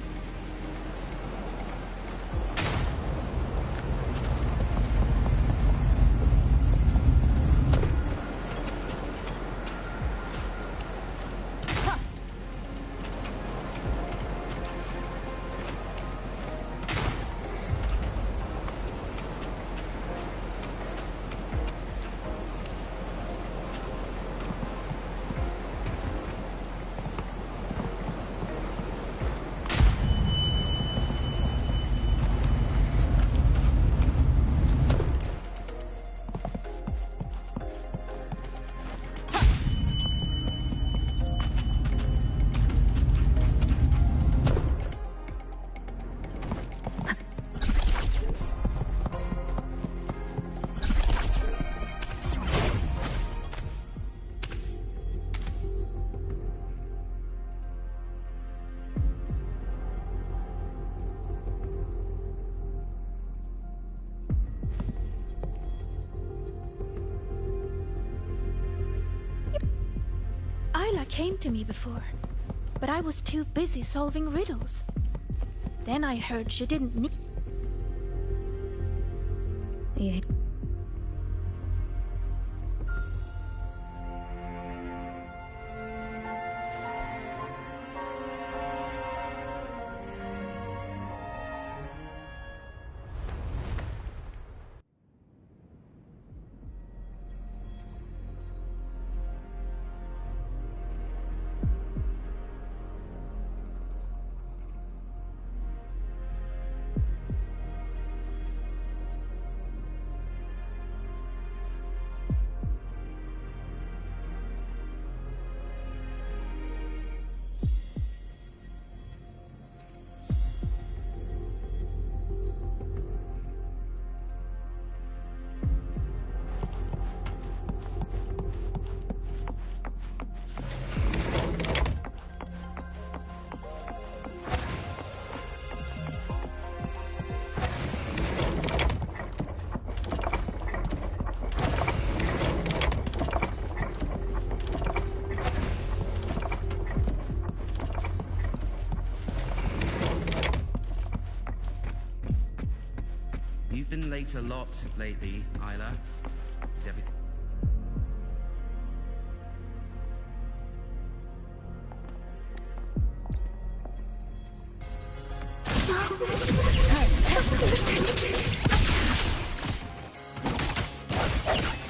Speaker 13: Isla came to me before, but I was too busy solving riddles. Then I heard she didn't need...
Speaker 1: Yeah.
Speaker 16: You've been late a lot lately, Isla. Is everything...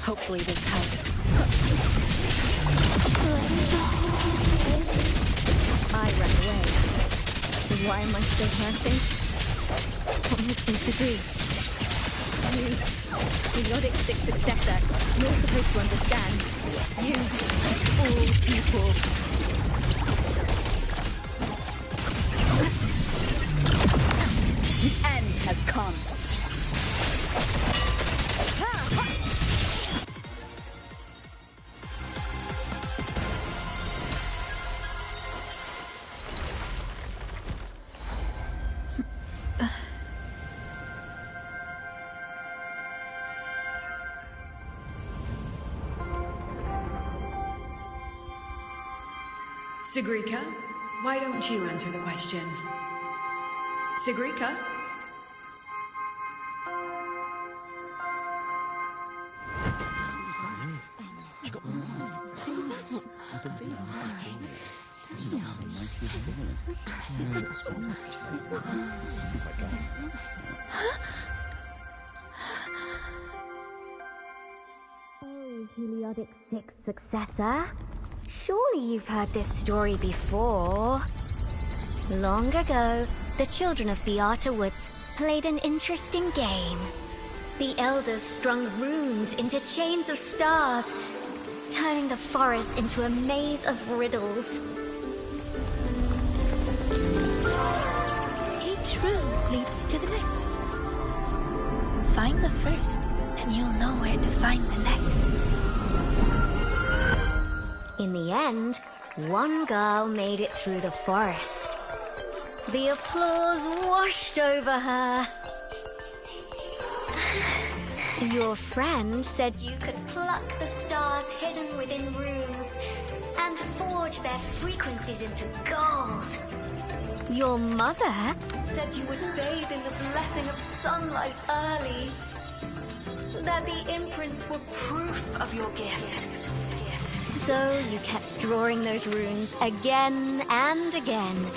Speaker 1: Hopefully this helps. I ran away. So why am I still dancing? What am I supposed to do? You, periodic six successor, you're supposed to understand. You, all people. The end has come.
Speaker 14: Sigrika, why don't you answer the question? Sigrika?
Speaker 18: Oh, Heliotic 6 successor. Surely you've heard this story before. Long ago, the children of Beata Woods played an interesting game. The elders strung runes into chains of stars, turning the forest into a maze of riddles.
Speaker 9: Each room leads to the next. Find the first, and you'll know where to find the next.
Speaker 18: In the end, one girl made it through the forest. The applause washed over her. Your friend said you could pluck the stars hidden within runes and forge their frequencies into gold. Your mother said you would bathe in the blessing of sunlight early. That the imprints were proof of your gift. So you kept drawing those runes again and again,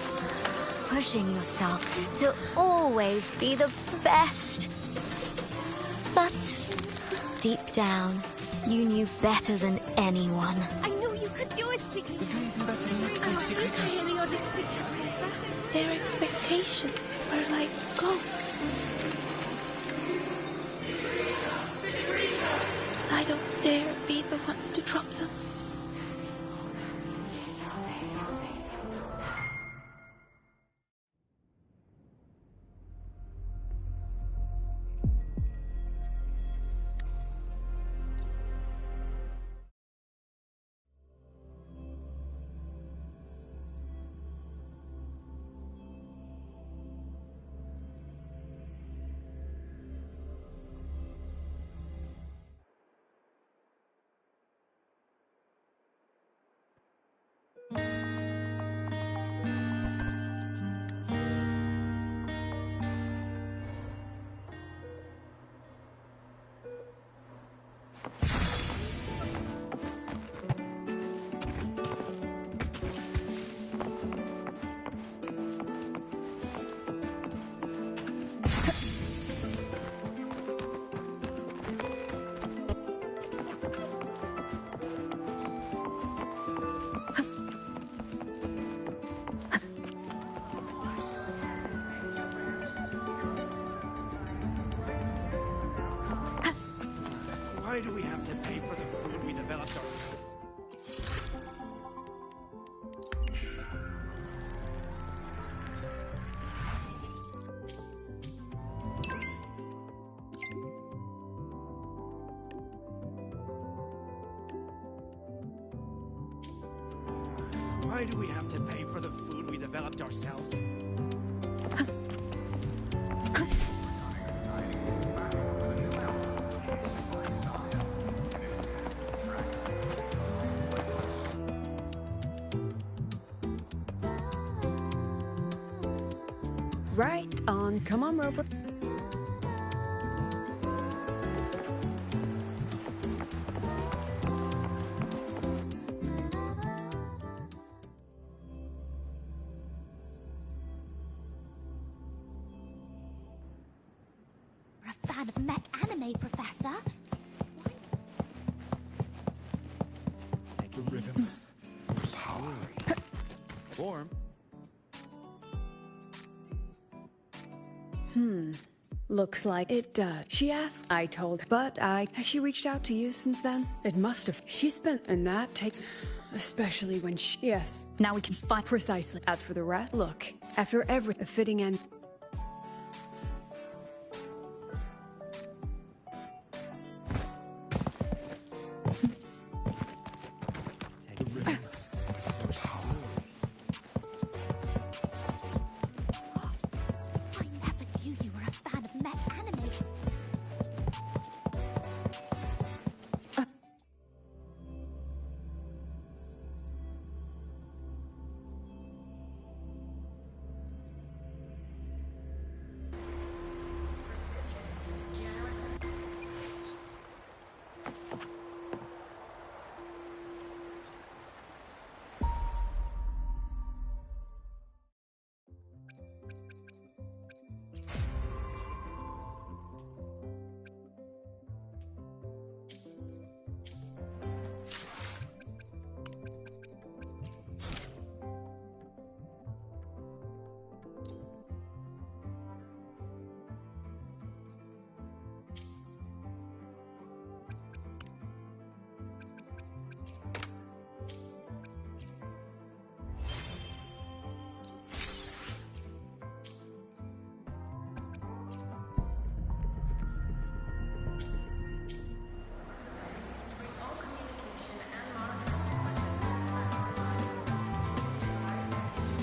Speaker 18: pushing yourself to always be the best. But deep down, you knew better than anyone.
Speaker 6: I knew you could do it, Sigrid.
Speaker 5: You're doing even better next time, Sigrika.
Speaker 9: Their expectations were like gold. I don't dare be the one to drop them.
Speaker 5: Why do we have to pay for the food we developed ourselves? Why do we have to pay for the food we developed ourselves?
Speaker 11: Right on. Come on, Rover.
Speaker 6: You're a fan of mech anime, Professor.
Speaker 4: Take the rhythms. Power. Form.
Speaker 14: Looks like it does. She asked, I told her. But has she reached out to you since then? It must have. She spent in that take, especially when she, yes.
Speaker 1: Now we can find
Speaker 14: Precisely. As for the rest, look, after every fitting end,